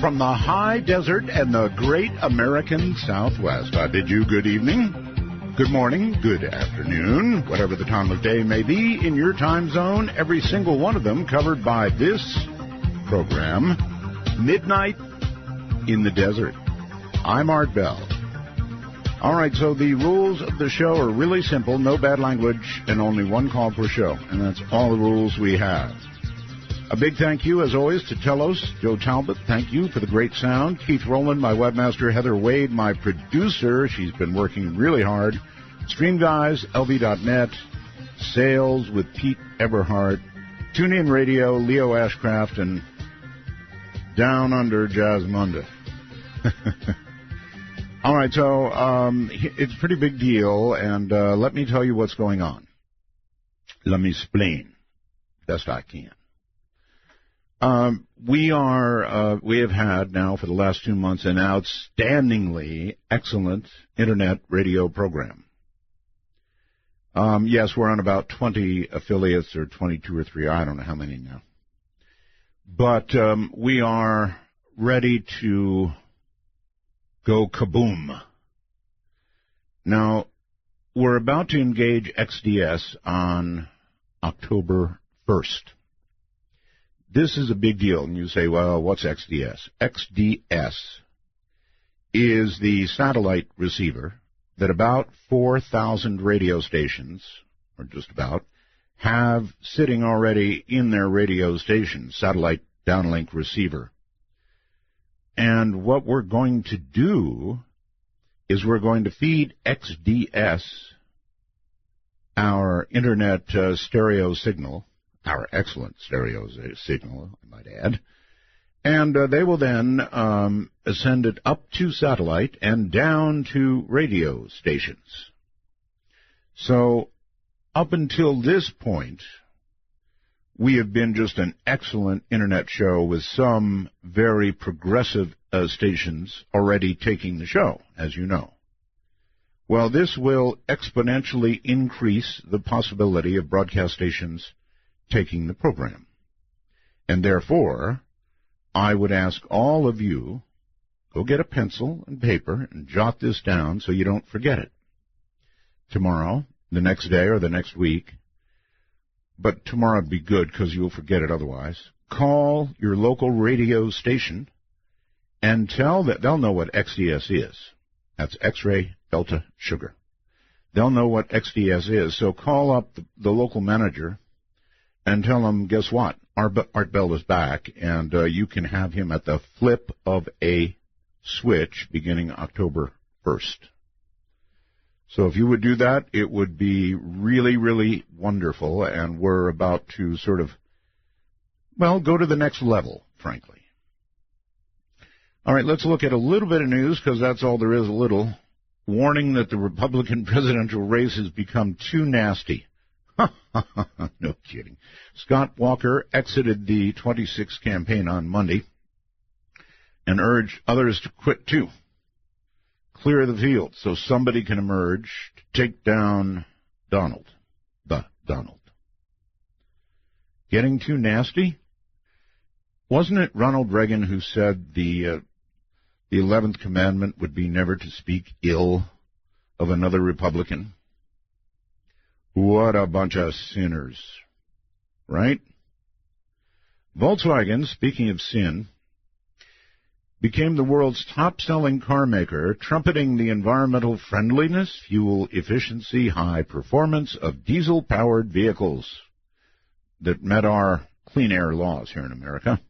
From the high desert and the great American Southwest, I bid you good evening, good morning, good afternoon, whatever the time of day may be in your time zone, every single one of them covered by this program, Midnight in the Desert. I'm Art Bell. All right, so the rules of the show are really simple, no bad language, and only one call per show, and that's all the rules we have. A big thank you, as always, to Telos, Joe Talbot. Thank you for the great sound. Keith Rowland, my webmaster. Heather Wade, my producer. She's been working really hard. Stream Guys, LV.net. Sales with Pete Eberhardt. TuneIn Radio, Leo Ashcraft, and Down Under Jazzmunda. All right, so it's a pretty big deal, and let me tell you what's going on. Let me explain best I can. We have had now for the last 2 months an outstandingly excellent Internet radio program. Yes, we're on about 20 affiliates or 22 or 3, I don't know how many now. But we are ready to go kaboom. Now, we're about to engage XDS on October 1st. This is a big deal, and you say, well, what's XDS? XDS is the satellite receiver that about 4,000 radio stations, or just about, have sitting already in their radio stations, satellite downlink receiver. And what we're going to do is we're going to feed XDS our Internet stereo signal, our excellent stereo signal, I might add, and they will then send it up to satellite and down to radio stations. So up until this point, we have been just an excellent Internet show with some very progressive stations already taking the show, as you know. Well, this will exponentially increase the possibility of broadcast stations taking the program. And therefore, I would ask all of you, go get a pencil and paper and jot this down so you don't forget it. Tomorrow, the next day, or the next week, but tomorrow would be good because you'll forget it otherwise, call your local radio station and tell that they'll know what XDS is. That's X-ray Delta Sugar. They'll know what XDS is, so call up the local manager and tell them, guess what? Art Bell is back, and you can have him at the flip of a switch beginning October 1st. So if you would do that, it would be really, really wonderful, and we're about to sort of, well, go to the next level, frankly. All right, let's look at a little bit of news, because that's all there is, a little. Warning that the Republican presidential race has become too nasty. No kidding. Scott Walker exited the 26th campaign on Monday and urged others to quit too. Clear the field so somebody can emerge to take down Donald. Getting too nasty? Wasn't it Ronald Reagan who said the 11th commandment would be never to speak ill of another Republican? What a bunch of sinners, right? Volkswagen, speaking of sin, became the world's top-selling car maker, trumpeting the environmental friendliness, fuel efficiency, high performance of diesel-powered vehicles that met our clean air laws here in America.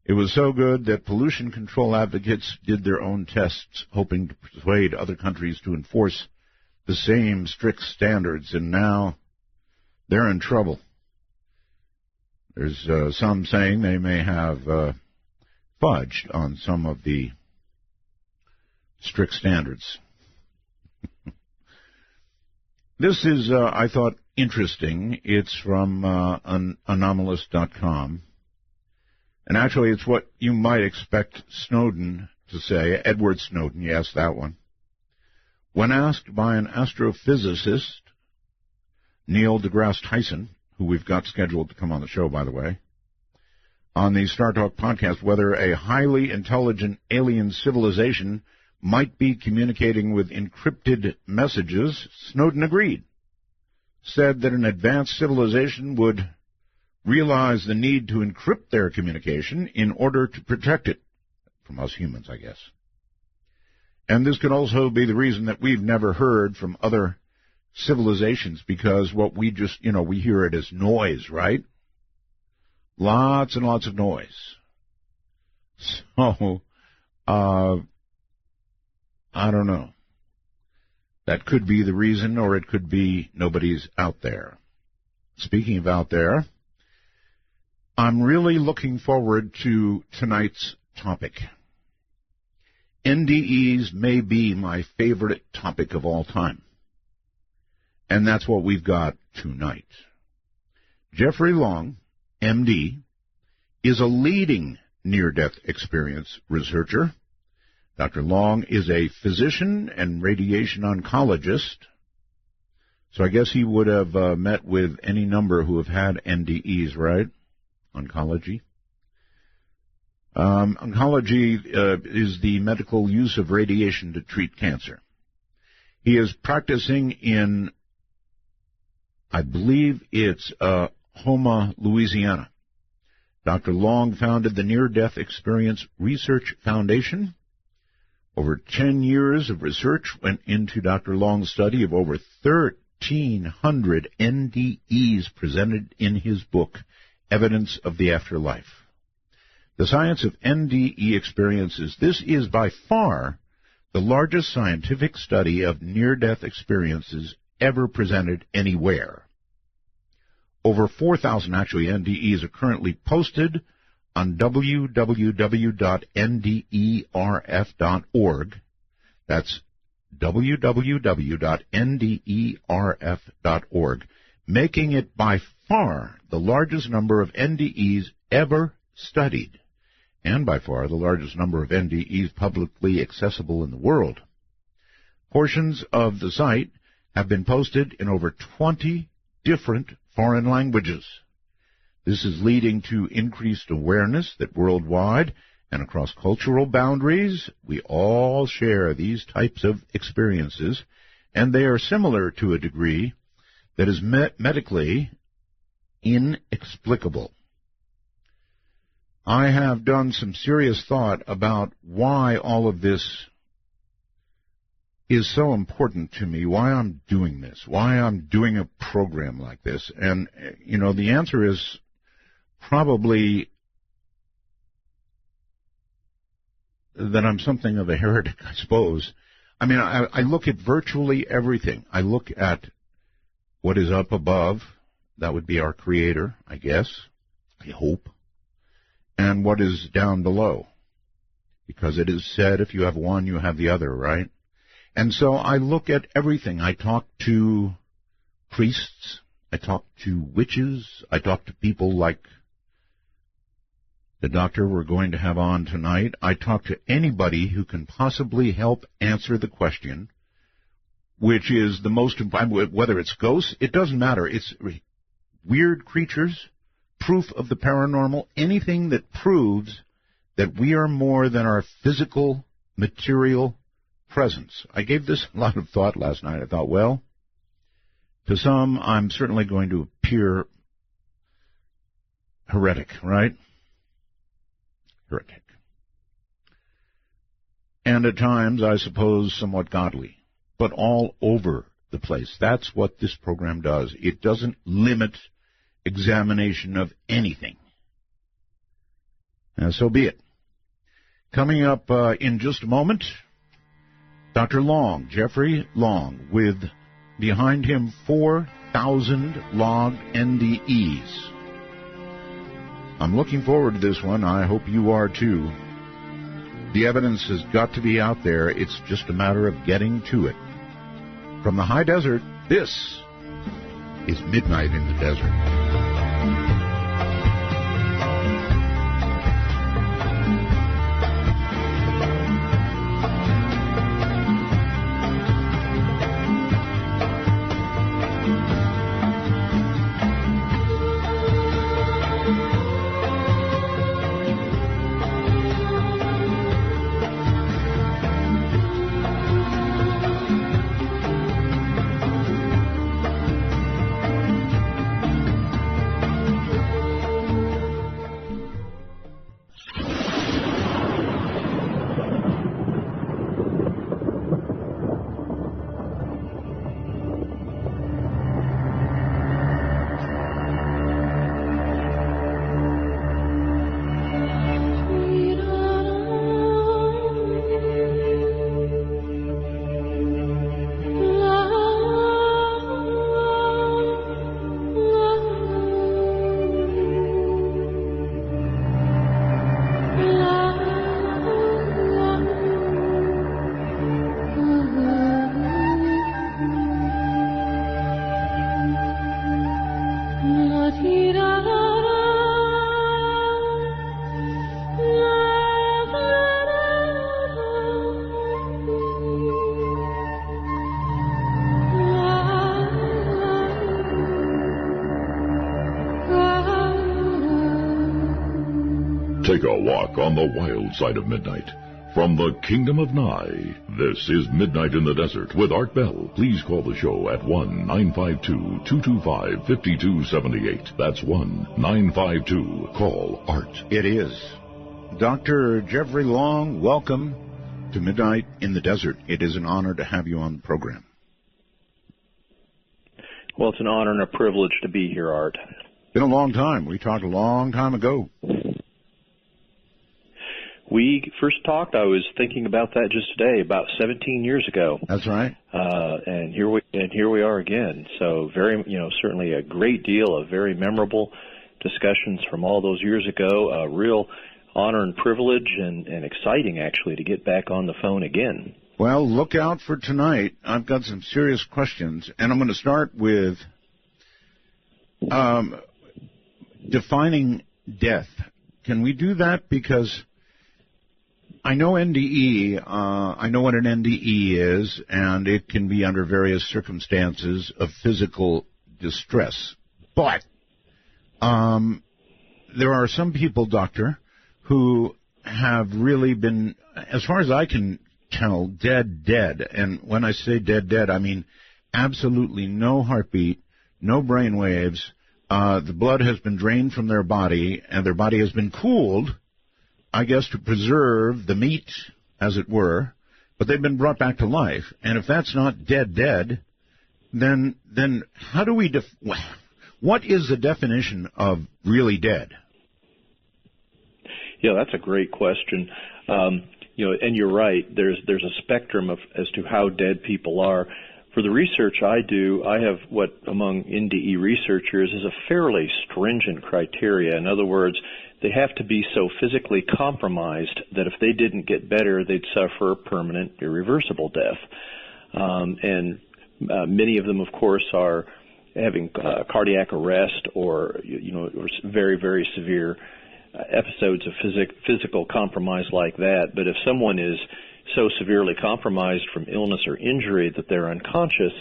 It was so good that pollution control advocates did their own tests, hoping to persuade other countries to enforce the same strict standards, and now they're in trouble. There's some saying they may have fudged on some of the strict standards. This is, I thought, interesting. It's from anomalous.com. And actually, it's what you might expect Snowden to say, Edward Snowden, yes, that one. When asked by an astrophysicist, Neil deGrasse Tyson, who we've got scheduled to come on the show, by the way, on the Star Talk podcast, whether a highly intelligent alien civilization might be communicating with encrypted messages, Snowden agreed, said that an advanced civilization would realize the need to encrypt their communication in order to protect it from us humans, I guess. And this could also be the reason that we've never heard from other civilizations, because what we just, we hear it as noise, right? Lots and lots of noise. So, I don't know. That could be the reason, or it could be nobody's out there. Speaking of out there, I'm really looking forward to tonight's topic. NDEs may be my favorite topic of all time. And that's what we've got tonight. Jeffrey Long, MD, is a leading near-death experience researcher. Dr. Long is a physician and radiation oncologist. So I guess he would have met with any number who have had NDEs, right? Oncology. Oncology is the medical use of radiation to treat cancer. He is practicing in, I believe it's Houma, Louisiana. Dr. Long founded the Near-Death Experience Research Foundation. Over 10 years of research went into Dr. Long's study of over 1,300 NDEs presented in his book, Evidence of the Afterlife. The science of NDE experiences. This is by far the largest scientific study of near-death experiences ever presented anywhere. Over 4,000 NDEs are currently posted on www.nderf.org. That's www.nderf.org, making it by far the largest number of NDEs ever studied, and by far the largest number of NDEs publicly accessible in the world. Portions of the site have been posted in over 20 different foreign languages. This is leading to increased awareness that worldwide and across cultural boundaries, we all share these types of experiences, and they are similar to a degree that is medically inexplicable. I have done some serious thought about why all of this is so important to me, why I'm doing this, why I'm doing a program like this. And, the answer is probably that I'm something of a heretic, I suppose. I mean, I look at virtually everything. I look at what is up above. That would be our Creator, I guess, I hope. And what is down below. Because it is said, if you have one, you have the other, right? And so I look at everything. I talk to priests. I talk to witches. I talk to people like the doctor we're going to have on tonight. I talk to anybody who can possibly help answer the question, which is the most important, whether it's ghosts, it doesn't matter. It's weird creatures, proof of the paranormal, anything that proves that we are more than our physical, material presence. I gave this a lot of thought last night. I thought, well, to some, I'm certainly going to appear heretic, right? Heretic. And at times, I suppose, somewhat godly, but all over the place. That's what this program does. It doesn't limit examination of anything. And so be it. Coming up in just a moment, Dr. Long, Jeffrey Long, with behind him 4,000 logged NDEs. I'm looking forward to this one. I hope you are too. The evidence has got to be out there. It's just a matter of getting to it. From the high desert, this is Midnight in the Desert. Take a walk on the wild side of midnight. From the Kingdom of Nye, this is Midnight in the Desert with Art Bell. Please call the show at 1-952-225-5278. That's 1-952-CALL-ART. It is. Dr. Jeffrey Long, welcome to Midnight in the Desert. It is an honor to have you on the program. Well, it's an honor and a privilege to be here, Art. Been a long time. We talked a long time ago. We first talked, I was thinking about that just today, about 17 years ago. That's right. And here we are again. So certainly a great deal of very memorable discussions from all those years ago. A real honor and privilege and exciting, actually, to get back on the phone again. Well, look out for tonight. I've got some serious questions, and I'm going to start with defining death. Can we do that? Because I know NDE, I know what an NDE is, and it can be under various circumstances of physical distress. But there are some people, Doctor, who have really been, as far as I can tell, dead. And when I say dead, I mean absolutely no heartbeat, no brain waves. The blood has been drained from their body, and their body has been cooled, I guess, to preserve the meat, as it were, but they've been brought back to life. And if that's not dead, then how do we what is the definition of really dead? Yeah, that's a great question. And you're right. There's a spectrum as to how dead people are. For the research I do, I have what among NDE researchers is a fairly stringent criteria. In other words, they have to be so physically compromised that if they didn't get better, they'd suffer permanent, irreversible death. And many of them, of course, are having cardiac arrest or very, very severe episodes of physical compromise like that. But if someone is so severely compromised from illness or injury that they're unconscious,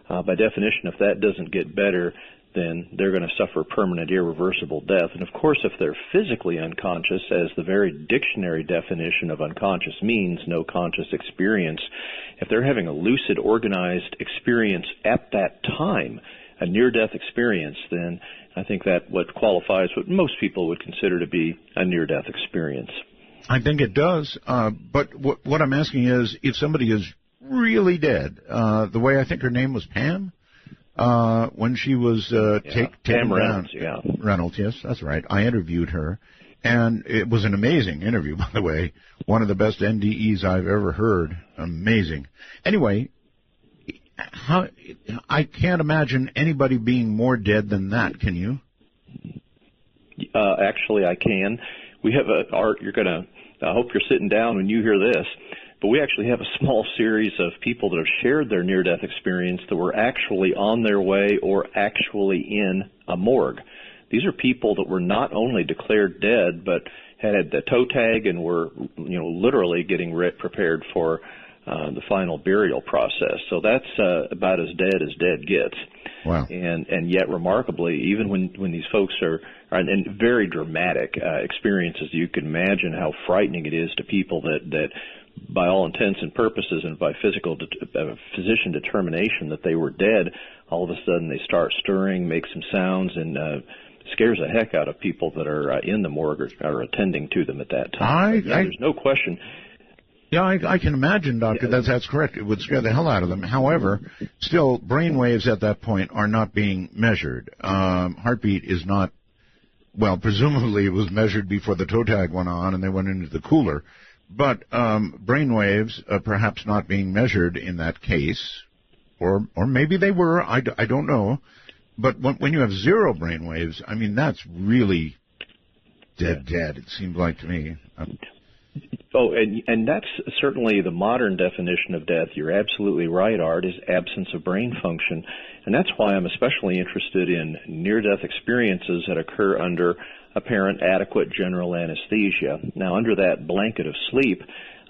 by definition, if that doesn't get better, then they're going to suffer permanent, irreversible death. And of course, if they're physically unconscious, as the very dictionary definition of unconscious means, no conscious experience, if they're having a lucid, organized experience at that time, a near-death experience, then I think that what qualifies what most people would consider to be a near-death experience. I think it does, but what I'm asking is, if somebody is really dead, the way I think her name was Pam, when she was taken Pam Reynolds, Reynolds, yes, that's right. I interviewed her, and it was an amazing interview, by the way. One of the best NDEs I've ever heard. Amazing. Anyway, I can't imagine anybody being more dead than that. Can you? Actually, I can. We have Art, I hope you're sitting down when you hear this, but we actually have a small series of people that have shared their near-death experience that were actually on their way or actually in a morgue. These are people that were not only declared dead, but had the toe tag and were, literally getting prepared for the final burial process. So that's about as dead gets. Wow. And yet, remarkably, even when these folks are in very dramatic experiences, you can imagine how frightening it is to people that by all intents and purposes and by physician determination that they were dead, all of a sudden they start stirring, make some sounds, and scares the heck out of people that are in the morgue or attending to them at that time. There's no question. Yeah, I can imagine, Doctor, that's correct. It would scare the hell out of them. However, still, brain waves at that point are not being measured. Heartbeat is not, well, presumably it was measured before the toe tag went on and they went into the cooler. But brain waves perhaps not being measured in that case, or maybe they were, I don't know. But when you have zero brain waves, I mean, that's really dead, it seems like to me. Oh, and that's certainly the modern definition of death. You're absolutely right, Art, is absence of brain function. And that's why I'm especially interested in near-death experiences that occur under apparent adequate general anesthesia. Now, under that blanket of sleep,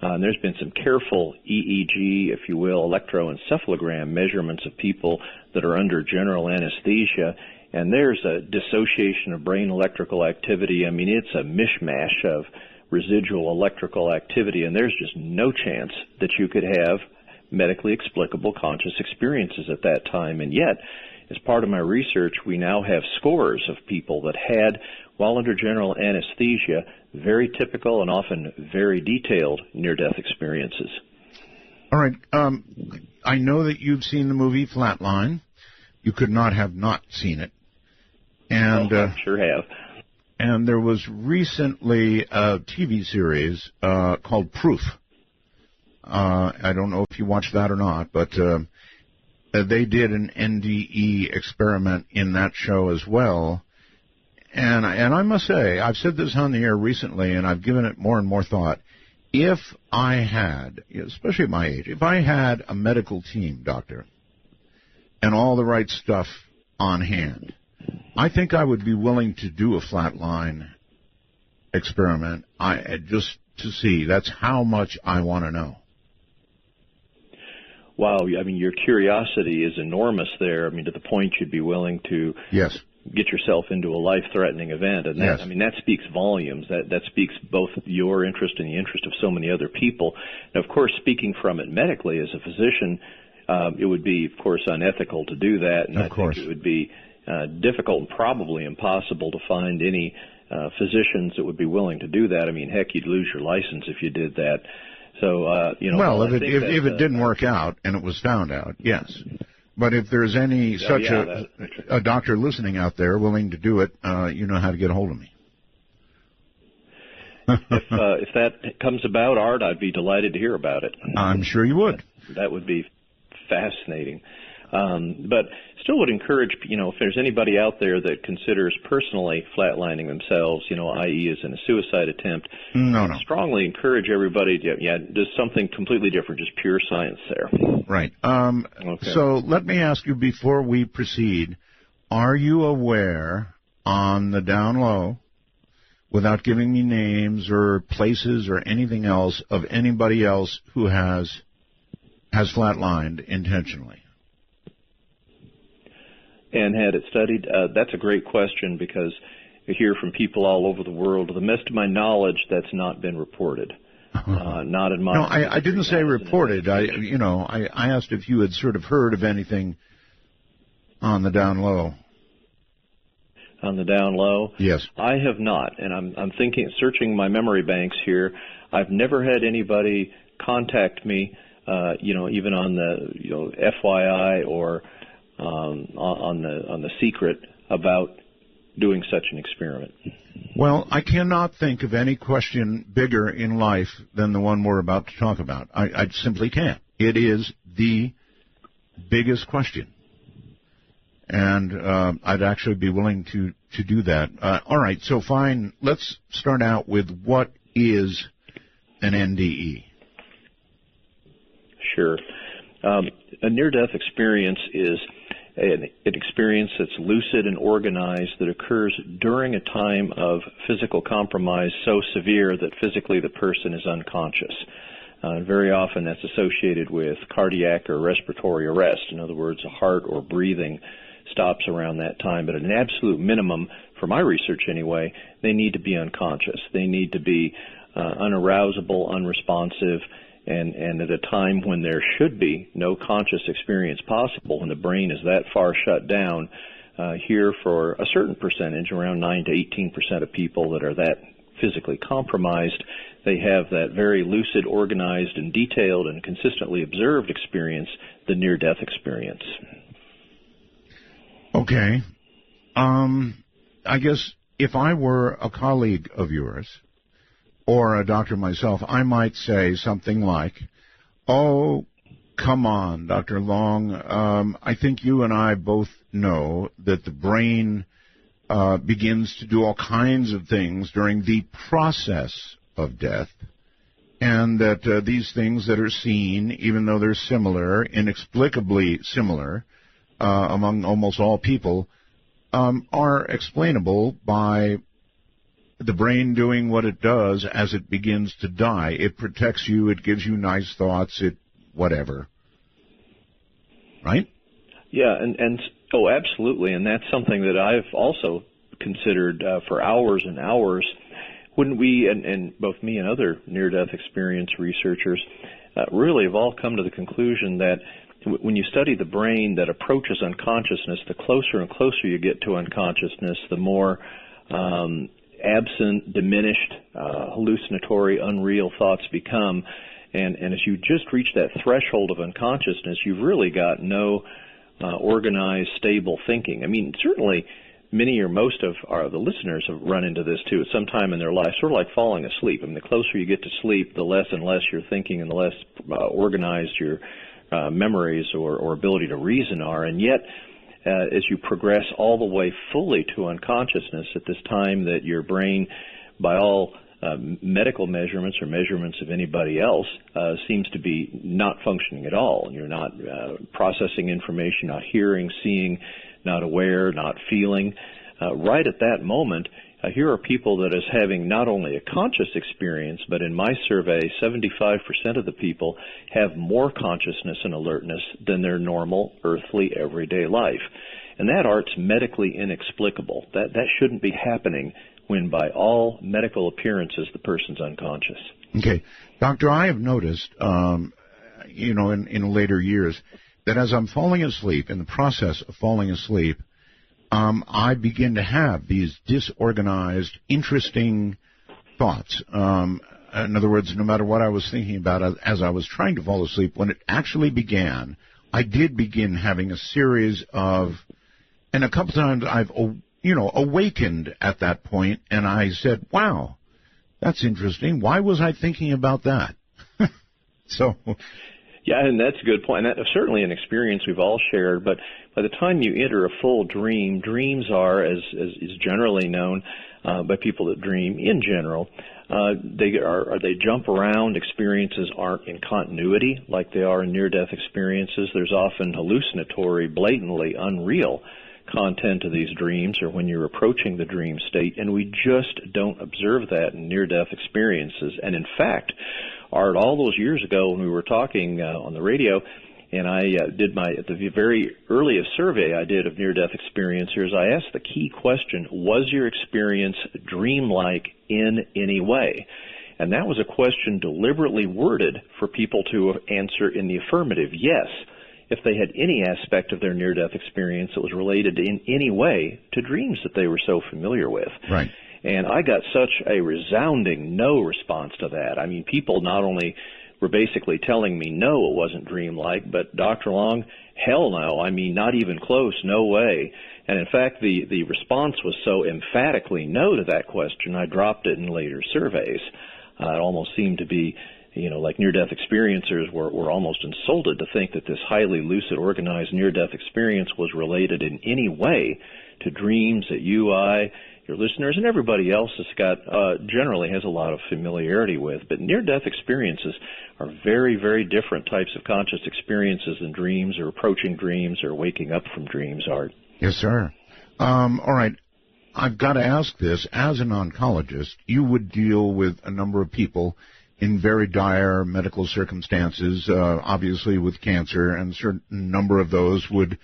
there's been some careful EEG, if you will, electroencephalogram measurements of people that are under general anesthesia, and there's a dissociation of brain electrical activity. I mean, it's a mishmash of residual electrical activity, and there's just no chance that you could have medically explicable conscious experiences at that time. And yet, as part of my research, we now have scores of people that had, while under general anesthesia, very typical and often very detailed near-death experiences. All right. I know that you've seen the movie Flatline. You could not have not seen it. And I sure have. And there was recently a TV series called Proof. I don't know if you watched that or not, but they did an NDE experiment in that show as well. And I must say, I've said this on the air recently, and I've given it more and more thought. If I had, especially at my age, if I had a medical team, doctor, and all the right stuff on hand, I think I would be willing to do a flatline experiment just to see. That's how much I want to know. Wow, I mean, your curiosity is enormous there. I mean, to the point you'd be willing to get yourself into a life-threatening event. And that, I mean, that speaks volumes. That speaks both your interest and the interest of so many other people. And, of course, speaking from it medically as a physician, it would be, of course, unethical to do that. And I think it would be difficult and probably impossible to find any physicians that would be willing to do that. I mean, heck, you'd lose your license if you did that. So, you know. Well, if it didn't work out and it was found out, yes. But if there's any a doctor listening out there willing to do it, you know how to get a hold of me. If that comes about, Art, I'd be delighted to hear about it. I'm sure you would. That would be fascinating. But still would encourage, you know, if there's anybody out there that considers personally flatlining themselves, you know, i.e. as in a suicide attempt, strongly encourage everybody to, do something completely different, just pure science there. Right. So let me ask you before we proceed, are you aware on the down low, without giving me names or places or anything else, of anybody else who has flatlined intentionally? And had it studied? That's a great question, because you hear from people all over the world. To the best of my knowledge, that's not been reported. Not in my. No, I didn't say reported. I asked if you had sort of heard of anything on the down low. On the down low? Yes. I have not, and I'm thinking, searching my memory banks here. I've never had anybody contact me, even on the, FYI or on the secret about doing such an experiment. Well, I cannot think of any question bigger in life than the one we're about to talk about. I simply can't. It is the biggest question. And I'd actually be willing to do that. All right, so fine. Let's start out with what is an NDE? Sure. A near-death experience is an experience that's lucid and organized that occurs during a time of physical compromise so severe that physically the person is unconscious. Very often that's associated with cardiac or respiratory arrest. In other words, a heart or breathing stops around that time. But at an absolute minimum, for my research anyway, they need to be unconscious. They need to be unarousable, unresponsive, and at a time when there should be no conscious experience possible, when the brain is that far shut down, here for a certain percentage, around 9 to 18% of people that are that physically compromised, they have that very lucid, organized, and detailed and consistently observed experience, the near-death experience. Okay. I guess if I were a colleague of yours, or a doctor myself, I might say something like, "Oh, come on, Dr. Long, I think you and I both know that the brain begins to do all kinds of things during the process of death, and that these things that are seen, even though they're similar, inexplicably similar among almost all people, are explainable by the brain doing what it does as it begins to die. It protects you, it gives you nice thoughts, it whatever." Right? Yeah, and Oh, absolutely, and that's something that I've also considered for hours and hours. When we, and both me and other near-death experience researchers, really have all come to the conclusion that when you study the brain that approaches unconsciousness, the closer and closer you get to unconsciousness, the more absent, diminished, hallucinatory, unreal thoughts become. And as you just reach that threshold of unconsciousness, you've really got no organized, stable thinking. I mean, certainly many or most of the listeners have run into this too at some time in their life, sort of like falling asleep. I mean, the closer you get to sleep, the less and less you're thinking and the less organized your memories or ability to reason are. And yet, as you progress all the way fully to unconsciousness at this time that your brain, by all medical measurements or measurements of anybody else, seems to be not functioning at all. And you're not processing information, not hearing, seeing, not aware, not feeling. Right at that moment, here are people that is having not only a conscious experience, but in my survey, 75% of the people have more consciousness and alertness than their normal, earthly, everyday life. And that art's medically inexplicable. That shouldn't be happening when by all medical appearances the person's unconscious. Okay. Doctor, I have noticed, in later years, that as I'm falling asleep, in the process of falling asleep, I begin to have these disorganized, interesting thoughts. In other words, no matter what I was thinking about as I was trying to fall asleep, when it actually began, I did begin having a series of, and a couple times I've, awakened at that point, and I said, wow, that's interesting. Why was I thinking about that? Yeah, and that's a good point. And that's certainly an experience we've all shared. But by the time you enter a full dream, dreams are, as is generally known by people that dream in general, they jump around. Experiences aren't in continuity like they are in near-death experiences. There's often hallucinatory, blatantly unreal content of these dreams or when you're approaching the dream state, and we just don't observe that in near-death experiences. And in fact, Art, all those years ago when we were talking on the radio, and I did the very earliest survey I did of near-death experiencers, I asked the key question, was your experience dreamlike in any way? And that was a question deliberately worded for people to answer in the affirmative, yes, if they had any aspect of their near-death experience that was related in any way to dreams that they were so familiar with. Right. And I got such a resounding no response to that. I mean, people not only were basically telling me no, it wasn't dreamlike, but Dr. Long, hell no. I mean, not even close, no way. And in fact, the response was so emphatically no to that question, I dropped it in later surveys. It almost seemed to be, like near-death experiencers were almost insulted to think that this highly lucid, organized near-death experience was related in any way to dreams that your listeners and everybody else generally has a lot of familiarity with. But near-death experiences are very, very different types of conscious experiences than dreams or approaching dreams or waking up from dreams, Art. Yes, sir. All right. I've got to ask this. As an oncologist, you would deal with a number of people in very dire medical circumstances, obviously with cancer, and a certain number of those would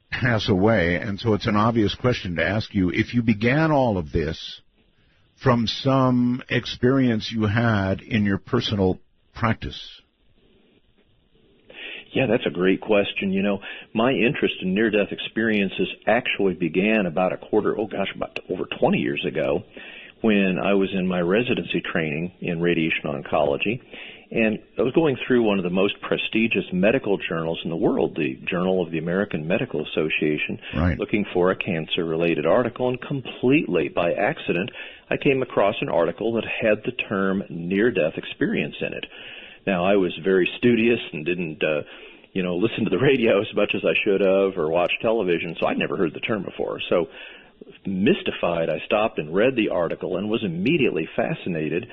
pass away. And so it's an obvious question to ask you, if you began all of this from some experience you had in your personal practice? Yeah, that's a great question. My interest in near-death experiences actually began about over 20 years ago when I was in my residency training in radiation oncology. And I was going through one of the most prestigious medical journals in the world, the Journal of the American Medical Association, right, looking for a cancer-related article, and completely by accident, I came across an article that had the term near-death experience in it. Now, I was very studious and didn't, listen to the radio as much as I should have or watch television, so I'd never heard the term before. So, mystified, I stopped and read the article and was immediately fascinated.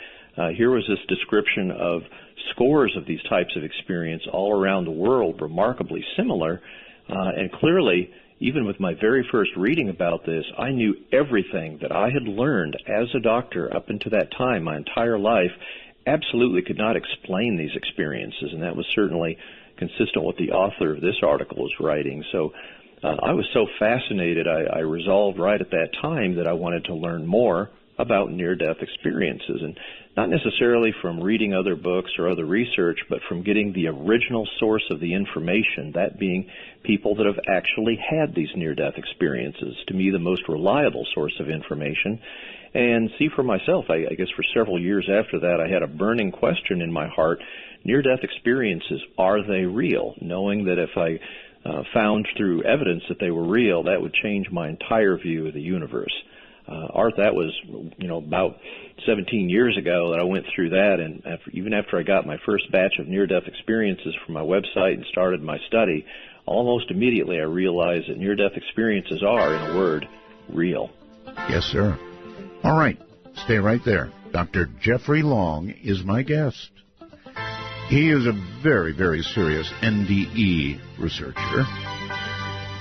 Here was this description of scores of these types of experience all around the world, remarkably similar, and clearly, even with my very first reading about this, I knew everything that I had learned as a doctor up until that time, my entire life, absolutely could not explain these experiences, and that was certainly consistent with what the author of this article was writing. So I was so fascinated, I resolved right at that time that I wanted to learn more about near-death experiences, and not necessarily from reading other books or other research, but from getting the original source of the information, that being people that have actually had these near-death experiences, to me the most reliable source of information, and see for myself. I guess for several years after that, I had a burning question in my heart: near-death experiences, are they real? Knowing that if I found through evidence that they were real, that would change my entire view of the universe. Art, that was, about 17 years ago that I went through that, and even after I got my first batch of near-death experiences from my website and started my study, almost immediately I realized that near-death experiences are, in a word, real. Yes, sir. All right, stay right there. Dr. Jeffrey Long is my guest. He is a very, very serious NDE researcher.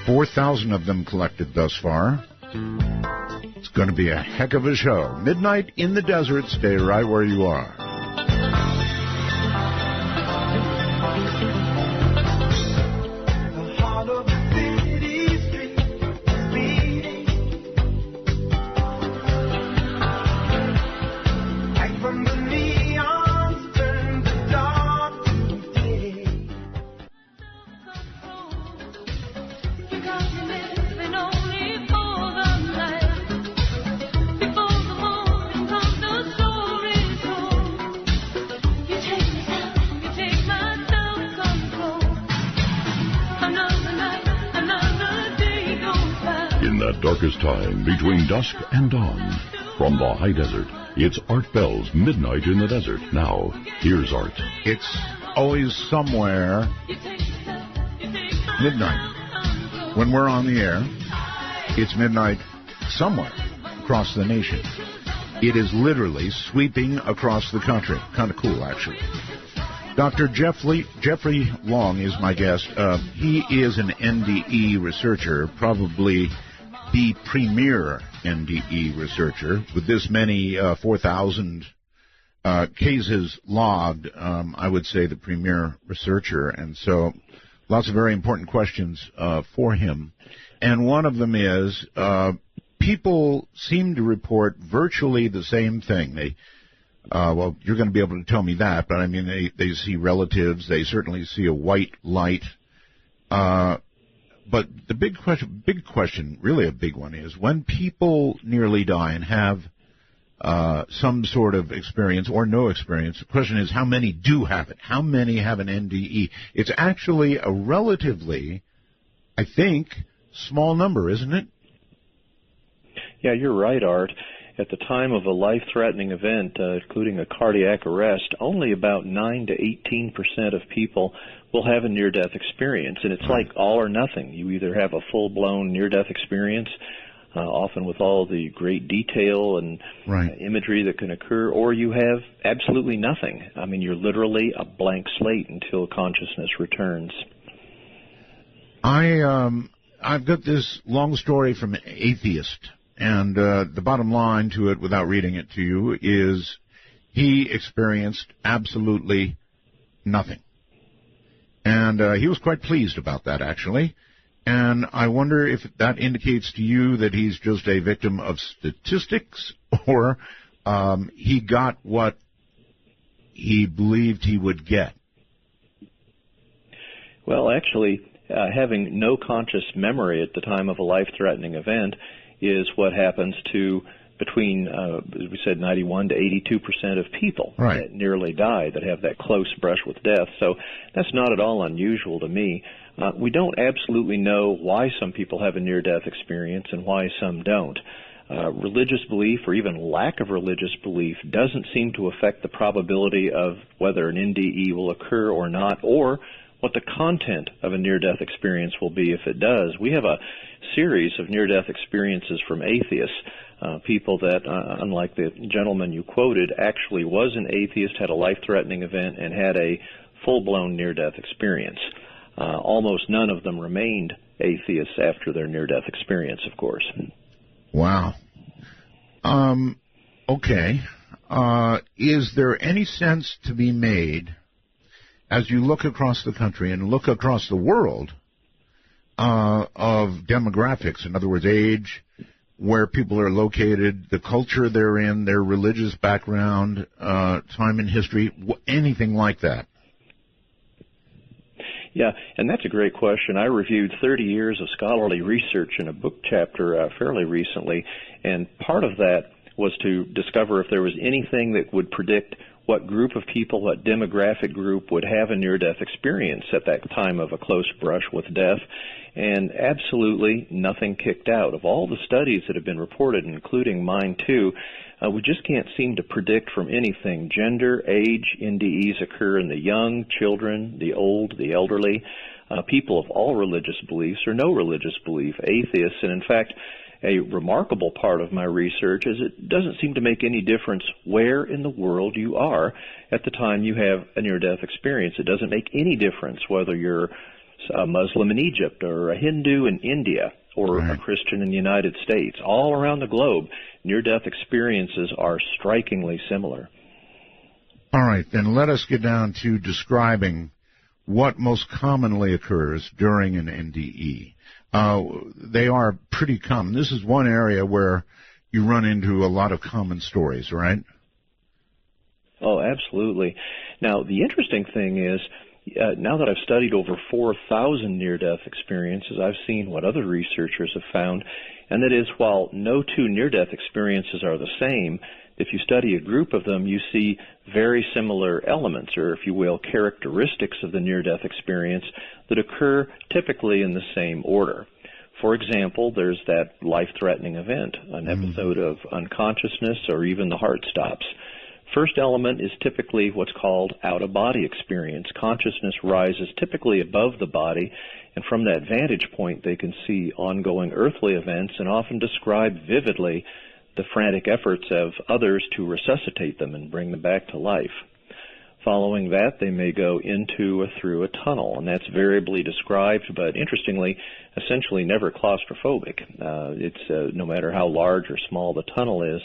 4,000 of them collected thus far. It's going to be a heck of a show. Midnight in the Desert. Stay right where you are. Darkest time between dusk and dawn. From the high desert, it's Art Bell's Midnight in the Desert. Now, here's Art. It's always somewhere midnight. When we're on the air, it's midnight somewhere across the nation. It is literally sweeping across the country. Kind of cool, actually. Dr. Jeffrey Long is my guest. He is an NDE researcher, probably the premier NDE researcher, with this many 4,000 cases logged. I would say the premier researcher, and so lots of very important questions for him. And one of them is people seem to report virtually the same thing. They well, you're going to be able to tell me that, but I mean they see relatives. They certainly see a white light. But the big question, really a big one, is when people nearly die and have some sort of experience or no experience, the question is how many do have it? How many have an NDE? It's actually a relatively, I think, small number, isn't it? Yeah, you're right, Art. At the time of a life-threatening event, including a cardiac arrest, only about 9 to 18% of people will have a near-death experience, and it's like all or nothing. You either have a full-blown near-death experience, often with all the great detail and imagery that can occur, or you have absolutely nothing. I mean, you're literally a blank slate until consciousness returns. I've got this long story from an atheist, and the bottom line to it, without reading it to you, is he experienced absolutely nothing. And he was quite pleased about that, actually. And I wonder if that indicates to you that he's just a victim of statistics, or he got what he believed he would get. Well, actually, having no conscious memory at the time of a life-threatening event is what happens to between, as we said, 91 to 82% of people that nearly die, that have that close brush with death. So that's not at all unusual to me. We don't absolutely know why some people have a near-death experience and why some don't. Religious belief, or even lack of religious belief, doesn't seem to affect the probability of whether an NDE will occur or not, or what the content of a near-death experience will be if it does. We have a series of near-death experiences from atheists, people that, unlike the gentleman you quoted, actually was an atheist, had a life-threatening event, and had a full-blown near-death experience. Almost none of them remained atheists after their near-death experience, of course. Wow. Okay. Is there any sense to be made, as you look across the country and look across the world, of demographics, in other words, age, where people are located, the culture they're in, their religious background, time in history, anything like that? Yeah, and that's a great question. I reviewed 30 years of scholarly research in a book chapter fairly recently, and part of that was to discover if there was anything that would predict what group of people, what demographic group would have a near-death experience at that time of a close brush with death, and absolutely nothing kicked out. Of all the studies that have been reported, including mine too, we just can't seem to predict from anything. Gender, age, NDEs occur in the young, children, the old, the elderly, people of all religious beliefs or no religious belief, atheists, and in fact, a remarkable part of my research is it doesn't seem to make any difference where in the world you are at the time you have a near-death experience. It doesn't make any difference whether you're a Muslim in Egypt or a Hindu in India or a Christian in the United States. All around the globe, near-death experiences are strikingly similar. All right, then let us get down to describing what most commonly occurs during an NDE. They are pretty common. This is one area where you run into a lot of common stories, right? Oh, absolutely. Now, the interesting thing is, now that I've studied over 4,000 near-death experiences, I've seen what other researchers have found, and that is, while no two near-death experiences are the same, if you study a group of them, you see very similar elements, or if you will, characteristics of the near-death experience that occur typically in the same order. For example, there's that life-threatening event, an episode of unconsciousness or even the heart stops. First element is typically what's called out-of-body experience. Consciousness rises typically above the body, and from that vantage point they can see ongoing earthly events and often describe vividly the frantic efforts of others to resuscitate them and bring them back to life. Following that, they may go into or through a tunnel, and that's variably described, but interestingly, essentially never claustrophobic. It's no matter how large or small the tunnel is.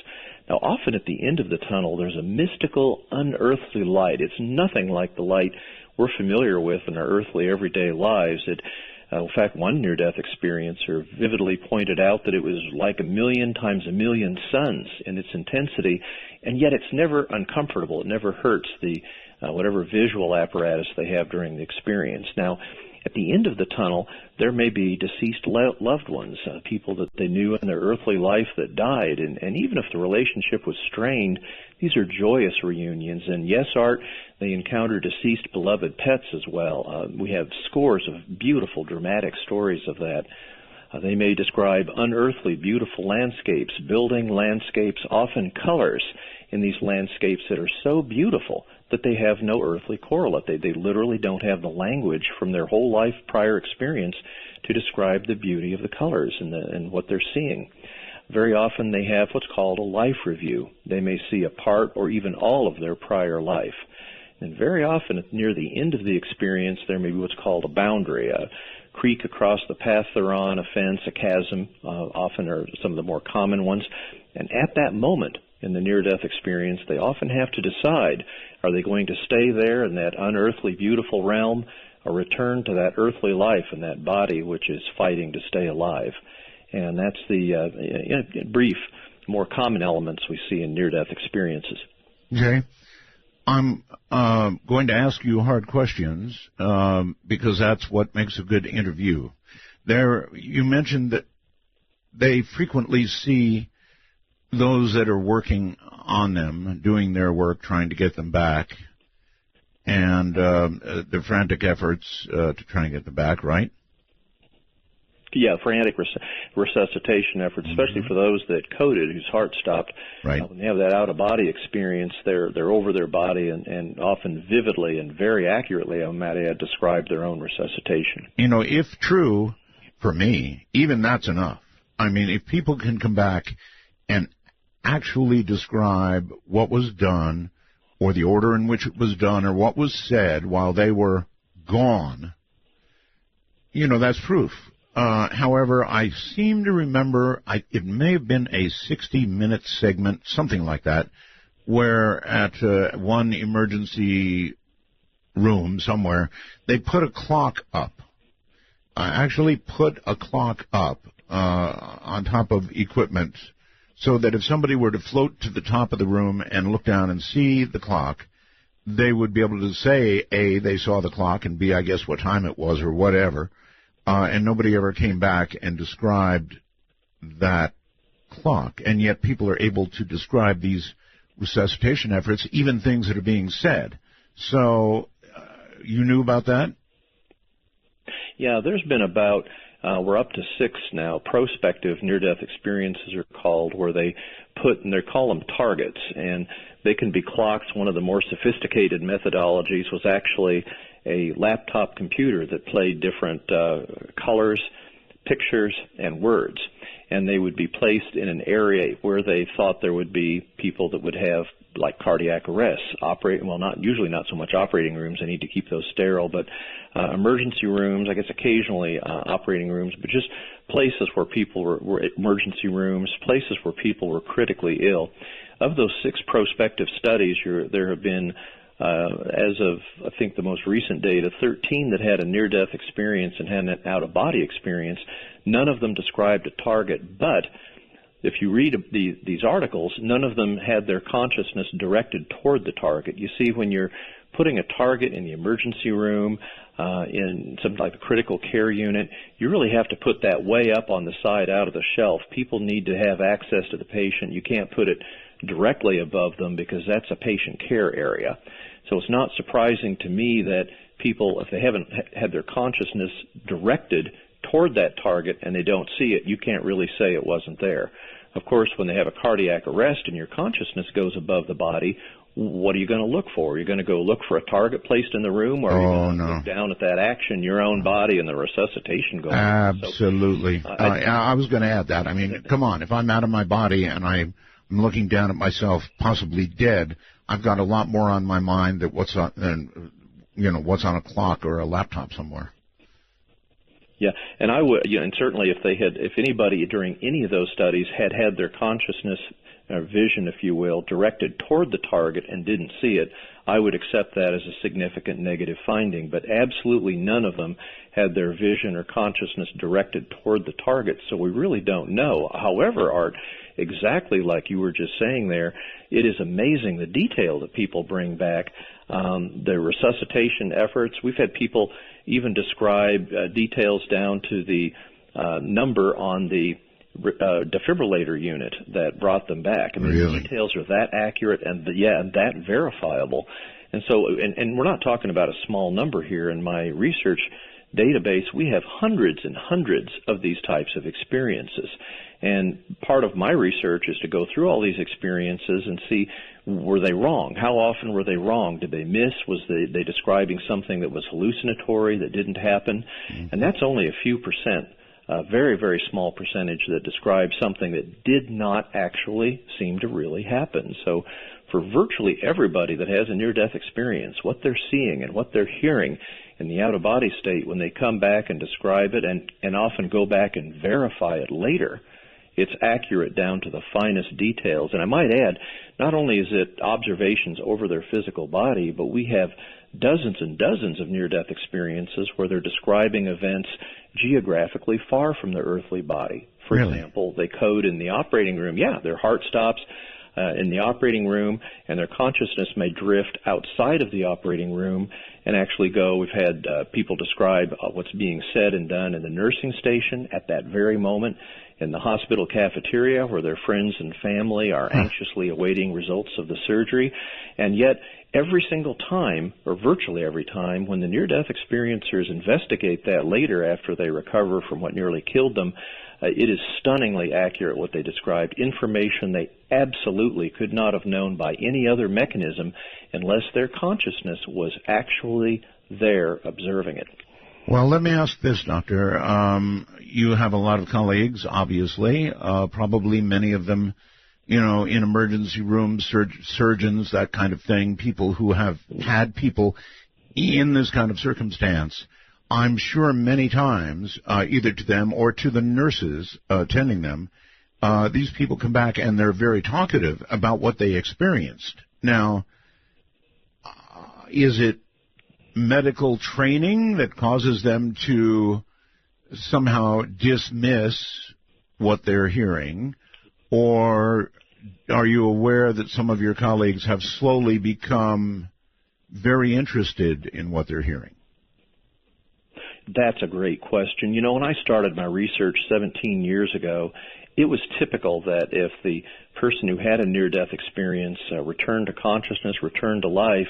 Now, often at the end of the tunnel, there's a mystical, unearthly light. It's nothing like the light we're familiar with in our earthly, everyday lives. In fact, one near-death experiencer vividly pointed out that it was like 1,000,000 times 1,000,000 suns in its intensity, and yet it's never uncomfortable. It never hurts the whatever visual apparatus they have during the experience. Now, at the end of the tunnel, there may be deceased loved ones, people that they knew in their earthly life that died, and even if the relationship was strained, these are joyous reunions. And yes, Art, they encounter deceased beloved pets as well. We have scores of beautiful, dramatic stories of that. They may describe unearthly, beautiful landscapes, building landscapes, often colors in these landscapes that are so beautiful that they have no earthly correlate. They literally don't have the language from their whole life prior experience to describe the beauty of the colors and what they're seeing. Very often they have what's called a life review. They may see a part or even all of their prior life. And very often near the end of the experience, there may be what's called a boundary, a creek across the path they're on, a fence, a chasm, often are some of the more common ones. And at that moment in the near-death experience, they often have to decide, are they going to stay there in that unearthly, beautiful realm or return to that earthly life and that body which is fighting to stay alive? And that's the, in brief, more common elements we see in near-death experiences. Okay. I'm going to ask you hard questions because that's what makes a good interview. You mentioned that they frequently see those that are working on them, doing their work, trying to get them back, and the frantic efforts to try and get them back, right? Yeah, frantic resuscitation efforts, especially for those that coded, whose heart stopped. Right. When they have that out-of-body experience, they're over their body and often vividly and very accurately, I might add, describe their own resuscitation. You know, if true, for me, even that's enough. I mean, if people can come back and actually describe what was done or the order in which it was done or what was said while they were gone, you know, that's proof. However, I seem to remember, it may have been a 60-minute segment, something like that, where at one emergency room somewhere, they put a clock up. actually put a clock up on top of equipment so that if somebody were to float to the top of the room and look down and see the clock, they would be able to say, A, they saw the clock, and B, I guess what time it was or whatever, and nobody ever came back and described that clock. And yet people are able to describe these resuscitation efforts, even things that are being said. So you knew about that? Yeah, there's been about, we're up to 6 now, prospective near-death experiences are called, where they call them targets, and they can be clocks. One of the more sophisticated methodologies was actually a laptop computer that played different colors, pictures, and words. And they would be placed in an area where they thought there would be people that would have, like, cardiac arrests, usually not so much operating rooms. They need to keep those sterile, but emergency rooms, I guess occasionally operating rooms, but just places where people were emergency rooms, places where people were critically ill. Of those 6 prospective studies, there have been, as of, I think, the most recent data, 13 that had a near-death experience and had an out-of-body experience. None of them described a target, but if you read these articles, none of them had their consciousness directed toward the target. You see, when you're putting a target in the emergency room, in something like a critical care unit, you really have to put that way up on the side out of the shelf. People need to have access to the patient. You can't put it directly above them because that's a patient care area. So it's not surprising to me that people, if they haven't had their consciousness directed toward that target and they don't see it, you can't really say it wasn't there. Of course, when they have a cardiac arrest and your consciousness goes above the body, what are you going to look for? Are you going to go look for a target placed in the room, or are you going to look down at that action, your own body, and the resuscitation going on? Absolutely. So, I was going to add that. I mean, come on. If I'm out of my body and I'm looking down at myself, possibly dead, I've got a lot more on my mind than what's on a clock or a laptop somewhere. Yeah, and I would, and certainly if anybody during any of those studies had their consciousness or vision, if you will, directed toward the target and didn't see it, I would accept that as a significant negative finding. But absolutely none of them had their vision or consciousness directed toward the target, so we really don't know. However, Art, exactly like you were just saying there, it is amazing the detail that people bring back. The resuscitation efforts, we've had people even describe details down to the number on the defibrillator unit that brought them back. I mean, really? The details are that accurate and that verifiable. And so, and we're not talking about a small number here. In my research database, we have hundreds and hundreds of these types of experiences. And part of my research is to go through all these experiences and see, were they wrong? How often were they wrong? Did they miss? Was they describing something that was hallucinatory that didn't happen? Mm-hmm. And that's only a few percent, a very, very small percentage that describes something that did not actually seem to really happen. So for virtually everybody that has a near-death experience, what they're seeing and what they're hearing in the out-of-body state, when they come back and describe it and often go back and verify it later, it's accurate down to the finest details. And I might add, not only is it observations over their physical body, but we have dozens and dozens of near-death experiences where they're describing events geographically far from their earthly body. For example, they code in the operating room. Yeah, their heart stops in the operating room, and their consciousness may drift outside of the operating room and actually go. We've had people describe what's being said and done in the nursing station at that very moment, in the hospital cafeteria where their friends and family are anxiously awaiting results of the surgery. And yet, every single time, or virtually every time, when the near-death experiencers investigate that later after they recover from what nearly killed them, it is stunningly accurate what they described, information they absolutely could not have known by any other mechanism unless their consciousness was actually there observing it. Well, let me ask this, Doctor. You have a lot of colleagues, obviously, probably many of them, in emergency rooms, surgeons, that kind of thing, people who have had people in this kind of circumstance. I'm sure many times, either to them or to the nurses attending them, these people come back and they're very talkative about what they experienced. Now, is it medical training that causes them to somehow dismiss what they're hearing, or are you aware that some of your colleagues have slowly become very interested in what they're hearing? That's a great question. You know, when I started my research 17 years ago, it was typical that if the person who had a near-death experience returned to consciousness, returned to life,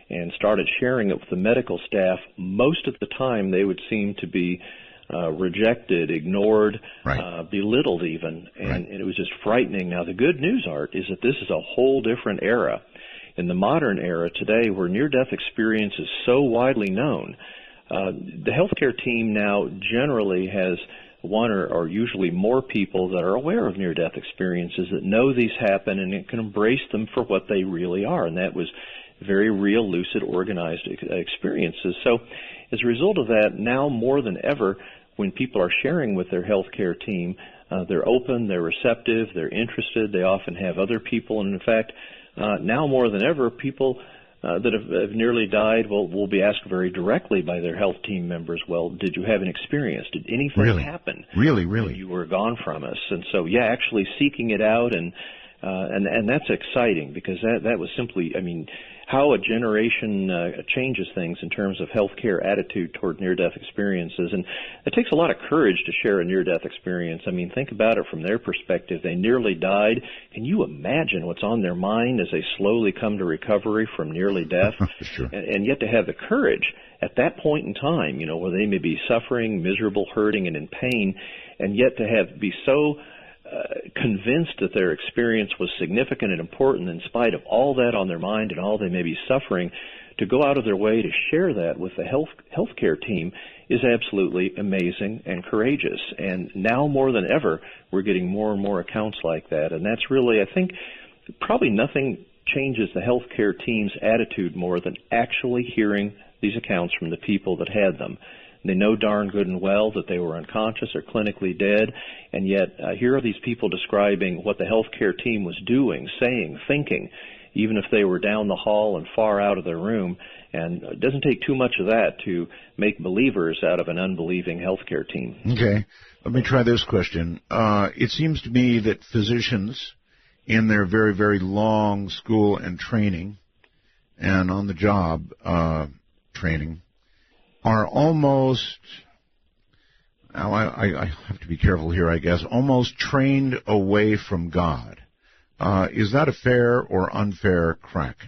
and started sharing it with the medical staff, most of the time they would seem to be rejected, ignored, belittled even, and it was just frightening. Now, the good news, Art, is that this is a whole different era. In the modern era today, where near-death experience is so widely known, the healthcare team now generally has one or usually more people that are aware of near-death experiences, that know these happen and can embrace them for what they really are, and that was very real, lucid, organized experiences. So as a result of that, now more than ever, when people are sharing with their healthcare team, they're open, they're receptive, they're interested, they often have other people, and in fact, now more than ever, people that have nearly died will be asked very directly by their health team members, well, did you have an experience? Did anything happen? Really? When you were gone from us? And so, yeah, actually seeking it out, and that's exciting, because that was simply, I mean, how a generation changes things in terms of healthcare attitude toward near-death experiences. And it takes a lot of courage to share a near-death experience. I mean, think about it from their perspective. They nearly died. Can you imagine what's on their mind as they slowly come to recovery from nearly death? Sure. And yet to have the courage at that point in time, you know, where they may be suffering, miserable, hurting, and in pain, and yet to be so convinced that their experience was significant and important in spite of all that on their mind and all they may be suffering, to go out of their way to share that with the healthcare team is absolutely amazing and courageous. And now more than ever, we're getting more and more accounts like that. And that's really, I think, probably nothing changes the healthcare team's attitude more than actually hearing these accounts from the people that had them. They know darn good and well that they were unconscious or clinically dead, and yet here are these people describing what the healthcare team was doing, saying, thinking, even if they were down the hall and far out of their room. And it doesn't take too much of that to make believers out of an unbelieving healthcare team. Okay. Let me try this question. It seems to me that physicians, in their very, very long school and training and on-the-job training, are almost, now I have to be careful here, I guess, almost trained away from God. Is that a fair or unfair crack?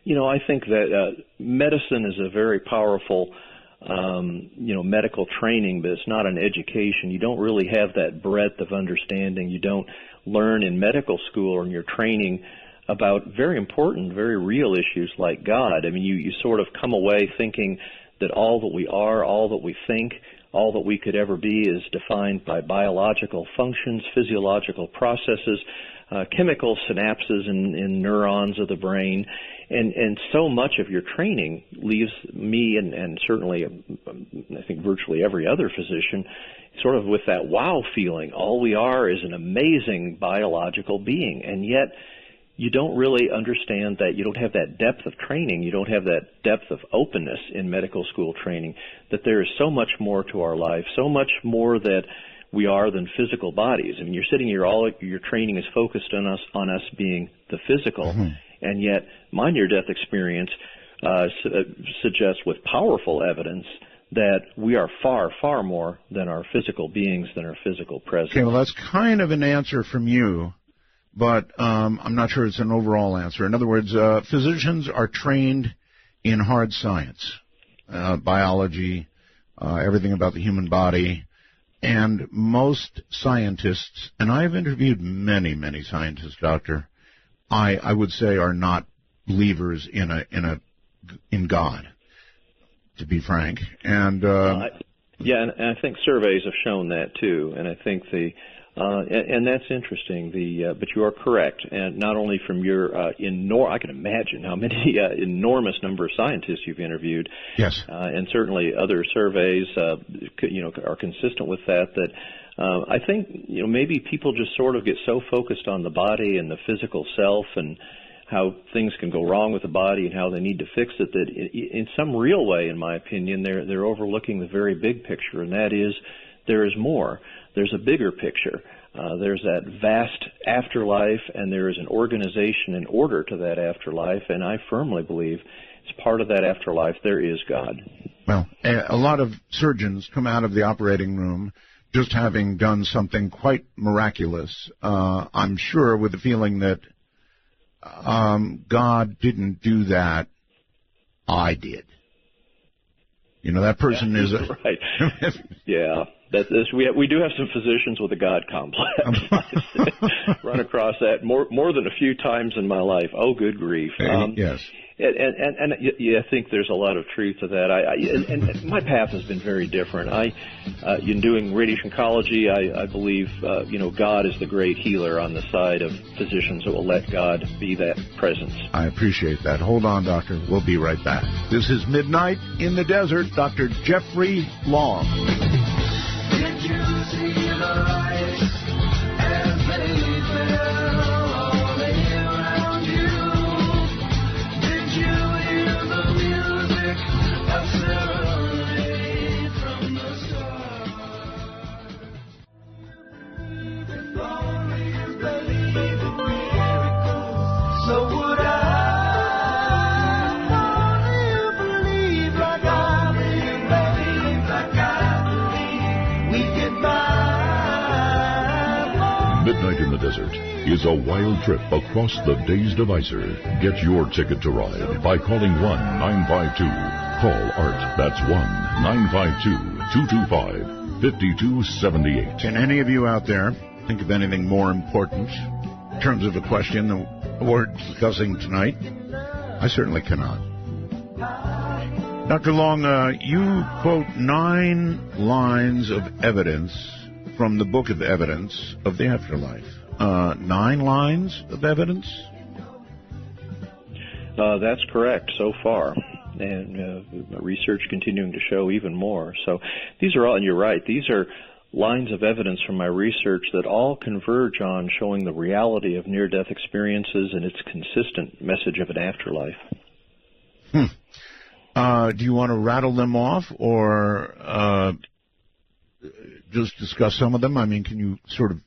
You know, I think that medicine is a very powerful, medical training, but it's not an education. You don't really have that breadth of understanding. You don't learn in medical school or in your training about very important, very real issues like God. I mean, you sort of come away thinking that all that we are, all that we think, all that we could ever be is defined by biological functions, physiological processes, chemical synapses in neurons of the brain. And so much of your training leaves me and certainly I think virtually every other physician sort of with that wow feeling. All we are is an amazing biological being, and yet you don't really understand that. You don't have that depth of training. You don't have that depth of openness in medical school training, that there is so much more to our life, so much more that we are than physical bodies. I mean, you're sitting here, all your training is focused on us being the physical, and yet my near-death experience suggests with powerful evidence that we are far, far more than our physical beings, than our physical presence. Okay, well, that's kind of an answer from you, but I'm not sure it's an overall answer. In other words, physicians are trained in hard science, biology, everything about the human body, and most scientists, and I've interviewed many, many scientists, Doctor, I would say are not believers in God, to be frank. And yeah, and I think surveys have shown that too. And I think and that's interesting. But you are correct, and not only from your I can imagine how many enormous number of scientists you've interviewed. Yes, and certainly other surveys, are consistent with that. That I think maybe people just sort of get so focused on the body and the physical self and how things can go wrong with the body and how they need to fix it, that in some real way, in my opinion, they're overlooking the very big picture, and that is there is more. There's a bigger picture. There's that vast afterlife, and there is an organization and order to that afterlife, and I firmly believe as part of that afterlife there is God. Well, a lot of surgeons come out of the operating room just having done something quite miraculous, I'm sure, with the feeling that God didn't do that, I did. You know, that person is right. Yeah. We do have some physicians with a God complex. Run across that more than a few times in my life. Oh, good grief. Yes. And I think there's a lot of truth to that. And my path has been very different. In doing radiation oncology, I believe God is the great healer on the side of physicians that will let God be that presence. I appreciate that. Hold on, Doctor. We'll be right back. This is Midnight in the Desert. Dr. Jeffrey Long. Did you see the lights as they fell all around you? Did you hear the music of serenade from the stars? Only you believe in miracles, so would I. Only you believe like I believe, like I believe. We get by. Midnight in the Desert is a wild trip across the Dazed Divisor. Get your ticket to ride by calling 1-952. Call ART. That's 1-952-225-5278. Can any of you out there think of anything more important in terms of a question that we're discussing tonight? I certainly cannot. Dr. Long, you quote 9 lines of evidence from the Book of Evidence of the Afterlife. 9 lines of evidence? That's correct so far. And research continuing to show even more. So these are all, and you're right, these are lines of evidence from my research that all converge on showing the reality of near-death experiences and its consistent message of an afterlife. Do you want to rattle them off or just discuss some of them? I mean, can you sort of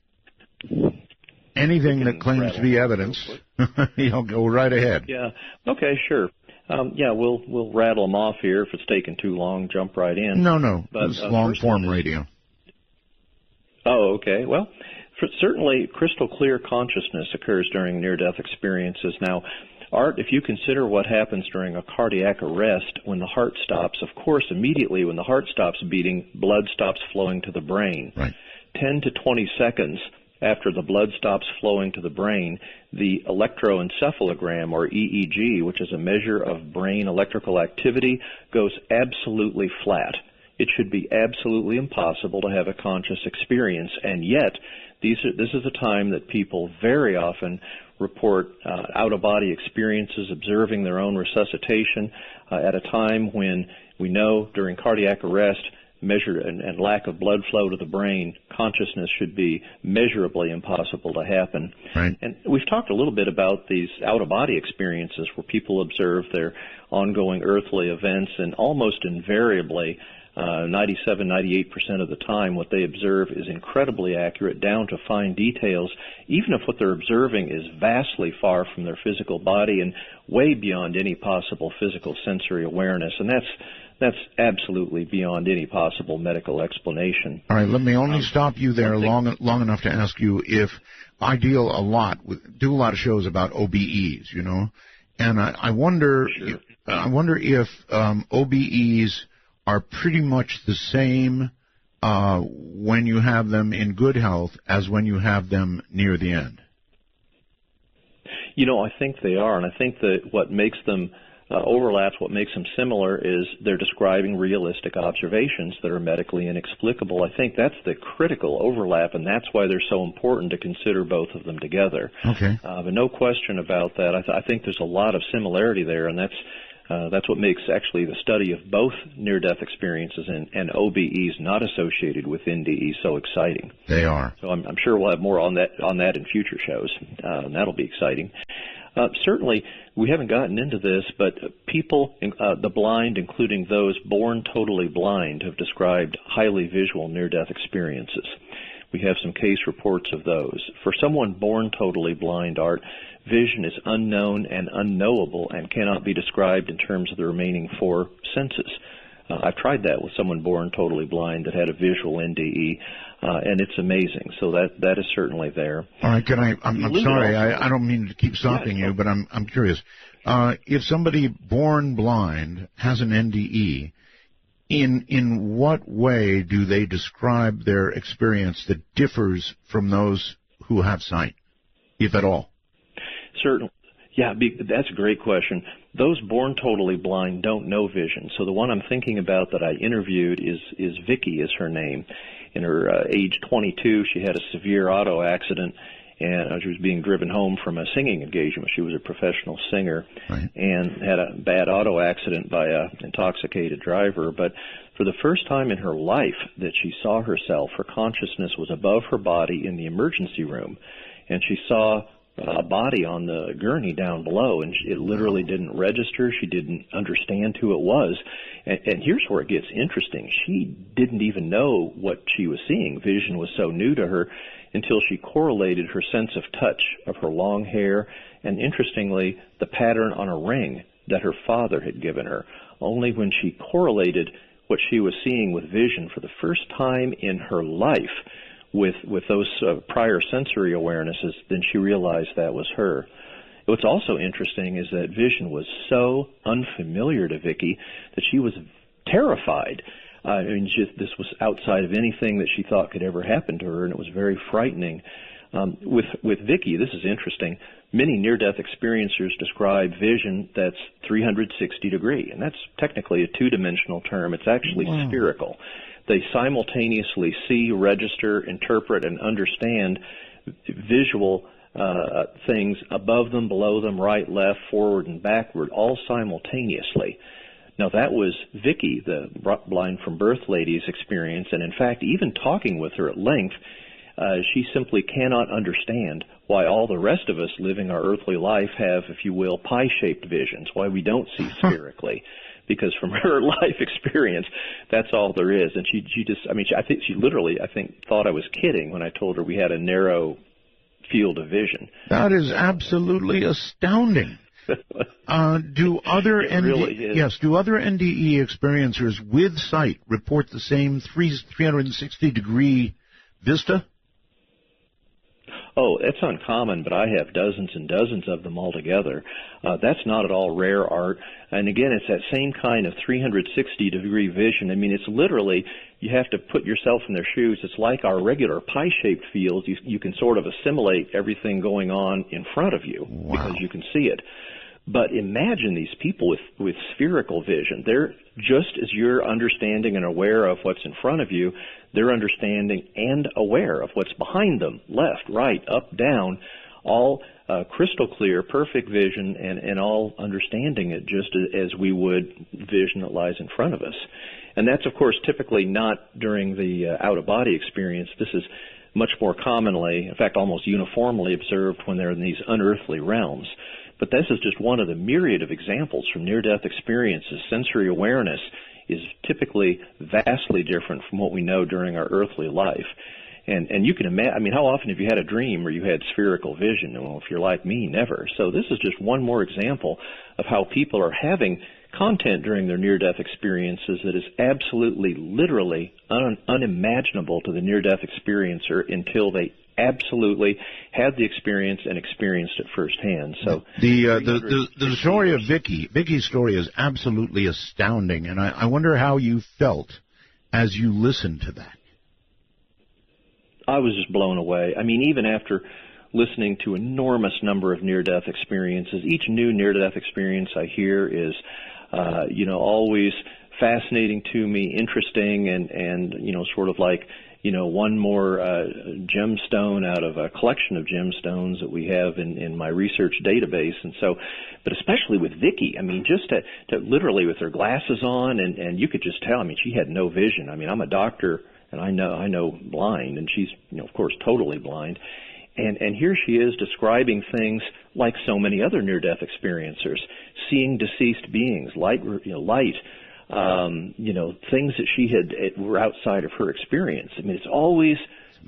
anything that claims to be evidence? Go right ahead. Yeah. Okay. Sure. We'll rattle them off here. If it's taking too long, jump right in. No. But, this is long-form radio. Oh, okay. Well, certainly crystal clear consciousness occurs during near-death experiences. Now, Art, if you consider what happens during a cardiac arrest, when the heart stops, of course, immediately when the heart stops beating, blood stops flowing to the brain. Right. 10 to 20 seconds after the blood stops flowing to the brain, the electroencephalogram, or EEG, which is a measure of brain electrical activity, goes absolutely flat. It should be absolutely impossible to have a conscious experience, and yet this is a time that people very often report out-of-body experiences, observing their own resuscitation at a time when we know during cardiac arrest, measure and lack of blood flow to the brain, consciousness should be measurably impossible to happen. Right. And we've talked a little bit about these out-of-body experiences where people observe their ongoing earthly events, and almost invariably 97-98% of the time, what they observe is incredibly accurate, down to fine details, even if what they're observing is vastly far from their physical body and way beyond any possible physical sensory awareness. And that's absolutely beyond any possible medical explanation. All right, let me only stop you there long enough to ask you if I do a lot of shows about OBEs, and I wonder Sure. if OBEs are pretty much the same when you have them in good health as when you have them near the end. I think they are, and I think that what makes them overlaps, what makes them similar, is they're describing realistic observations that are medically inexplicable. I think that's the critical overlap, and that's why they're so important to consider both of them together. Okay. But no question about that. I think there's a lot of similarity there, and that's what makes actually the study of both near-death experiences and OBEs not associated with NDEs so exciting. They are. So I'm sure we'll have more on that in future shows, and that'll be exciting. Certainly, we haven't gotten into this, but people, the blind, including those born totally blind, have described highly visual near-death experiences. We have some case reports of those. For someone born totally blind, Art, vision is unknown and unknowable and cannot be described in terms of the remaining four senses. I've tried that with someone born totally blind that had a visual NDE, and it's amazing. So that is certainly there. All right, I'm sorry, I don't mean to keep stopping you, but I'm curious. If somebody born blind has an NDE, in what way do they describe their experience that differs from those who have sight, if at all? Certainly. Yeah, that's a great question. Those born totally blind don't know vision. So the one I'm thinking about that I interviewed is Vicky is her name. In her age 22, she had a severe auto accident, and she was being driven home from a singing engagement. She was a professional singer, right, and had a bad auto accident by an intoxicated driver. But for the first time in her life that she saw herself, her consciousness was above her body in the emergency room, and she saw a body on the gurney down below, and it literally didn't register. She didn't understand who it was. And here's where it gets interesting. She didn't even know what she was seeing. Vision was so new to her until she correlated her sense of touch of her long hair and, interestingly, the pattern on a ring that her father had given her. Only when she correlated what she was seeing with vision for the first time in her life with those prior sensory awarenesses, then she realized that was her. What's also interesting is that vision was so unfamiliar to Vicky that she was terrified. This was outside of anything that she thought could ever happen to her, and it was very frightening. With Vicky, this is interesting. Many near-death experiencers describe vision that's 360 degree, and that's technically a two-dimensional term. It's actually spherical. They simultaneously see, register, interpret, and understand visual things above them, below them, right, left, forward, and backward, all simultaneously. Now, that was Vicky, the blind from birth lady's experience, and in fact, even talking with her at length, she simply cannot understand why all the rest of us living our earthly life have, if you will, pie-shaped visions, why we don't see spherically. Because from her life experience, that's all there is. And she just, I think she literally, thought I was kidding when I told her we had a narrow field of vision. That is absolutely astounding. Do other NDE experiencers with sight report the same 360-degree vista? Oh, it's uncommon, but I have dozens and dozens of them altogether. That's not at all rare, Art. And again, it's that same kind of 360-degree vision. It's literally, you have to put yourself in their shoes. It's like our regular pie-shaped fields. You can sort of assimilate everything going on in front of you because you can see it. But imagine these people with spherical vision. They're just as you're understanding and aware of what's in front of you, they're understanding and aware of what's behind them, left, right, up, down, all crystal clear, perfect vision, and all understanding it just as we would vision that lies in front of us. And that's, of course, typically not during the out-of-body experience. This is much more commonly, in fact, almost uniformly observed when they're in these unearthly realms. But this is just one of the myriad of examples from near-death experiences. Sensory awareness is typically vastly different from what we know during our earthly life. And you can imagine, how often have you had a dream where you had spherical vision? Well, if you're like me, never. So this is just one more example of how people are having content during their near-death experiences that is absolutely, literally unimaginable to the near-death experiencer until they absolutely had the experience and experienced it firsthand. So the story of Vicky's story is absolutely astounding, and I wonder how you felt as you listened to that. I was just blown away. Even after listening to an enormous number of near-death experiences, each new near-death experience I hear is, always fascinating to me, interesting, and sort of like, one more gemstone out of a collection of gemstones that we have in my research database. And so, but especially with Vicky, just to literally with her glasses on, and you could just tell, she had no vision. I'm a doctor, and I know blind, and she's, of course, totally blind. And here she is describing things like so many other near-death experiencers, seeing deceased beings, light, things that she were outside of her experience. I mean, it's always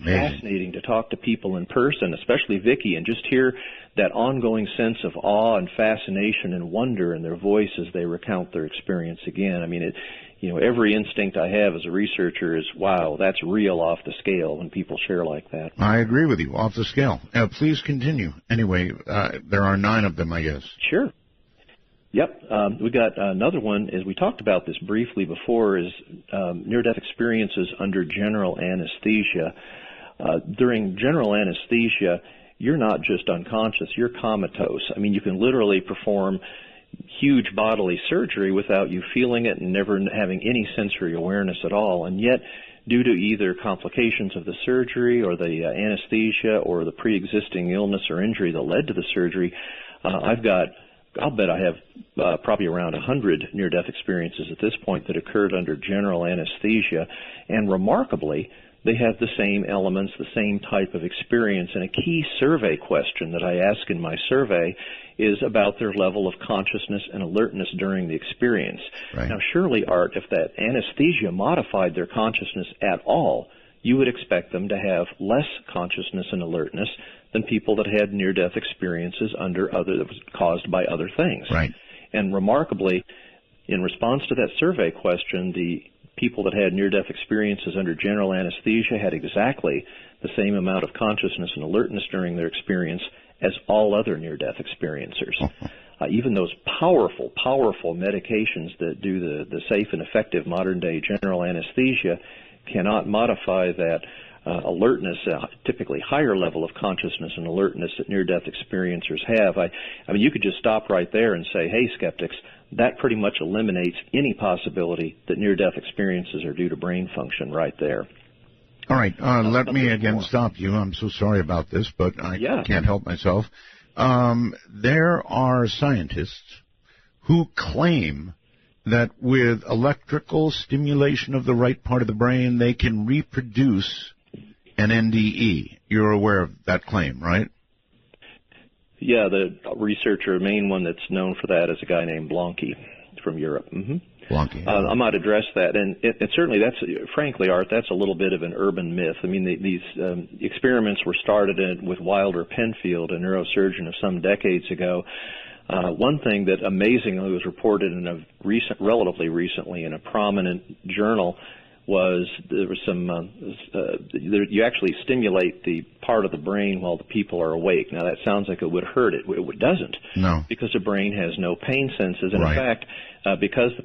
fascinating to talk to people in person, especially Vicki, and just hear that ongoing sense of awe and fascination and wonder in their voice as they recount their experience again. I mean, every instinct I have as a researcher is, wow, that's real off the scale when people share like that. I agree with you, off the scale. Please continue. Anyway, there are 9 of them, I guess. Sure. Yep. We got another one, as we talked about this briefly before, is near-death experiences under general anesthesia. During general anesthesia, you're not just unconscious, you're comatose. I mean, you can literally perform huge bodily surgery without you feeling it and never having any sensory awareness at all. And yet, due to either complications of the surgery or the anesthesia or the pre-existing illness or injury that led to the surgery, I'll bet I have probably around 100 near-death experiences at this point that occurred under general anesthesia. And remarkably, they have the same elements, the same type of experience. And a key survey question that I ask in my survey is about their level of consciousness and alertness during the experience. Right. Now, surely, Art, if that anesthesia modified their consciousness at all, you would expect them to have less consciousness and alertness than people that had near-death experiences that was caused by other things. Right. And remarkably, in response to that survey question, the people that had near-death experiences under general anesthesia had exactly the same amount of consciousness and alertness during their experience as all other near-death experiencers. Even those powerful medications that do the safe and effective modern-day general anesthesia cannot modify that alertness, typically higher level of consciousness and alertness that near-death experiencers have. I mean, you could just stop right there and say, hey, skeptics, that pretty much eliminates any possibility that near-death experiences are due to brain function right there. All right, let me again stop you. I'm so sorry about this, but I can't help myself. There are scientists who claim that with electrical stimulation of the right part of the brain, they can reproduce an NDE. You're aware of that claim, right? Yeah, the main one that's known for that is a guy named Blanqui from Europe. Blanqui. I might address that, and certainly frankly, Art, that's a little bit of an urban myth. I mean, these experiments were started with Wilder Penfield, a neurosurgeon of some decades ago. One thing that amazingly was reported relatively recently in a prominent journal was there was you actually stimulate the part of the brain while the people are awake. Now that sounds like it would hurt it. It doesn't. No. Because the brain has no pain senses. And right. in fact, because the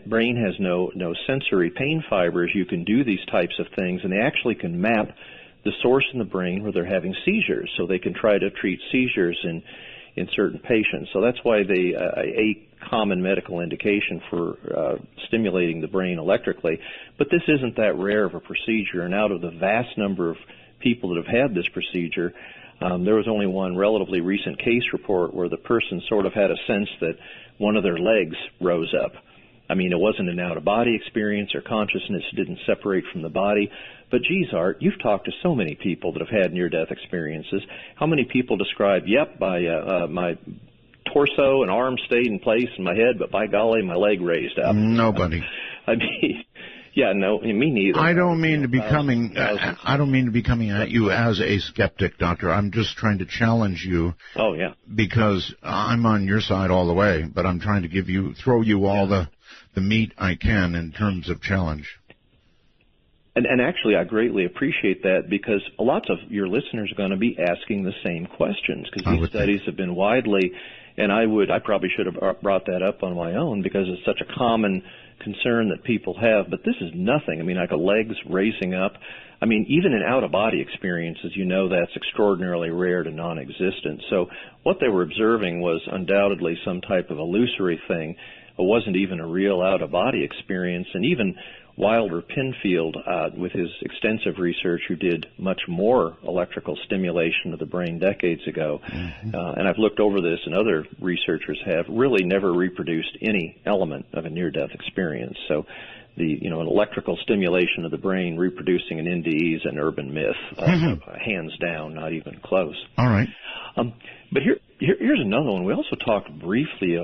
brain has no sensory pain fibers, you can do these types of things, and they actually can map the source in the brain where they're having seizures. So they can try to treat seizures in certain patients. So that's why a common medical indication for stimulating the brain electrically. But this isn't that rare of a procedure, and out of the vast number of people that have had this procedure, there was only one relatively recent case report where the person sort of had a sense that one of their legs rose up. I mean, it wasn't an out-of-body experience, or consciousness didn't separate from the body. But geez, Art, you've talked to so many people that have had near-death experiences. How many people describe, yep, my torso and arms stayed in place in my head, but by golly, my leg raised up? Nobody. I mean, yeah, no, me neither. I don't mean to be coming at you as a skeptic, Doctor. I'm just trying to challenge you. Oh, yeah. Because I'm on your side all the way, but I'm trying to throw you all the meat I can in terms of challenge. And actually, I greatly appreciate that, because lots of your listeners are going to be asking the same questions, because these studies have been widely, and I probably should have brought that up on my own, because it's such a common concern that people have. But this is nothing. I mean, like a legs raising up. I mean, even in out-of-body experiences, that's extraordinarily rare to non-existent. So what they were observing was undoubtedly some type of illusory thing. It wasn't even a real out-of-body experience. And even Wilder Penfield, with his extensive research, who did much more electrical stimulation of the brain decades ago, and I've looked over this, and other researchers have, really never reproduced any element of a near-death experience. So an electrical stimulation of the brain reproducing an NDE is an urban myth, hands down, not even close. All right. But here's another one. We also talked briefly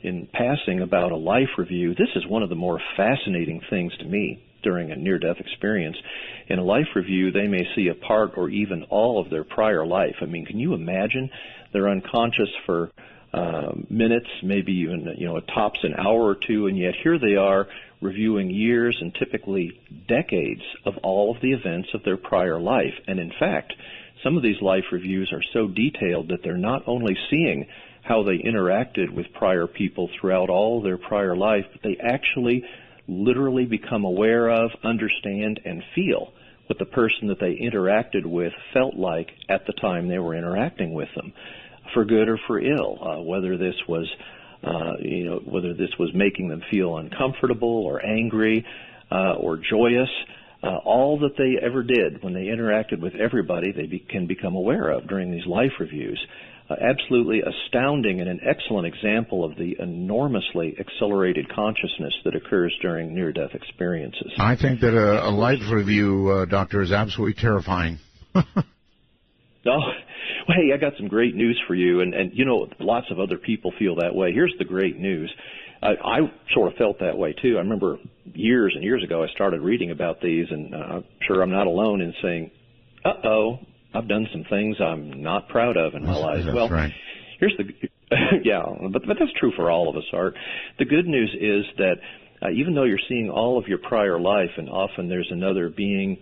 in passing about a life review. This is one of the more fascinating things to me during a near-death experience. In a life review, they may see a part or even all of their prior life. I mean, can you imagine? They're unconscious for minutes, maybe even, tops an hour or two, and yet here they are reviewing years and typically decades of all of the events of their prior life. And in fact, some of these life reviews are so detailed that they're not only seeing how they interacted with prior people throughout all of their prior life, but they actually literally become aware of, understand, and feel what the person that they interacted with felt like at the time they were interacting with them, for good or for ill, whether this was making them feel uncomfortable or angry or joyous. All that they ever did when they interacted with everybody, they can become aware of during these life reviews. Absolutely astounding and an excellent example of the enormously accelerated consciousness that occurs during near-death experiences. I think that a life review, Doctor, is absolutely terrifying. Well, hey, I got some great news for you, and lots of other people feel that way. Here's the great news. I sort of felt that way, too. I remember years and years ago I started reading about these, and I'm sure I'm not alone in saying, uh-oh, I've done some things I'm not proud of in my life. That's well, right. Here's the but that's true for all of us, Art. The good news is that even though you're seeing all of your prior life, and often there's another being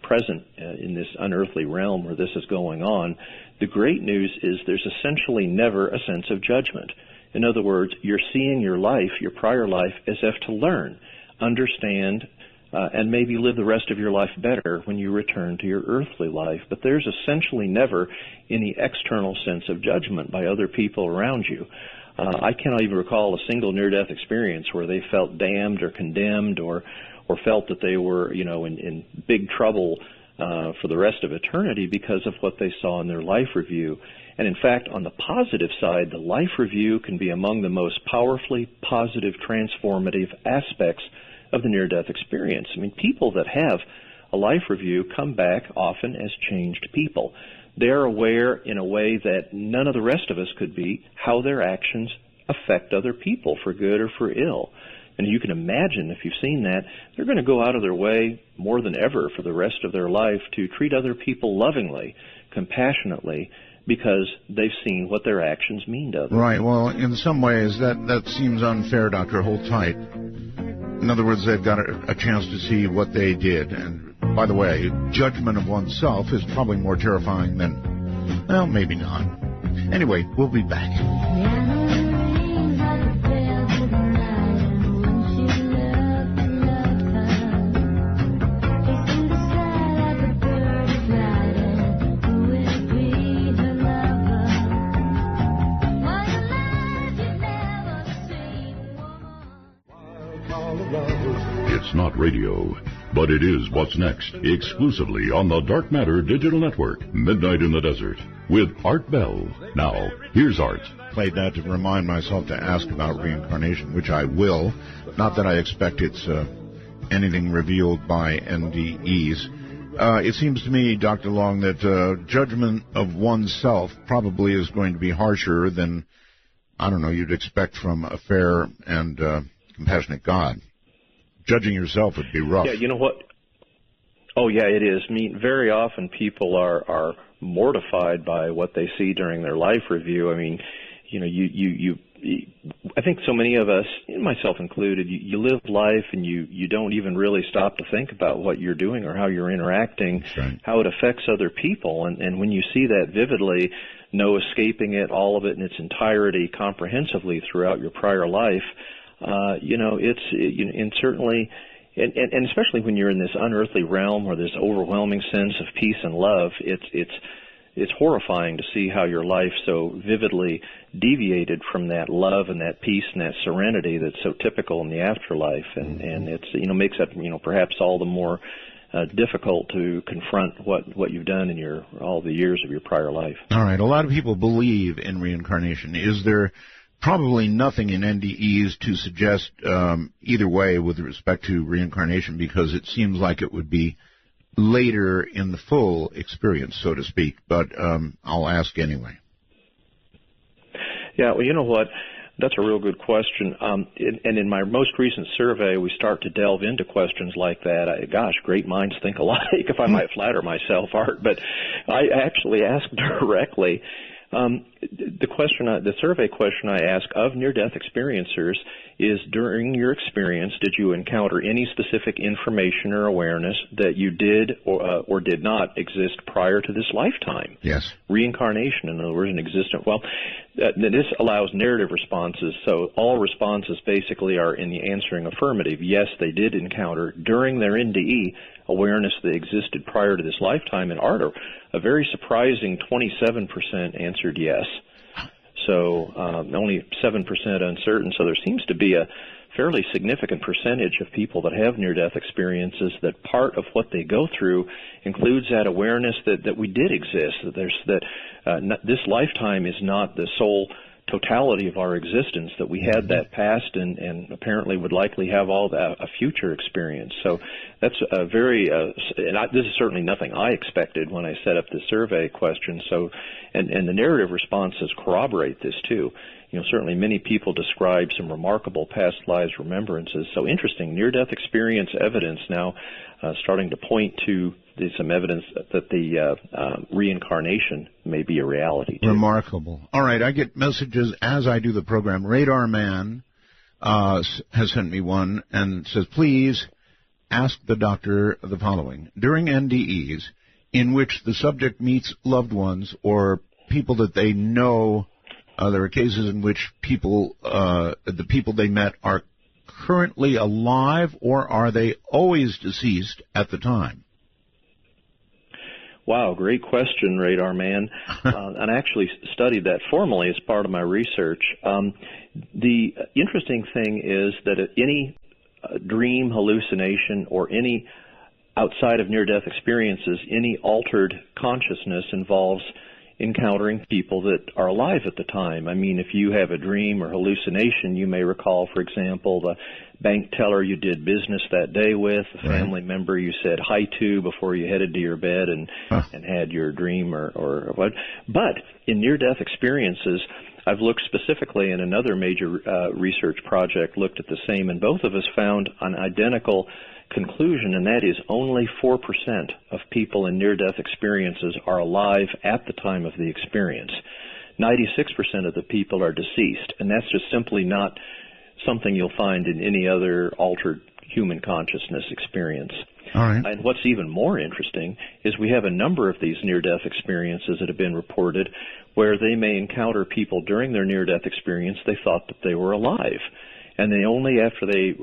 present in this unearthly realm where this is going on, the great news is there's essentially never a sense of judgment. In other words, you're seeing your life, your prior life, as if to learn, understand, and maybe live the rest of your life better when you return to your earthly life. But there's essentially never any external sense of judgment by other people around you. I cannot even recall a single near-death experience where they felt damned or condemned or felt that they were, in big trouble for the rest of eternity because of what they saw in their life review. And in fact, on the positive side, the life review can be among the most powerfully positive, transformative aspects of the near-death experience. I mean, people that have a life review come back often as changed people. They're aware in a way that none of the rest of us could be how their actions affect other people for good or for ill. And you can imagine, if you've seen that, they're going to go out of their way more than ever for the rest of their life to treat other people lovingly, compassionately, because they've seen what their actions mean to others. Right. Well, in some ways, that seems unfair, Doctor. Hold tight. In other words, they've got a chance to see what they did. And by the way, judgment of oneself is probably more terrifying than, well, maybe not. Anyway, we'll be back. It's not radio, but it is what's next, exclusively on the Dark Matter Digital Network, Midnight in the Desert, with Art Bell. Now, here's Art. Played that to remind myself to ask about reincarnation, which I will. Not that I expect it's anything revealed by NDEs. It seems to me, Dr. Long, that judgment of oneself probably is going to be harsher than, I don't know, you'd expect from a fair and compassionate God. Judging yourself would be rough. Yeah, you know what? Oh, yeah, it is. I mean, very often people are mortified by what they see during their life review. I mean, I think so many of us, myself included, you live life and you don't even really stop to think about what you're doing or how you're interacting, right, how it affects other people. And when you see that vividly, no escaping it, all of it in its entirety, comprehensively throughout your prior life, and certainly, and especially when you're in this unearthly realm or this overwhelming sense of peace and love, it's horrifying to see how your life so vividly deviated from that love and that peace and that serenity that's so typical in the afterlife, and it's makes that perhaps all the more difficult to confront what you've done in all the years of your prior life. All right, a lot of people believe in reincarnation. Is there probably nothing in NDEs to suggest either way with respect to reincarnation, because it seems like it would be later in the full experience, so to speak. But I'll ask anyway. Yeah, well, you know what? That's a real good question. And in my most recent survey, we start to delve into questions like that. Gosh, great minds think alike, if I might flatter myself, Art. But I actually asked directly. The survey question I ask of near-death experiencers is, during your experience, did you encounter any specific information or awareness that you did or did not exist prior to this lifetime? Yes. Reincarnation, in other words, an existent. Well, this allows narrative responses, so all responses basically are in the answering affirmative. Yes, they did encounter during their NDE awareness that existed prior to this lifetime. And Art, a very surprising 27% answered yes. So only 7% uncertain. So there seems to be a fairly significant percentage of people that have near-death experiences that part of what they go through includes that awareness that we did exist, this lifetime is not the sole totality of our existence, that we had that past and apparently would likely have a future experience. So that's a very, this is certainly nothing I expected when I set up the survey question. So, and the narrative responses corroborate this too. You know, certainly many people describe some remarkable past lives remembrances. So interesting, near-death experience evidence now starting to point to some evidence that the reincarnation may be a reality too. Remarkable. All right, I get messages as I do the program. Radar Man has sent me one and says, please ask the doctor the following. During NDEs, in which the subject meets loved ones or people that they know, there are cases in which the people they met are currently alive, or are they always deceased at the time? Wow, great question, Radar Man. And I actually studied that formally as part of my research. The interesting thing is that any dream, hallucination, or any outside of near-death experiences, any altered consciousness involves encountering people that are alive at the time. I mean, if you have a dream or hallucination, you may recall, for example, the bank teller you did business that day with, a family member you said hi to before you headed to your bed and had your dream or what. But in near-death experiences, I've looked specifically, in another major research project looked at the same, and both of us found an identical conclusion, and that is only 4% of people in near-death experiences are alive at the time of the experience. 96% of the people are deceased, and that's just simply not something you'll find in any other altered human consciousness experience. All right. And what's even more interesting is we have a number of these near-death experiences that have been reported where they may encounter people during their near-death experience they thought that they were alive. And they only after they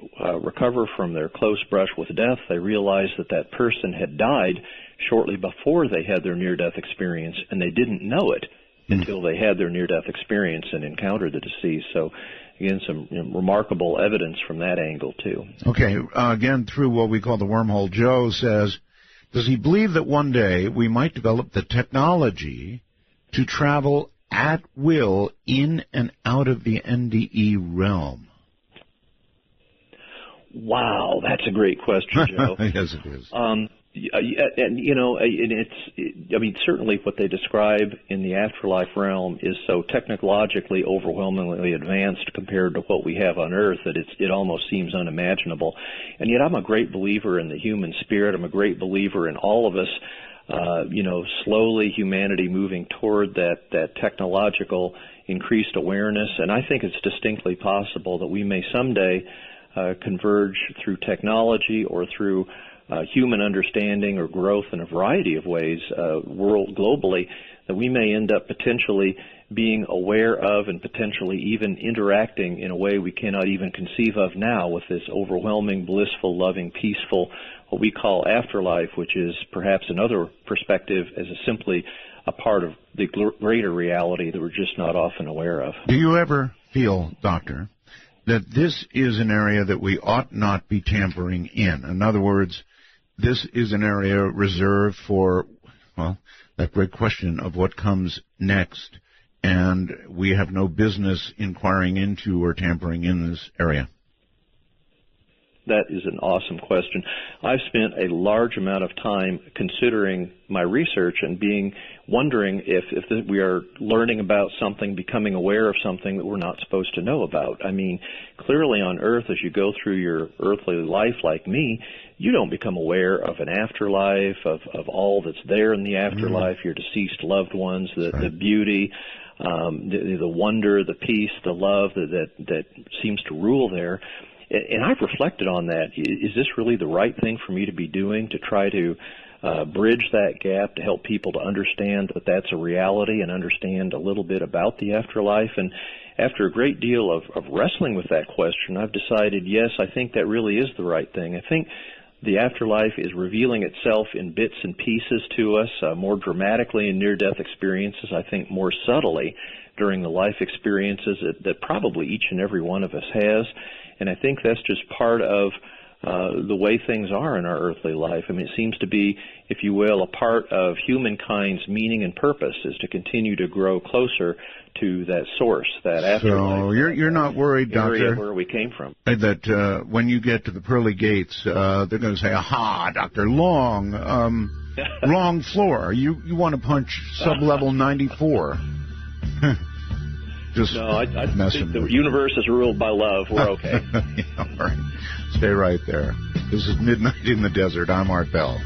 recover from their close brush with death, they realize that that person had died shortly before they had their near-death experience, and they didn't know it until they had their near-death experience and encountered the deceased. So, again, some remarkable evidence from that angle, too. Okay, again, through what we call the wormhole, Joe says, does he believe that one day we might develop the technology to travel at will in and out of the NDE realm? Wow, that's a great question, Joe. Yes, it is. And certainly what they describe in the afterlife realm is so technologically overwhelmingly advanced compared to what we have on Earth that it almost seems unimaginable. And yet I'm a great believer in the human spirit. I'm a great believer in all of us, slowly humanity moving toward that technological increased awareness. And I think it's distinctly possible that we may someday converge through technology or through human understanding or growth in a variety of ways globally, that we may end up potentially being aware of and potentially even interacting in a way we cannot even conceive of now with this overwhelming, blissful, loving, peaceful, what we call afterlife, which is perhaps another perspective as simply a part of the greater reality that we're just not often aware of. Do you ever feel, Doctor, that this is an area that we ought not be tampering in? In other words, this is an area reserved for, well, that great question of what comes next and we have no business inquiring into or tampering in this area? That is an awesome question. I've spent a large amount of time considering my research and wondering if we are learning about something, becoming aware of something that we're not supposed to know about. I mean, clearly on Earth, as you go through your earthly life like me, you don't become aware of an afterlife, of all that's there in the afterlife, your deceased loved ones, the beauty, the wonder, the peace, the love that seems to rule there. And I've reflected on that. Is this really the right thing for me to be doing, to try to bridge that gap, to help people to understand that that's a reality and understand a little bit about the afterlife? And after a great deal of wrestling with that question, I've decided, yes, I think that really is the right thing. I think the afterlife is revealing itself in bits and pieces to us, more dramatically in near-death experiences, I think more subtly during the life experiences that probably each and every one of us has. And I think that's just part of the way things are in our earthly life. I mean, it seems to be, if you will, a part of humankind's meaning and purpose is to continue to grow closer to that source, that afterlife. So you're not worried, Doctor, where we came from, that when you get to the pearly gates, they're going to say, "Aha, Dr. Long, wrong floor. You want to punch sub-level 94." Just no, I think the universe is ruled by love. We're okay. Yeah, all right. Stay right there. This is Midnight in the Desert. I'm Art Bell.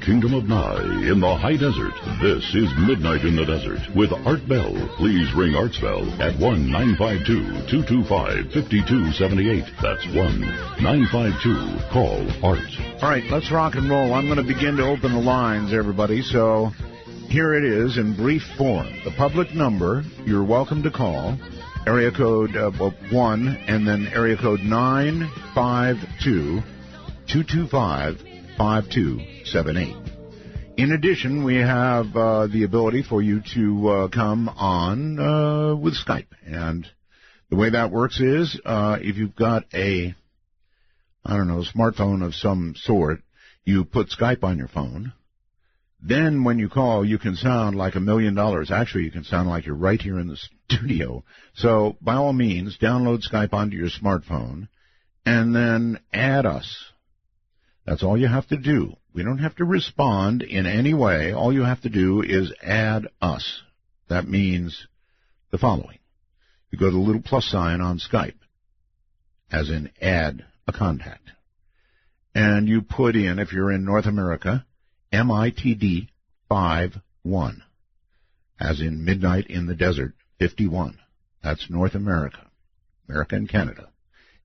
Kingdom of Nye in the high desert. This is Midnight in the Desert with Art Bell. Please ring Art's bell at 1-952-225-5278. That's 1-952-CALL-ART. All right, let's rock and roll. I'm going to begin to open the lines, everybody. So here it is in brief form. The public number you're welcome to call, area code 1, and then area code 952-225-5278. In addition, we have the ability for you to come on with Skype. And the way that works is if you've got a smartphone of some sort, you put Skype on your phone. Then when you call, you can sound like $1 million. Actually, you can sound like you're right here in the studio. So by all means, download Skype onto your smartphone and then add us. That's all you have to do. We don't have to respond in any way. All you have to do is add us. That means the following. You go to the little plus sign on Skype, as in add a contact. And you put in, if you're in North America, MITD 51, as in Midnight in the Desert 51. That's North America, America and Canada.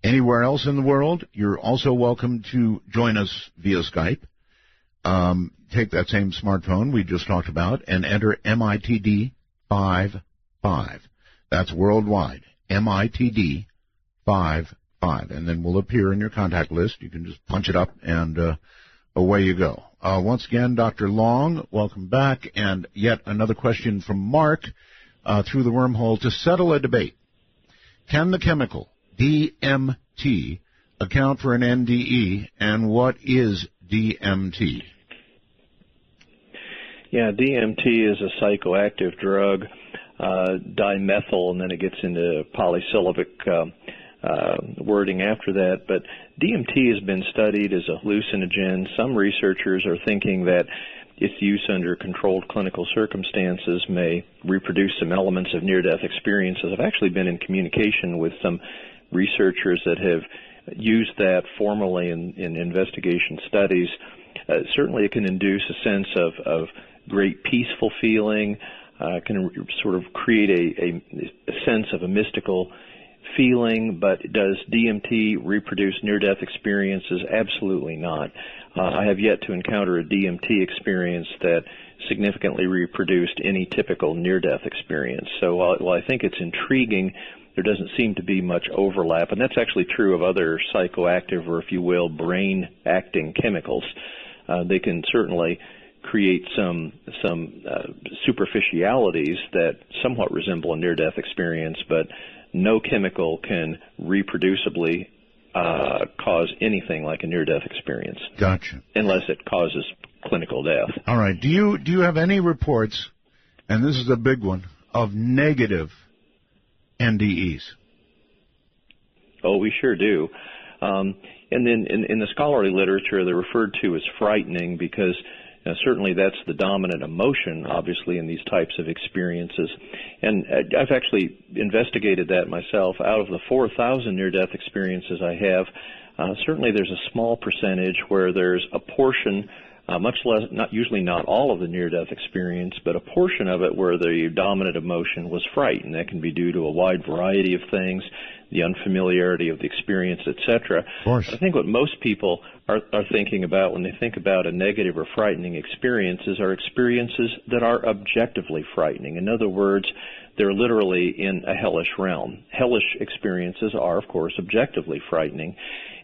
Anywhere else in the world, you're also welcome to join us via Skype. Take that same smartphone we just talked about and enter MITD 55. That's worldwide, MITD 55. And then we'll appear in your contact list. You can just punch it up and away you go. Once again, Dr. Long, welcome back. And yet another question from Mark through the wormhole to settle a debate. Can the chemical DMT account for an NDE, and what is DMT? Yeah, DMT is a psychoactive drug, dimethyl, and then it gets into polysyllabic wording after that. But DMT has been studied as a hallucinogen. Some researchers are thinking that its use under controlled clinical circumstances may reproduce some elements of near-death experiences. I've actually been in communication with some researchers that have used that formally in investigation studies. Certainly it can induce a sense of great peaceful feeling, can sort of create a sense of a mystical feeling, but does DMT reproduce near-death experiences? Absolutely not. I have yet to encounter a DMT experience that significantly reproduced any typical near-death experience. So while I think it's intriguing, there doesn't seem to be much overlap, and that's actually true of other psychoactive, or if you will, brain-acting chemicals. They can certainly create some superficialities that somewhat resemble a near-death experience, but no chemical can reproducibly cause anything like a near-death experience. Gotcha. Unless it causes clinical death. All right. Do you have any reports, and this is a big one, of negative NDEs? Oh, we sure do. And then in the scholarly literature, they're referred to as frightening because certainly that's the dominant emotion, obviously, in these types of experiences. And I've actually investigated that myself. Out of the 4,000 near-death experiences I have, certainly there's a small percentage where there's a portion, much less, not all of the near-death experience, but a portion of it where the dominant emotion was fright, and that can be due to a wide variety of things, the unfamiliarity of the experience, etc. Of course. I think what most people are thinking about when they think about a negative or frightening experiences are experiences that are objectively frightening. In other words, they're literally in a hellish realm. Hellish experiences are, of course, objectively frightening.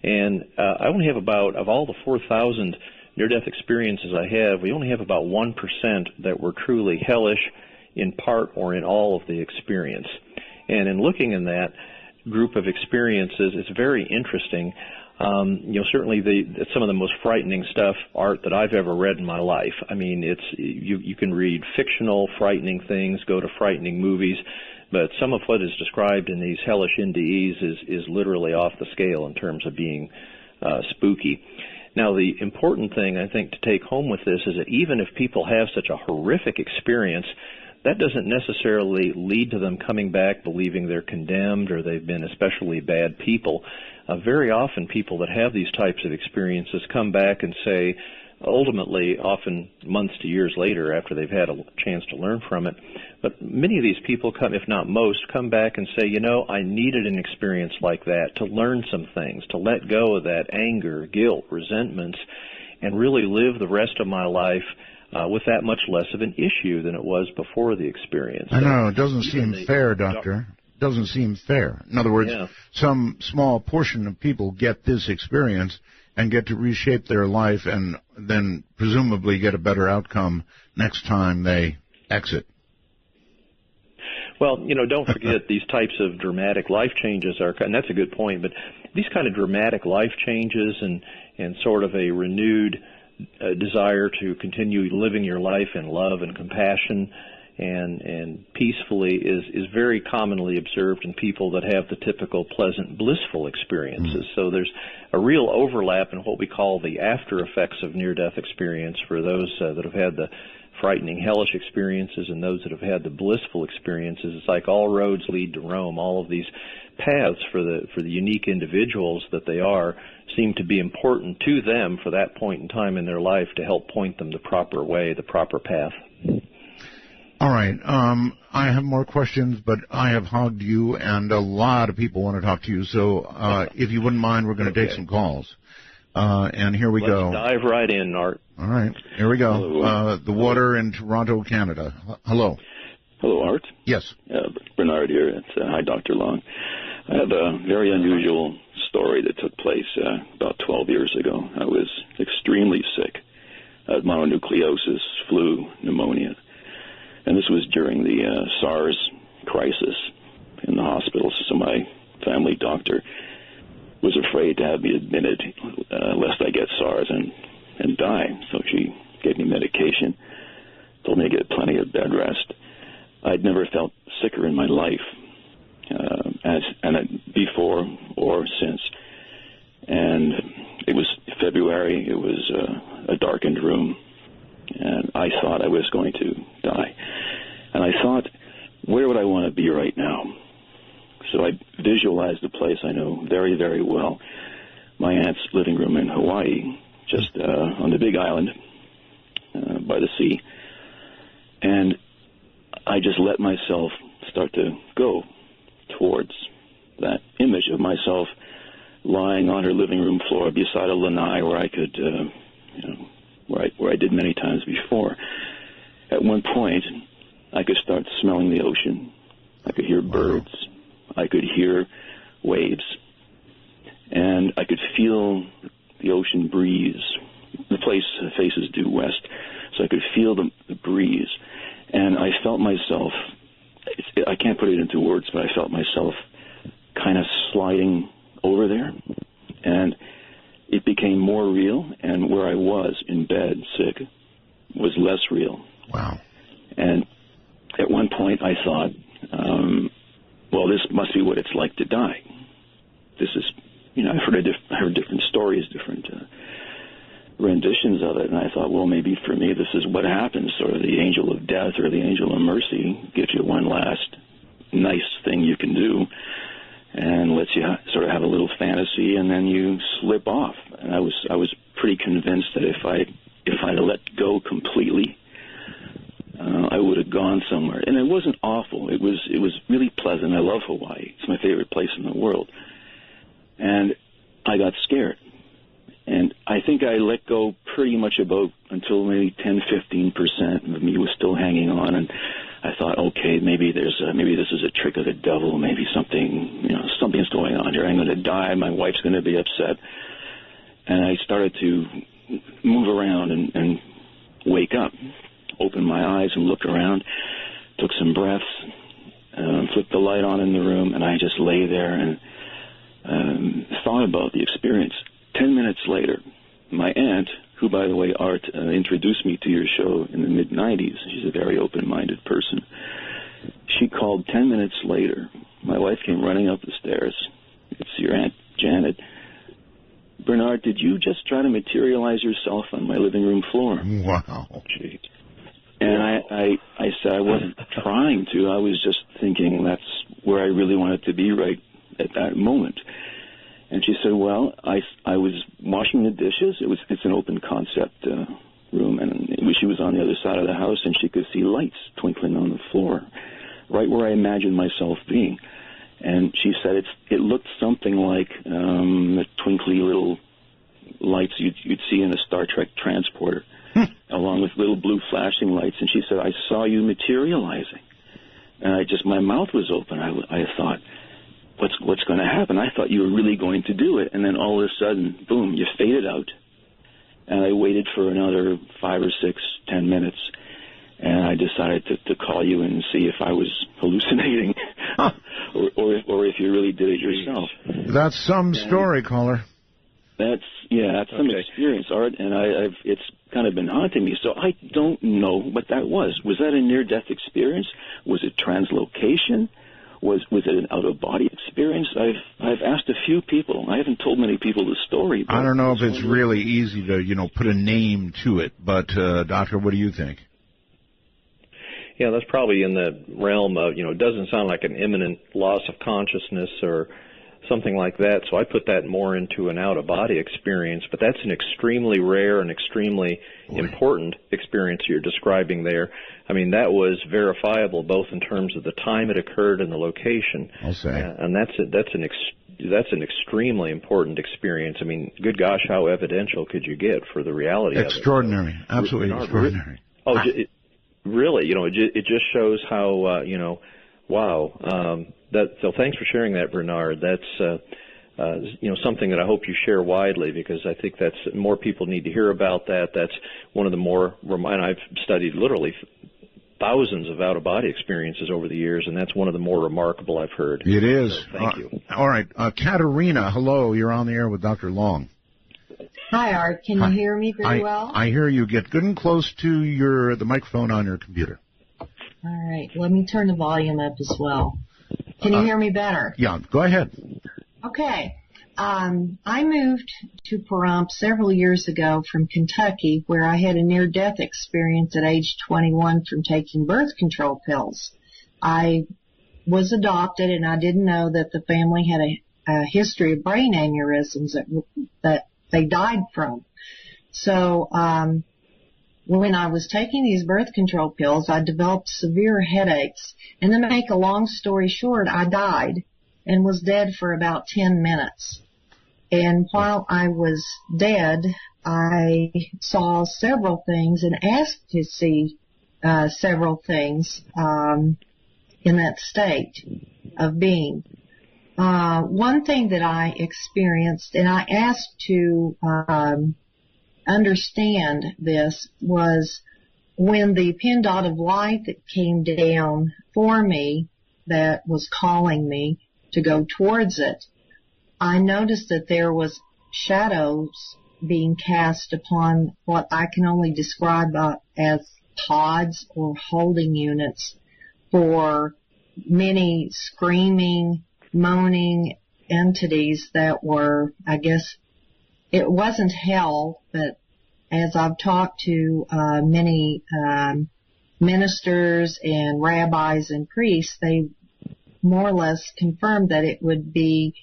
And I only have of all the 4,000 near-death experiences I have, we only have about 1% that were truly hellish in part or in all of the experience. And in looking in that group of experiences, it's very interesting. Certainly some of the most frightening stuff, Art, that I've ever read in my life. I mean, you can read fictional, frightening things, go to frightening movies, but some of what is described in these hellish NDEs is literally off the scale in terms of being spooky. Now, the important thing, I think, to take home with this is that even if people have such a horrific experience, that doesn't necessarily lead to them coming back believing they're condemned or they've been especially bad people. Very often people that have these types of experiences come back and say, ultimately, often months to years later after they've had a chance to learn from it, but many of these people come, if not most, come back and say, I needed an experience like that to learn some things, to let go of that anger, guilt, resentments, and really live the rest of my life with that much less of an issue than it was before the experience. I know. It doesn't seem fair, Doctor. It doesn't seem fair. In other words, some small portion of people get this experience and get to reshape their life and then presumably get a better outcome next time they exit. Well, don't forget these types of dramatic life changes and that's a good point, but these kind of dramatic life changes and sort of a renewed desire to continue living your life in love and compassion and peacefully is very commonly observed in people that have the typical pleasant, blissful experiences. So there's a real overlap in what we call the after effects of near-death experience for those that have had the frightening, hellish experiences and those that have had the blissful experiences. It's like all roads lead to Rome. All of these paths for the unique individuals that they are seem to be important to them for that point in time in their life to help point them the proper way, the proper path. All right. I have more questions, but I have hogged you, and a lot of people want to talk to you. So if you wouldn't mind, we're going to take some calls. And here we go. Let's dive right in, Art. All right. Here we go. The water in Toronto, Canada. Hello. Hello, Art. Yes. Bernard here. Hi, Dr. Long. I have a very unusual story that took place about 12 years ago. I was extremely sick. I had mononucleosis, flu, pneumonia. And this was during the SARS crisis in the hospital. So my family doctor was afraid to have me admitted lest I get SARS and die. So she gave me medication, told me to get plenty of bed rest. I'd never felt sicker in my life, before or since. And it was February. It was a darkened room, and I thought I was going to die. And I thought, where would I want to be right now? So I visualized the place I know very, very well. My aunt's living room in Hawaii, just on the Big Island by the sea. And I just let myself start to go towards that myself lying on her living room floor beside a lanai where I could, where I did many times before. At one point, I could start smelling the ocean. I could hear birds. I could hear waves. And I could feel the ocean breeze. The place faces due west, so I could feel the breeze. And I felt myself, I can't put it into words, but I felt myself kind of sliding over there. And it became more real, and where I was in bed, sick, was less real. Wow. And at one point I thought, well, this must be what it's like to die. This is, I've heard different stories, different renditions of it, and I thought, well, maybe for me this is what happens, sort of the angel of death or the angel of mercy gives you one last nice thing you can do and lets you sort of have a little fantasy, and then you slip off. And I was pretty convinced that if I let go completely, I would have gone somewhere. And it wasn't awful. It was really pleasant. I love Hawaii. It's my favorite place in the world. And I got scared. And I think I let go pretty much about until maybe 10-15% of me was still hanging on. And I thought, okay, maybe this is a trick of the devil. Maybe something's going on here. I'm going to die. My wife's going to be upset. And I started to move around and wake up, open my eyes and look around, took some breaths, flipped the light on in the room, and I just lay there and thought about the experience. 10 minutes later, my aunt, who, by the way, Art, introduced me to your show in the mid-'90s. She's a very open-minded person. She called 10 minutes later. My wife came running up the stairs. It's your Aunt Janet. Bernard, did you just try to materialize yourself on my living room floor? Wow. Jeez. And I said I wasn't trying to. I was just thinking that's where I really wanted to be right at that moment. And she said, well, I was washing the dishes. It's an open concept room, and she was on the other side of the house, and she could see lights twinkling on the floor, right where I imagined myself being. And she said it looked something like the twinkly little lights you'd see in a Star Trek transporter, along with little blue flashing lights. And she said, I saw you materializing. And my mouth was open. I thought, what's going to happen? I thought you were really going to do it. And then all of a sudden, boom, you faded out. And I waited for another 5 or 6, 10 minutes. And I decided to call you and see if I was hallucinating or if you really did it yourself. That's some story, caller. That's some experience, Art, and it's kind of been haunting me. So I don't know what that was. Was that a near-death experience? Was it translocation? Was it an out-of-body experience? I've asked a few people. I haven't told many people the story. I don't know if it's really easy to put a name to it, but Doctor, what do you think? Yeah, that's probably in the realm of, it doesn't sound like an imminent loss of consciousness or something like that, so I put that more into an out-of-body experience, but that's an extremely rare and extremely important experience you're describing there. I mean, that was verifiable both in terms of the time it occurred and the location. I'll say. And that's an extremely important experience. I mean, good gosh, how evidential could you get for the reality of it? Extraordinary. Absolutely extraordinary. Really, it just shows how, wow. So thanks for sharing that, Bernard. That's, something that I hope you share widely, because I think that's more people need to hear about that. That's one of the more, and I've studied literally thousands of out-of-body experiences over the years, and that's one of the more remarkable I've heard. It is. So, thank you. All right. Katerina, hello. You're on the air with Dr. Long. Hi, Art. Can you hear me very well? I hear you. Get good and close to the microphone on your computer. All right. Let me turn the volume up as well. Can you hear me better? Yeah. Go ahead. Okay. I moved to Pahrump several years ago from Kentucky, where I had a near-death experience at age 21 from taking birth control pills. I was adopted, and I didn't know that the family had a history of brain aneurysms that they died from. So when I was taking these birth control pills, I developed severe headaches. And to make a long story short, I died. and was dead for about 10 minutes. And while I was dead, I saw several things and asked to see several things in that state of being. One thing that I experienced, and I asked to understand this, was when the pin dot of light that came down for me, that was calling me to go towards it, I noticed that there was shadows being cast upon what I can only describe as pods or holding units for many screaming, moaning entities that were, I guess, it wasn't hell, but as I've talked to many ministers and rabbis and priests, they more or less confirmed that it would be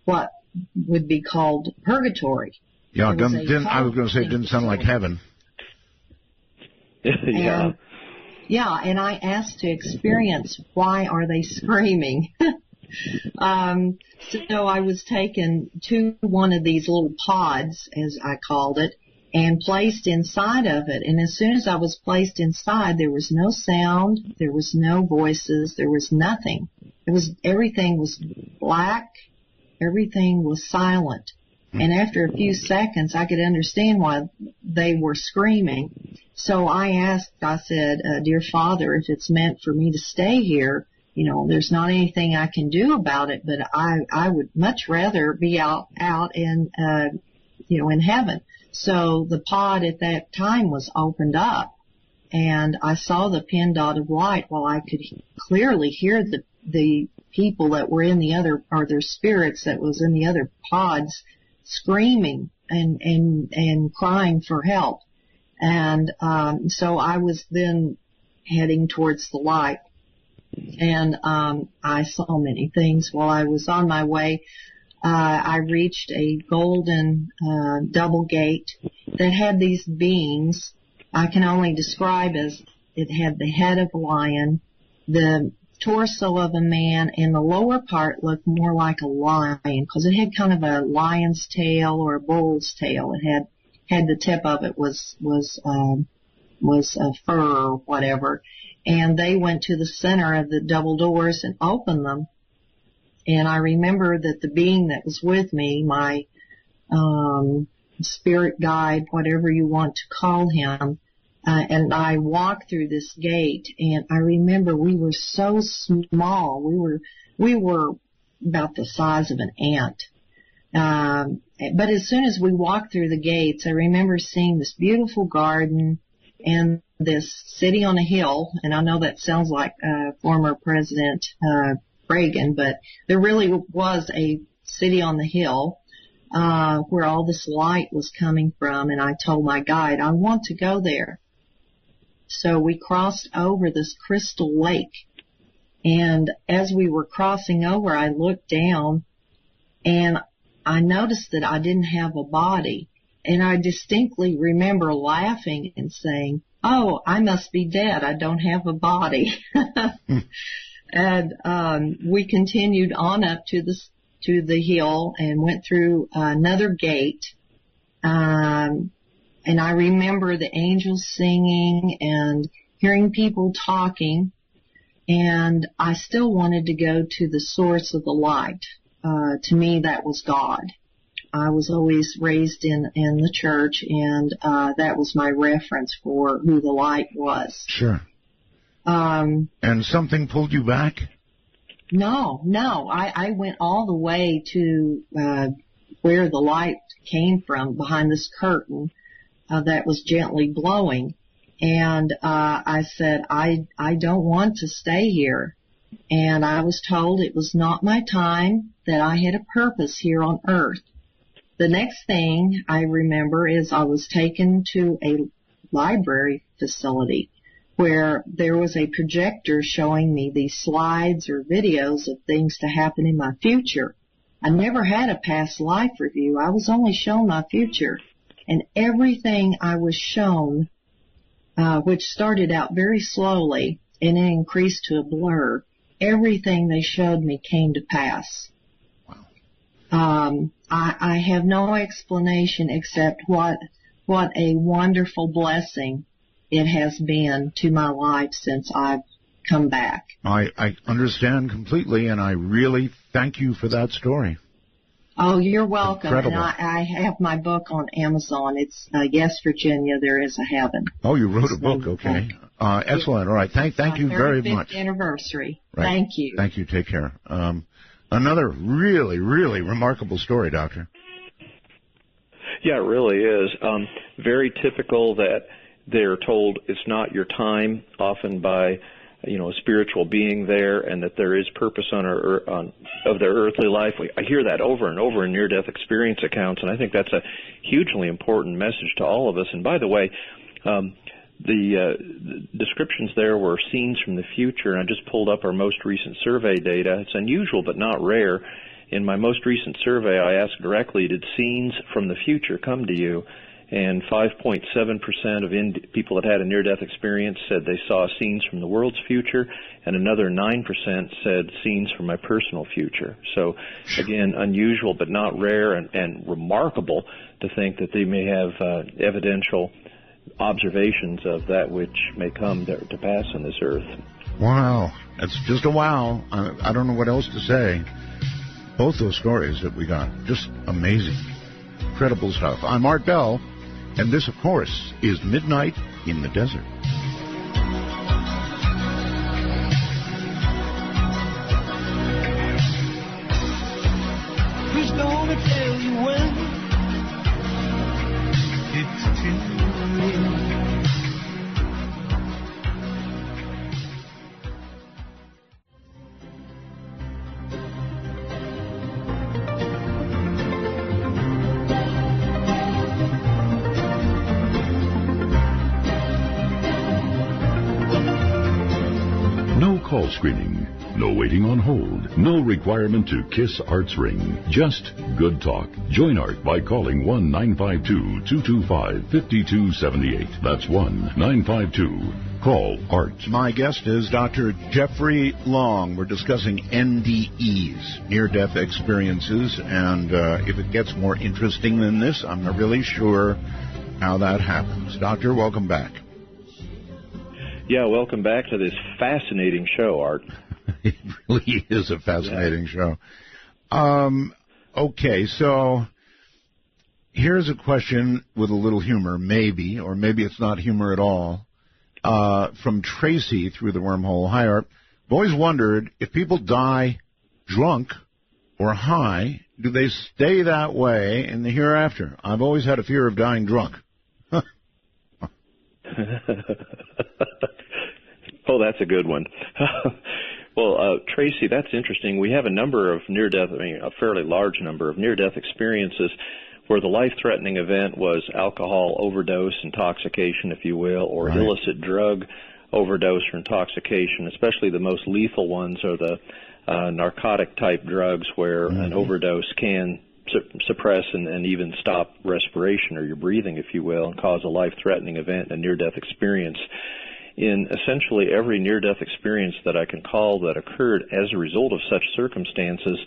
what would be called purgatory. Yeah, I was going to say it didn't sound like heaven. Yeah. Yeah, and I asked to experience why are they screaming. So I was taken to one of these little pods, as I called it, and placed inside of it. And as soon as I was placed inside, there was no sound, there was no voices, there was nothing. Everything was black, everything was silent. And after a few seconds, I could understand why they were screaming. So I said, Dear Father, if it's meant for me to stay here, there's not anything I can do about it, but I would much rather be out in, in heaven. So the pod at that time was opened up, and I saw the pin dot of light while I could clearly hear the people that were in the other, or their spirits that was in the other pods, screaming and crying for help. And so I was then heading towards the light, and I saw many things. While I was on my way, I reached a golden double gate that had these beings I can only describe as it had the head of a lion, the torso of a man, and the lower part looked more like a lion because it had kind of a lion's tail or a bull's tail. It had the tip of it was a fur or whatever. And they went to the center of the double doors and opened them. And I remember that the being that was with me, my spirit guide, whatever you want to call him, and I walked through this gate, and I remember we were so small. We were about the size of an ant. But as soon as we walked through the gates, I remember seeing this beautiful garden and this city on a hill. And I know that sounds like former President Reagan, but there really was a city on the hill where all this light was coming from. And I told my guide, I want to go there. So we crossed over this crystal lake. And as we were crossing over, I looked down and I noticed that I didn't have a body. And I distinctly remember laughing and saying, oh, I must be dead. I don't have a body. And we continued on up to the hill and went through another gate. And I remember the angels singing and hearing people talking. And I still wanted to go to the source of the light. To me, that was God. I was always raised in the church, and that was my reference for who the light was. Sure. And something pulled you back? No. I went all the way to where the light came from, behind this curtain that was gently blowing. And I said, I don't want to stay here. And I was told it was not my time, that I had a purpose here on earth. The next thing I remember is I was taken to a library facility where there was a projector showing me these slides or videos of things to happen in my future. I never had a past life review. I was only shown my future. And everything I was shown, which started out very slowly and it increased to a blur, everything they showed me came to pass. I have no explanation except what a wonderful blessing it has been to my life since I've come back. I understand completely, and I really thank you for that story. Oh, you're welcome. Incredible. And I have my book on Amazon. It's Yes, Virginia, There Is a Heaven. Oh, you wrote a book. Okay. Excellent. All right. Thank you very much. 35th anniversary. Right. Thank you. Thank you. Take care. Another really, really remarkable story, Doctor. Yeah, it really is. Very typical that they're told it's not your time, often by a spiritual being there, and that there is purpose of their earthly life. I hear that over and over in near-death experience accounts, and I think that's a hugely important message to all of us. And by the way, the descriptions there were scenes from the future, and I just pulled up our most recent survey data. It's unusual but not rare. In my most recent survey, I asked directly, did scenes from the future come to you? And 5.7% of people that had a near-death experience said they saw scenes from the world's future, and another 9% said scenes from my personal future. So, again, unusual but not rare, and remarkable to think that they may have evidential observations of that which may come to pass on this earth. Wow. That's just a wow. I don't know what else to say. Both those stories that we got, just amazing. Incredible stuff. I'm Art Bell. And this, of course, is Midnight in the Desert. Who's gonna tell you when it's too late? Call screening. No waiting on hold. No requirement to kiss Art's ring. Just good talk. Join Art by calling 1-952-225-5278. That's 1-952. Call-ART. My guest is Dr. Jeffrey Long. We're discussing NDEs, near-death experiences, and if it gets more interesting than this, I'm not really sure how that happens. Doctor, welcome back. Yeah, welcome back to this fascinating show, Art. It really is a fascinating show. Okay, so here's a question with a little humor, maybe, or maybe it's not humor at all, from Tracy through the wormhole. Hi, Art. I've always wondered, if people die drunk or high, do they stay that way in the hereafter? I've always had a fear of dying drunk. Oh, that's a good one. Well, Tracy, that's interesting. We have a number of near-death, a fairly large number of near-death experiences where the life-threatening event was alcohol overdose, intoxication, if you will, or right. illicit drug overdose or intoxication. Especially the most lethal ones are the narcotic-type drugs where an overdose can suppress and even stop respiration or your breathing, if you will, and cause a life-threatening event, a near-death experience. In essentially every near-death experience that I can call that occurred as a result of such circumstances,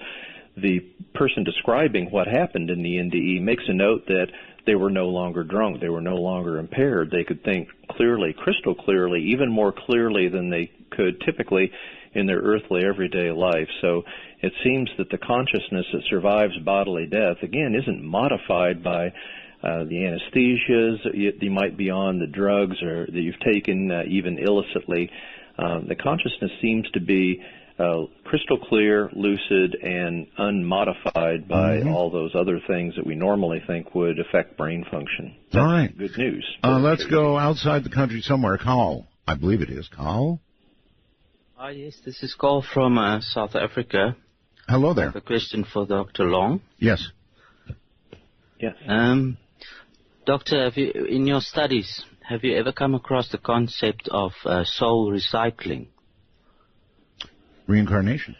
the person describing what happened in the NDE makes a note that they were no longer drunk, they were no longer impaired. They could think clearly, crystal clearly, even more clearly than they could typically in their earthly everyday life. So it seems that the consciousness that survives bodily death, again, isn't modified by the anesthesias you might be on, the drugs or that you've taken even illicitly. The consciousness seems to be crystal clear, lucid, and unmodified by all those other things that we normally think would affect brain function. That's all right. Good news. Let's go outside the country somewhere. Carl, I believe it is. Carl? Yes, this is Carl from South Africa. Hello there. I have a question for Dr. Long. Yes. Yes. Doctor, in your studies, have you ever come across the concept of soul recycling? Reincarnation.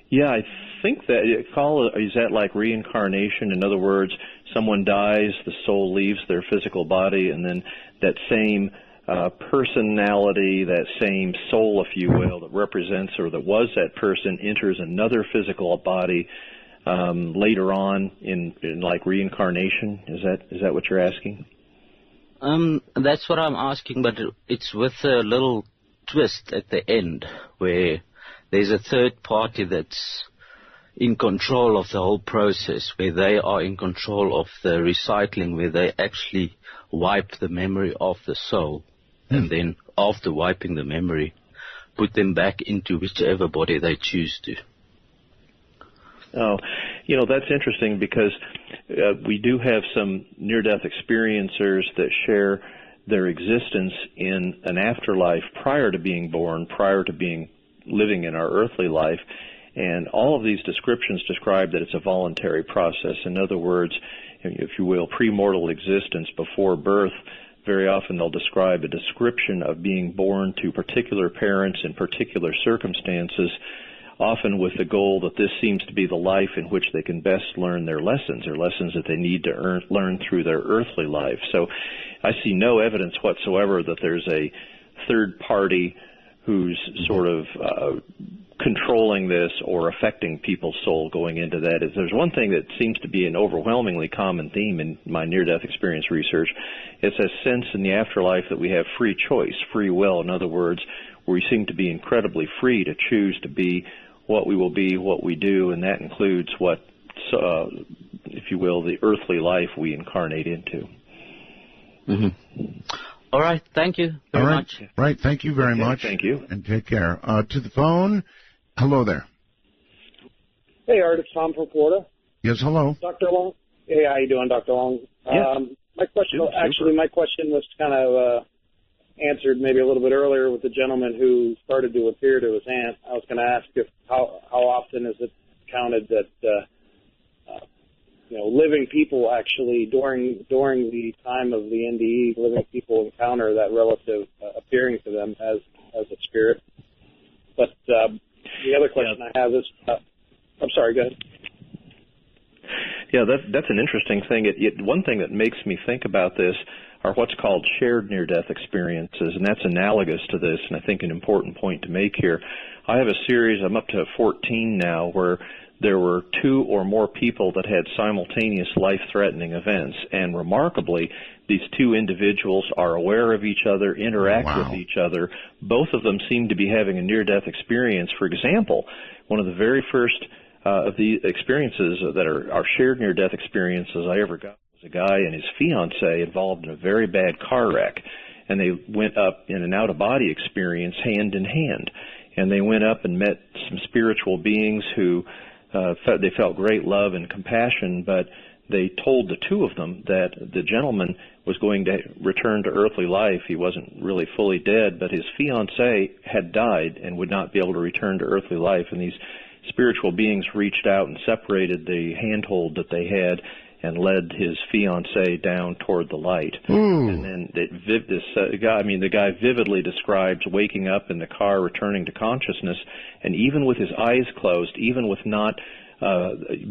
Yeah, I think that, is that like reincarnation? In other words, someone dies, the soul leaves their physical body, and then that same personality, that same soul, if you will, that represents or that was that person, enters another physical body later on in like reincarnation? Is that what you're asking? That's what I'm asking, but it's with a little twist at the end where there's a third party that's in control of the whole process, where they are in control of the recycling, where they actually wipe the memory of the soul, and then after wiping the memory, put them back into whichever body they choose to. Oh, that's interesting because we do have some near-death experiencers that share their existence in an afterlife prior to being born, prior to living in our earthly life. And all of these descriptions describe that it's a voluntary process. In other words, if you will, premortal existence before birth. Very often they'll describe a description of being born to particular parents in particular circumstances, often with the goal that this seems to be the life in which they can best learn their lessons, or lessons that they need to learn through their earthly life. So I see no evidence whatsoever that there's a third party who's sort of controlling this or affecting people's soul going into that. There's one thing that seems to be an overwhelmingly common theme in my near-death experience research. It's a sense in the afterlife that we have free choice, free will. In other words, we seem to be incredibly free to choose to be what we will be, what we do, and that includes what, if you will, the earthly life we incarnate into. Mm-hmm. All right. Thank you very much. Right. Thank you very much. Thank you. And take care. To the phone. Hello there. Hey, Art. It's Tom from Florida. Yes, hello. Dr. Long. Hey, how you doing, Dr. Long? Yes. My question was kind of answered maybe a little bit earlier with the gentleman who started to appear to his aunt. I was going to ask how often is it counted that living people actually during the time of the NDE, living people encounter that relative appearing to them as a spirit. But the other question I have is, I'm sorry, go ahead. Yeah, that's an interesting thing. One thing that makes me think about this are what's called shared near-death experiences, and that's analogous to this, and I think an important point to make here. I have a series, I'm up to 14 now, where there were 2 or more people that had simultaneous life-threatening events, and remarkably, these 2 individuals are aware of each other, interact with each other. Both of them seem to be having a near-death experience. For example, one of the very first of the experiences that are shared near-death experiences I ever got was a guy and his fiancée involved in a very bad car wreck, and they went up in an out-of-body experience hand in hand, and they went up and met some spiritual beings who they felt great love and compassion, but they told the 2 of them that the gentleman was going to return to earthly life. He wasn't really fully dead, but his fiancée had died and would not be able to return to earthly life, and these spiritual beings reached out and separated the handhold that they had and led his fiancée down toward the light. And then the guy vividly describes waking up in the car, returning to consciousness, and even with his eyes closed, even with not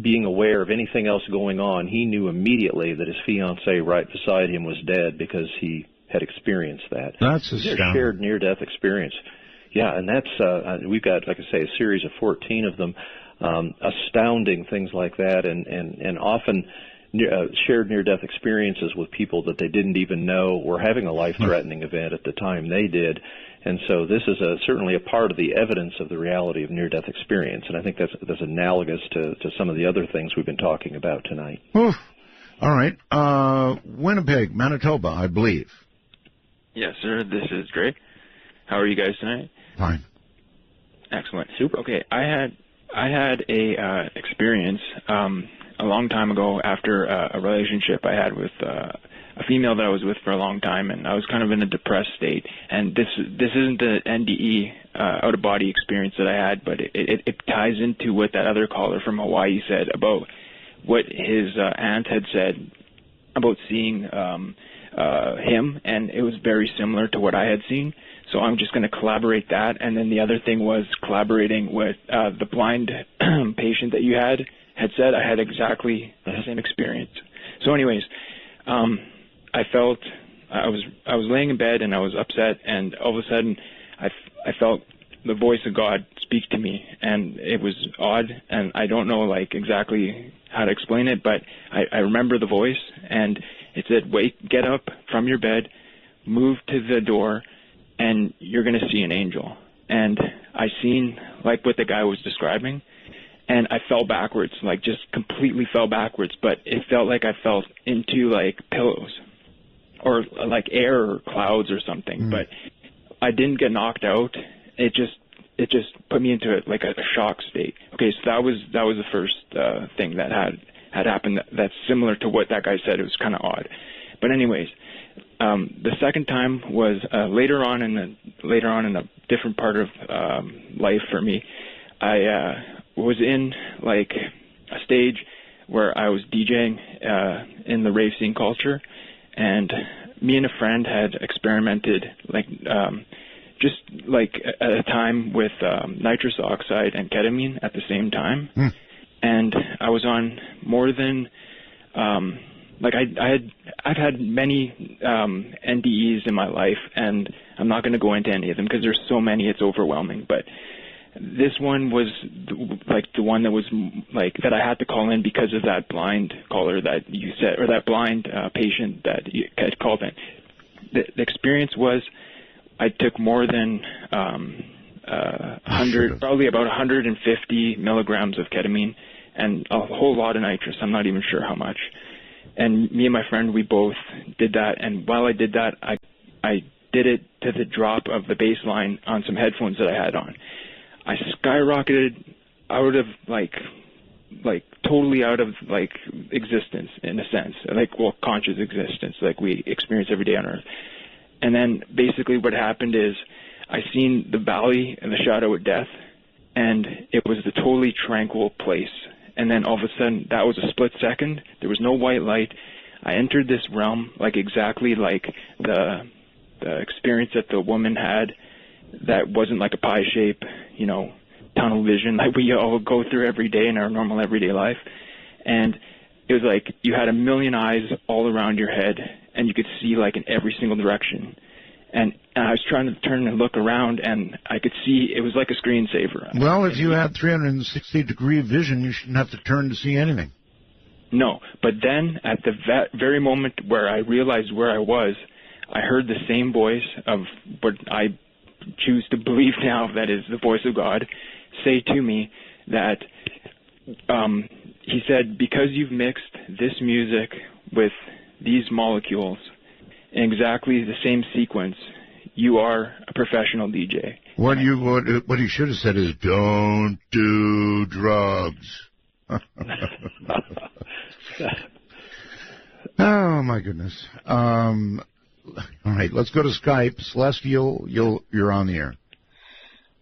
being aware of anything else going on, he knew immediately that his fiancée right beside him was dead because he had experienced that. That's astounding. They're shared near-death experience. Yeah, and that's we've got, like I say, a series of 14 of them, astounding things like that, and often shared near-death experiences with people that they didn't even know were having a life-threatening event at the time they did. And so this is certainly a part of the evidence of the reality of near-death experience, and I think that's analogous to some of the other things we've been talking about tonight. Oof. All right. Winnipeg, Manitoba, I believe. Yes, sir. This is Greg. How are you guys tonight? Fine. Excellent. Super. Okay, I had a experience a long time ago after a relationship I had with a female that I was with for a long time, and I was kind of in a depressed state. And this isn't the NDE out-of-body experience that I had, but it ties into what that other caller from Hawaii said about what his aunt had said about seeing him, and it was very similar to what I had seen. So I'm just going to collaborate that. And then the other thing was collaborating with the blind patient that you had said. I had exactly the same experience. So anyways, I felt I was laying in bed and I was upset, and all of a sudden I felt the voice of God speak to me, and it was odd, and I don't know like exactly how to explain it, but I remember the voice, and it said, get up from your bed, move to the door, and you're going to see an angel. And I seen like what the guy was describing, and I fell backwards, like just completely fell backwards, but it felt like I fell into like pillows or like air or clouds or something, but I didn't get knocked out. It just put me into like a shock state. Okay, so that was the first thing that had happened that's similar to what that guy said. It was kind of odd. But anyways, the second time was later on in a different part of life for me. I was in like a stage where I was DJing in the rave scene culture, and me and a friend had experimented like just like at a time with nitrous oxide and ketamine at the same time. And I was on more than like I've had many NDEs in my life, and I'm not going to go into any of them because there's so many, it's overwhelming. But this one was like the one that was like that I had to call in because of that blind caller that you said, or that blind patient that you had called in. The experience was I took more than 100, probably about 150 milligrams of ketamine and a whole lot of nitrous. I'm not even sure how much. And me and my friend, we both did that. And while I did that, I did it to the drop of the bass line on some headphones that I had on. I skyrocketed out of like totally out of like existence in a sense, like, well, conscious existence, like we experience every day on Earth. And then basically what happened is I seen the valley and the shadow of death, and it was the totally tranquil place. And then all of a sudden, that was a split second. There was no white light. I entered this realm like exactly like the experience that the woman had, that wasn't like a pie shape, you know, tunnel vision like we all go through every day in our normal everyday life. And it was like you had a million eyes all around your head, and you could see like in every single direction. And I was trying to turn and look around, and I could see it was like a screensaver. Well, if you had 360-degree vision, you shouldn't have to turn to see anything. No, but then at the very moment where I realized where I was, I heard the same voice of what I choose to believe now that is the voice of God say to me that he said, because you've mixed this music with these molecules in exactly the same sequence, you are a professional DJ. What he should have said is, don't do drugs. Oh my goodness. All right, let's go to Skype. Celestial, you're on the air.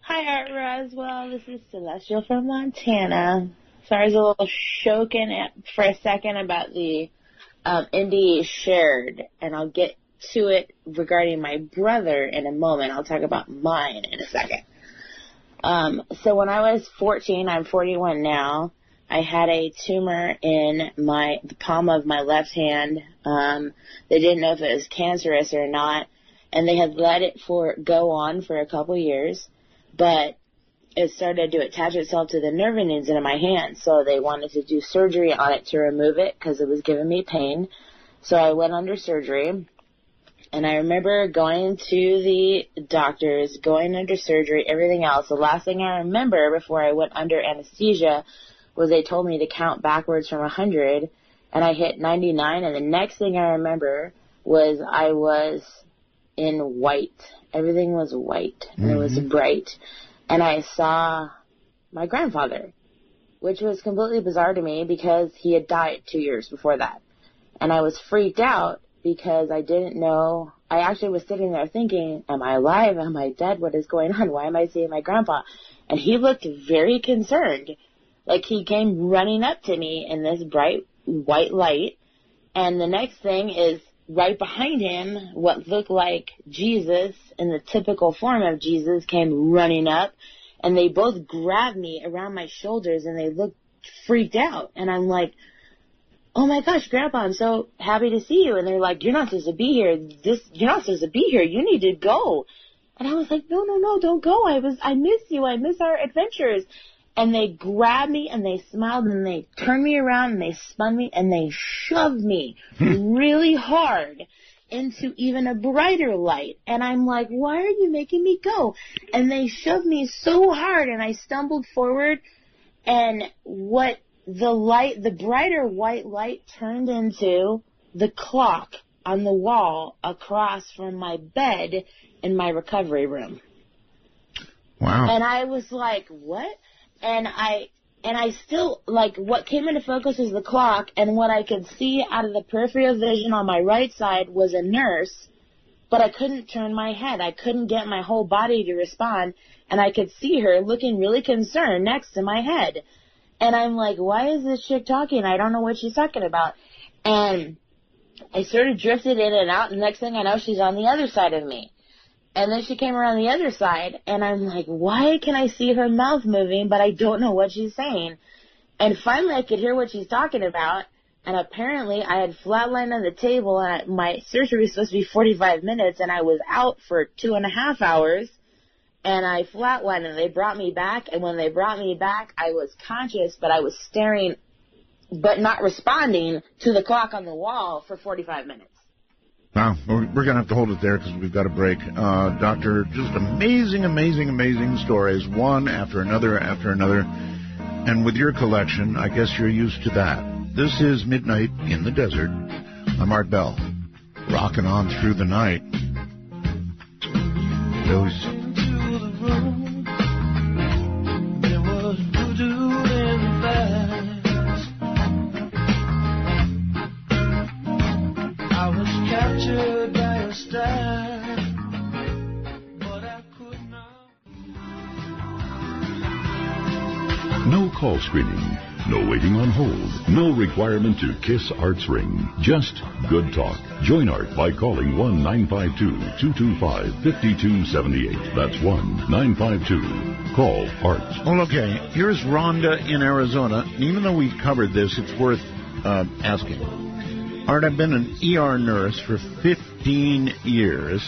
Hi, Art Roswell. This is Celestial from Montana. Sorry, I was a little shaken for a second about the NDEs shared, and I'll get to it regarding my brother in a moment. I'll talk about mine in a second. So when I was 14, I'm 41 now, I had a tumor in the palm of my left hand. They didn't know if it was cancerous or not, and they had let it go on for a couple years, but it started to attach itself to the nerve endings in my hand, so they wanted to do surgery on it to remove it because it was giving me pain. So I went under surgery, and I remember going to the doctors, going under surgery, everything else. The last thing I remember before I went under anesthesia was they told me to count backwards from 100, and I hit 99, and the next thing I remember was I was in white. Everything was white, and it was bright. And I saw my grandfather, which was completely bizarre to me because he had died 2 years before that. And I was freaked out because I didn't know. I actually was sitting there thinking, am I alive? Am I dead? What is going on? Why am I seeing my grandpa? And he looked very concerned. Like he came running up to me in this bright white light. And the next thing is right behind him, what looked like Jesus in the typical form of Jesus came running up, and they both grabbed me around my shoulders, and they looked freaked out. And I'm like, oh my gosh, Grandpa, I'm so happy to see you. And they're like, you're not supposed to be here. You're not supposed to be here. You need to go. And I was like, no, don't go. I miss you. I miss our adventures. And they grabbed me and they smiled and they turned me around and they spun me and they shoved me really hard into even a brighter light. And I'm like, why are you making me go? And they shoved me so hard and I stumbled forward, and what the brighter white light turned into the clock on the wall across from my bed in my recovery room. Wow. And I was like, what? And I still, like, what came into focus is the clock, and what I could see out of the peripheral vision on my right side was a nurse, but I couldn't turn my head. I couldn't get my whole body to respond, and I could see her looking really concerned next to my head. And I'm like, why is this chick talking? I don't know what she's talking about. And I sort of drifted in and out, and next thing I know, she's on the other side of me. And then she came around the other side, and I'm like, why can I see her mouth moving, but I don't know what she's saying? And finally I could hear what she's talking about, and apparently I had flatlined on the table, and my surgery was supposed to be 45 minutes, and I was out for 2.5 hours, and I flatlined, and they brought me back, and when they brought me back, I was conscious, but I was staring, but not responding to the clock on the wall for 45 minutes. Wow, we're going to have to hold it there because we've got a break. Doctor, just amazing stories, one after another. And with your collection, I guess you're used to that. This is Midnight in the Desert. I'm Art Bell, rocking on through the night. Captured by a star, but I could not. No call screening, no waiting on hold, no requirement to kiss Art's ring. Just good talk. Join Art by calling 1-952-225-5278. That's 1-952. Call Art. Well, okay. Here's Rhonda in Arizona. Even though we've covered this, it's worth asking. Art, I've been an ER nurse for 15 years,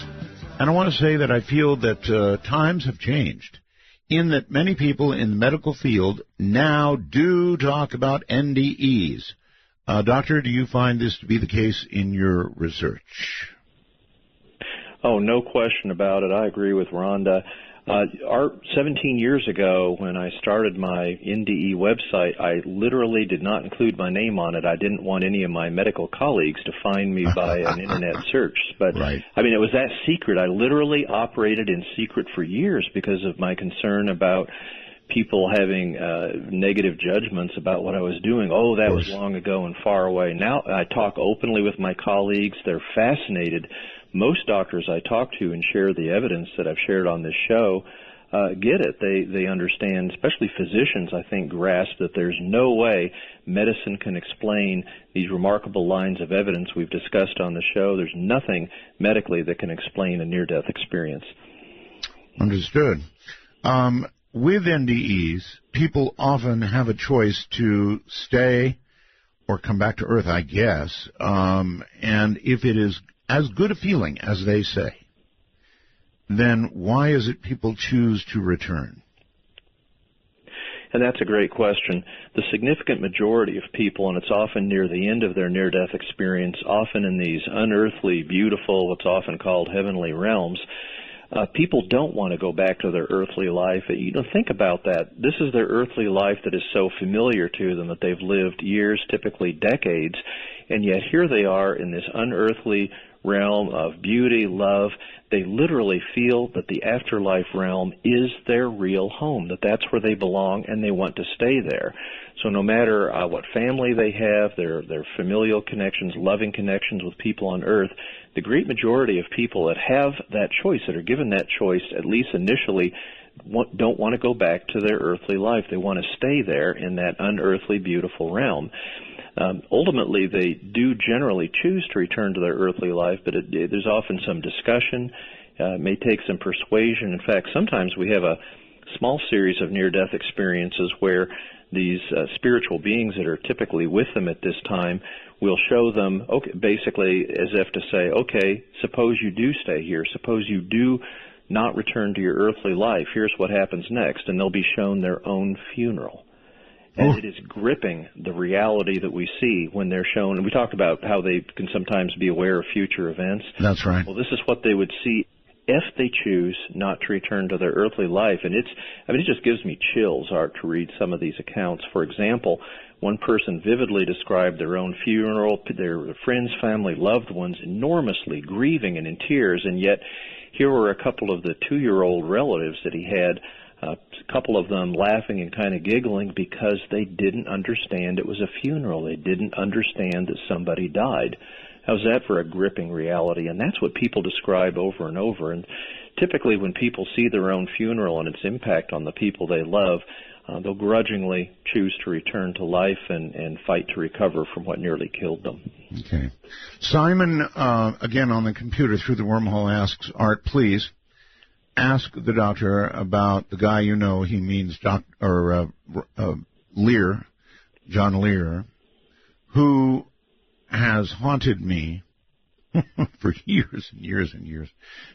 and I want to say that I feel that times have changed, in that many people in the medical field now do talk about NDEs. Doctor, do you find this to be the case in your research? Oh, no question about it. I agree with Rhonda. 17 years ago, when I started my NDE website, I literally did not include my name on it. I didn't want any of my medical colleagues to find me by an internet search. But, right. I mean, it was that secret. I literally operated in secret for years because of my concern about people having negative judgments about what I was doing. Oh, that was long ago and far away. Now I talk openly with my colleagues. They're fascinated. Most doctors I talk to and share the evidence that I've shared on this show get it. They understand, especially physicians, I think, grasp that there's no way medicine can explain these remarkable lines of evidence we've discussed on the show. There's nothing medically that can explain a near-death experience. Understood. With NDEs, people often have a choice to stay or come back to Earth, I guess, and if it is as good a feeling as they say, then why is it people choose to return? And that's a great question. The significant majority of people, and it's often near the end of their near-death experience, often in these unearthly, beautiful, what's often called heavenly realms, people don't want to go back to their earthly life. You know, think about that. This is their earthly life that is so familiar to them that they've lived years, typically decades, and yet here they are in this unearthly realm of beauty, love. They literally feel that the afterlife realm is their real home, that that's where they belong, and they want to stay there. So no matter what family they have, their familial connections, loving connections with people on earth, the great majority of people that have that choice, that are given that choice, at least initially, don't want to go back to their earthly life. They want to stay there in that unearthly, beautiful realm. Ultimately, they do generally choose to return to their earthly life, but there's often some discussion. It may take some persuasion. In fact, sometimes we have a small series of near-death experiences where these spiritual beings that are typically with them at this time will show them, okay, basically as if to say, okay, suppose you do stay here, suppose you do not return to your earthly life, here's what happens next, and they'll be shown their own funeral. And it is gripping, the reality that we see when they're shown. And we talked about how they can sometimes be aware of future events. That's right. Well, this is what they would see if they choose not to return to their earthly life. And it just gives me chills, Art, to read some of these accounts. For example, one person vividly described their own funeral, their friends, family, loved ones, enormously grieving and in tears, and yet here were a couple of the 2-year-old relatives that he had, a couple of them laughing and kind of giggling because they didn't understand it was a funeral. They didn't understand that somebody died. How's that for a gripping reality? And that's what people describe over and over. And typically when people see their own funeral and its impact on the people they love, they'll grudgingly choose to return to life and fight to recover from what nearly killed them. Okay. Simon, again on the computer through the wormhole, asks, Art, please ask the doctor about the guy you know. He means Lear, John Lear, who has haunted me for years and years and years.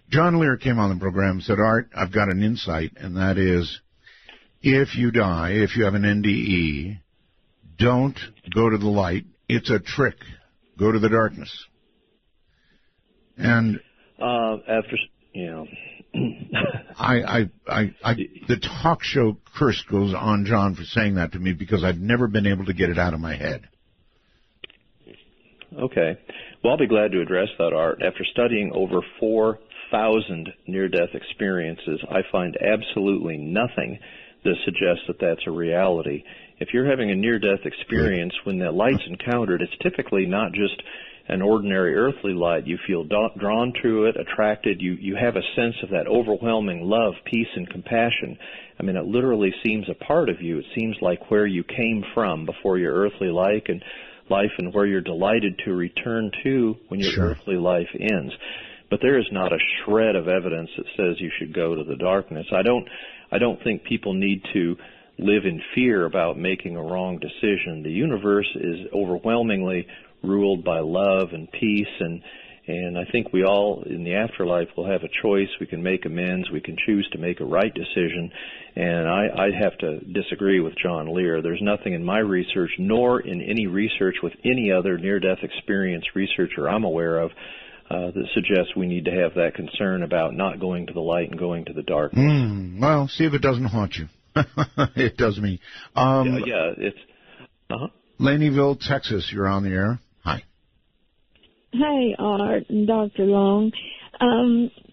John Lear came on the program and said, Art, I've got an insight, and that is, if you die, if you have an NDE, don't go to the light. It's a trick. Go to the darkness. And the talk show curse goes on John for saying that to me because I've never been able to get it out of my head. Okay. Well, I'll be glad to address that, Art. After studying over 4,000 near-death experiences, I find absolutely nothing that suggests that that's a reality. If you're having a near-death experience, when the light's encountered, it's typically not just an ordinary earthly light. You feel drawn to it, attracted. You have a sense of that overwhelming love, peace, and compassion. I mean, it literally seems a part of you. It seems like where you came from before your earthly life and where you're delighted to return to when your earthly life ends. But there is not a shred of evidence that says you should go to the darkness. I don't think people need to live in fear about making a wrong decision. The universe is overwhelmingly ruled by love and peace, and I think we all in the afterlife will have a choice. We can make amends. We can choose to make a right decision. And I have to disagree with John Lear. There's nothing in my research, nor in any research with any other near-death experience researcher I'm aware of, that suggests we need to have that concern about not going to the light and going to the darkness. Well, see if it doesn't haunt you. It does me. It's... Laneyville, Texas, you're on the air. Hi. Hi, Art and Dr. Long.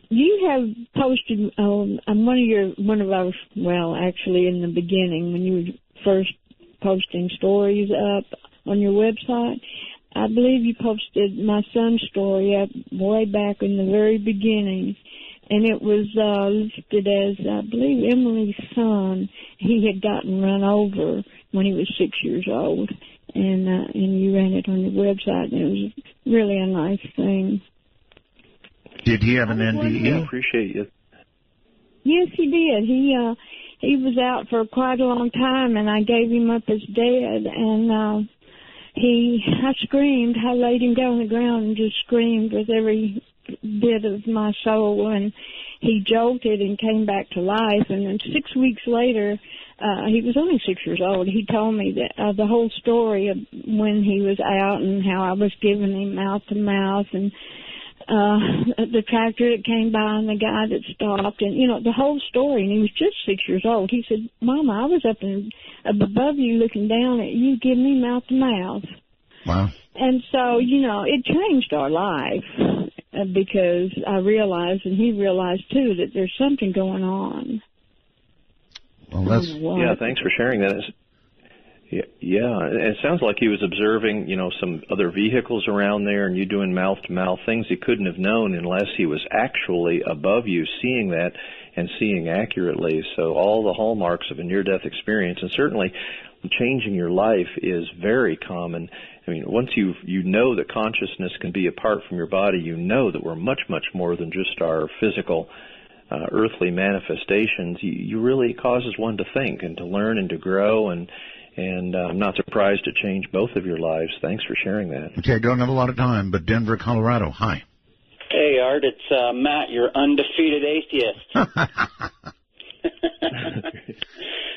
You have posted actually in the beginning when you were first posting stories up on your website, I believe you posted my son's story up way back in the very beginning, and it was listed as, I believe, Emily's son. He had gotten run over when he was 6 years old, and you ran it on your website, and it was really a nice thing. Did he have an NDE? I appreciate you. Yes, he did. He was out for quite a long time, and I gave him up as dead, and I screamed. I laid him down on the ground and just screamed with every bit of my soul, and he jolted and came back to life. And then 6 weeks later, he was only 6 years old. He told me that the whole story of when he was out and how I was giving him mouth to mouth, and the tractor that came by and the guy that stopped, and the whole story. And he was just 6 years old. He said, "Mama, I was up above you looking down at you, giving me mouth to mouth." Wow. And so, it changed our life because I realized, and he realized too, that there's something going on. Well, thanks for sharing that. It sounds like he was observing, some other vehicles around there, and you doing mouth-to-mouth things he couldn't have known unless he was actually above you, seeing that and seeing accurately. So all the hallmarks of a near-death experience, and certainly changing your life, is very common. I mean, once you know that consciousness can be apart from your body, you know that we're much, much more than just our physical earthly manifestations, you really causes one to think and to learn and to grow, and I'm not surprised it changed both of your lives. Thanks for sharing that. Okay, I don't have a lot of time, but Denver, Colorado, hi. Hey, Art, it's Matt, your undefeated atheist.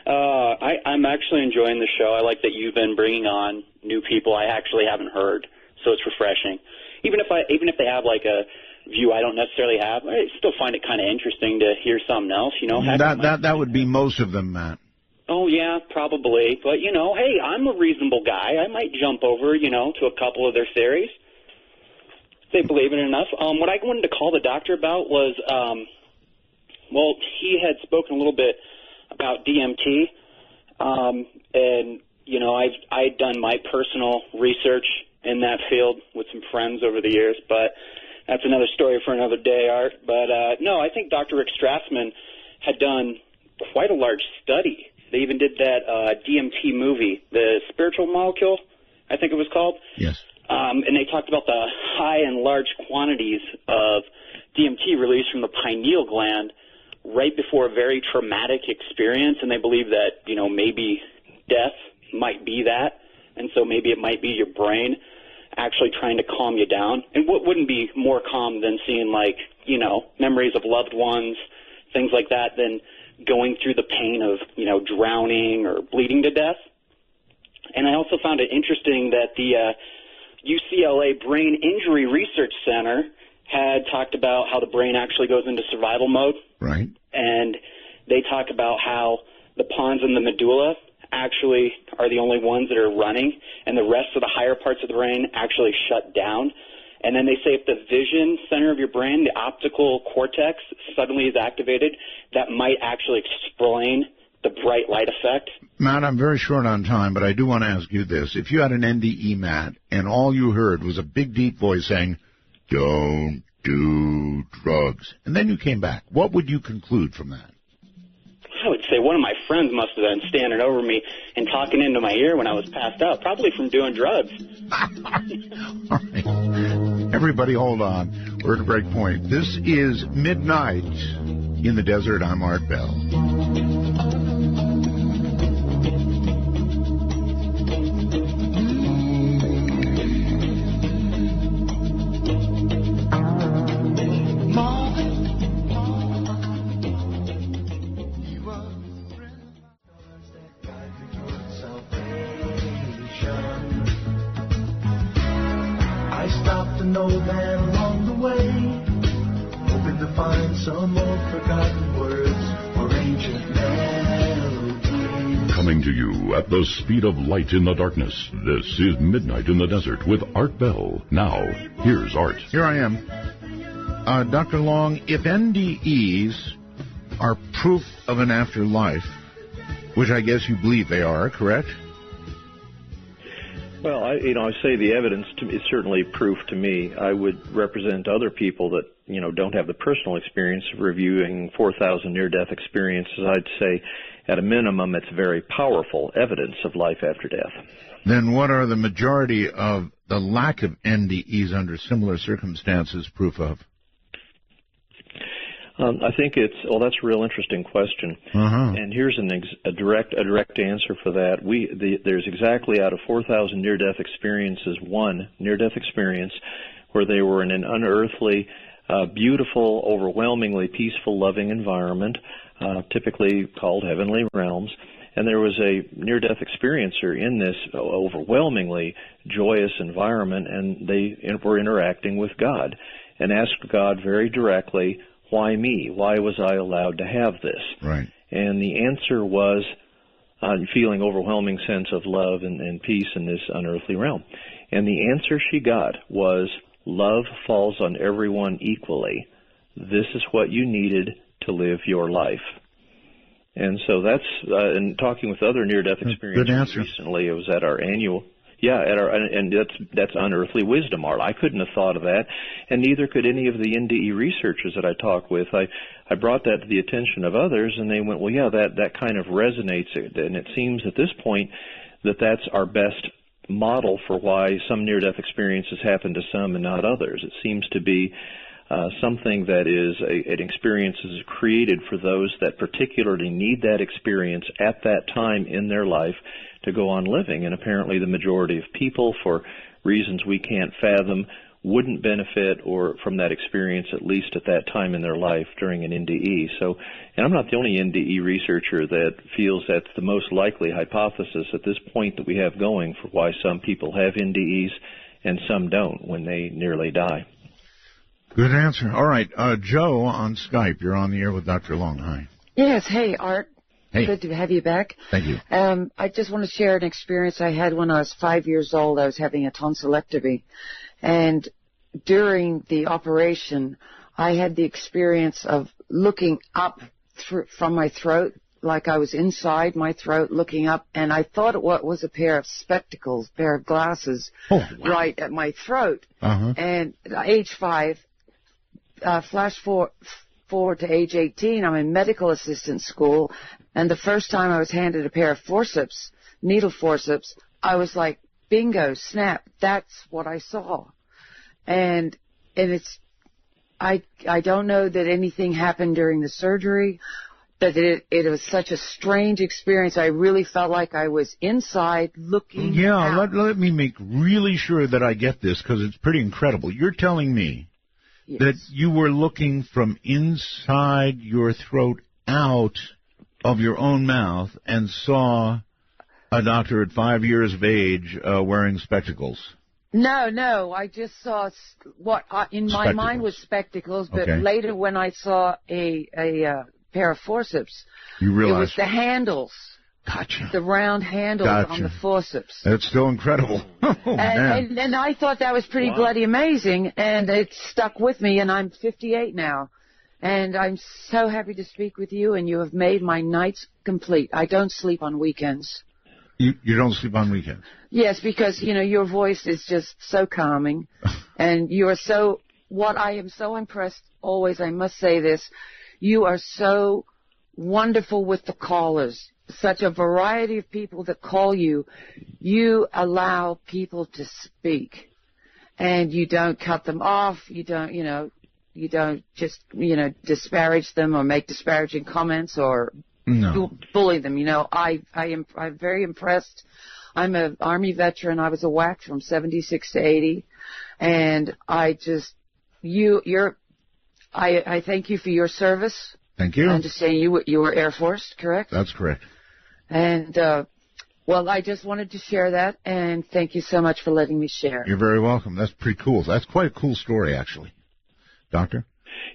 I'm actually enjoying the show. I like that you've been bringing on new people I actually haven't heard, so it's refreshing. Even if they have like a view I don't necessarily have, I still find it kind of interesting to hear something else. You know, that would be most of them, Matt. Oh yeah, probably. But you know, hey, I'm a reasonable guy. I might jump over, to a couple of their theories. They believe in it enough. What I wanted to call the doctor about was, he had spoken a little bit about DMT, and I'd done my personal research in that field with some friends over the years, but that's another story for another day, Art. But no, I think Dr. Rick Strassman had done quite a large study. They even did that DMT movie, The Spiritual Molecule, I think it was called. Yes. And they talked about the high and large quantities of DMT released from the pineal gland right before a very traumatic experience, and they believe that, maybe death might be that, and so maybe it might be your brain actually trying to calm you down. And what wouldn't be more calm than seeing, memories of loved ones, things like that, than going through the pain of, drowning or bleeding to death. And I also found it interesting that the UCLA Brain Injury Research Center had talked about how the brain actually goes into survival mode. Right. And they talk about how the pons and the medulla actually are the only ones that are running, and the rest of the higher parts of the brain actually shut down. And then they say if the vision center of your brain, the optical cortex, suddenly is activated, that might actually explain the bright light effect. Matt, I'm very short on time, but I do want to ask you this. If you had an NDE, Matt, and all you heard was a big, deep voice saying, "Don't do drugs," and then you came back, what would you conclude from that? I would say one of my friends must have been standing over me and talking into my ear when I was passed out, probably from doing drugs. All right. Everybody hold on. We're at a break point. This is Midnight in the Desert. I'm Art Bell. Coming to you at the speed of light in the darkness, this is Midnight in the Desert with Art Bell. Now, here's Art. Here I am. Dr. Long, if NDEs are proof of an afterlife, which I guess you believe they are, correct? Well, I say the evidence is certainly proof to me. I would represent other people that, don't have the personal experience of reviewing 4,000 near-death experiences. I'd say, at a minimum, it's very powerful evidence of life after death. Then what are the majority of the lack of NDEs under similar circumstances proof of? I think that's a real interesting question. And here's a direct answer for that. There's exactly out of 4,000 near-death experiences, one near-death experience where they were in an unearthly, beautiful, overwhelmingly peaceful, loving environment, typically called heavenly realms. And there was a near-death experiencer in this overwhelmingly joyous environment, and they were interacting with God and asked God very directly, why me? Why was I allowed to have this? Right. And the answer was feeling overwhelming sense of love and peace in this unearthly realm. And the answer she got was, love falls on everyone equally. This is what you needed to live your life. And so that's, and talking with other near-death experiences recently, it was at our annual, and that's unearthly wisdom, Art. I couldn't have thought of that, and neither could any of the NDE researchers that I talk with. I brought that to the attention of others, and they went, well, yeah, that kind of resonates, and it seems at this point that that's our best model for why some near-death experiences happen to some and not others. It seems to be something that is an experience is created for those that particularly need that experience at that time in their life to go on living. And apparently the majority of people, for reasons we can't fathom, wouldn't benefit or from that experience, at least at that time in their life during an NDE. So, and I'm not the only NDE researcher that feels that's the most likely hypothesis at this point that we have going for why some people have NDEs and some don't when they nearly die. Good answer. All right, Joe on Skype. You're on the air with Dr. Long. Hi. Yes. Hey, Art. Hey. Good to have you back. Thank you. I just want to share an experience I had when I was 5 years old. I was having a tonsillectomy. And during the operation, I had the experience of looking up from my throat, like I was inside my throat looking up, and I thought it was a pair of spectacles, pair of glasses, right at my throat. And at age 5, flash forward to age 18, I'm in medical assistant school, and the first time I was handed a pair of forceps, needle forceps, I was like, bingo, snap, that's what I saw. And it's, I don't know that anything happened during the surgery, but it was such a strange experience. I really felt like I was inside looking out. Let me make really sure that I get this, because it's pretty incredible. You're telling me that you were looking from inside your throat out of your own mouth and saw a doctor at 5 years of age wearing spectacles. No, I just saw what in my mind was spectacles, but later when I saw a pair of forceps, you realized it was the handles. Gotcha. The round handles on the forceps. That's still incredible. And I thought that was pretty bloody amazing, and it stuck with me, and I'm 58 now. And I'm so happy to speak with you, and you have made my nights complete. I don't sleep on weekends. You don't sleep on weekends? Yes, because, your voice is just so calming. And you are so, what I am so impressed, always, I must say this, you are so wonderful with the callers. Such a variety of people that call you. You allow people to speak. And you don't cut them off. You don't, you don't just, disparage them or make disparaging comments or bully them. I'm very impressed. I'm an Army veteran. I was a WAC from 76 to 80. And I just, I thank you for your service. Thank you. I understand you were Air Force, correct? That's correct. And, I just wanted to share that, and thank you so much for letting me share. You're very welcome. That's pretty cool. That's quite a cool story, actually. Doctor?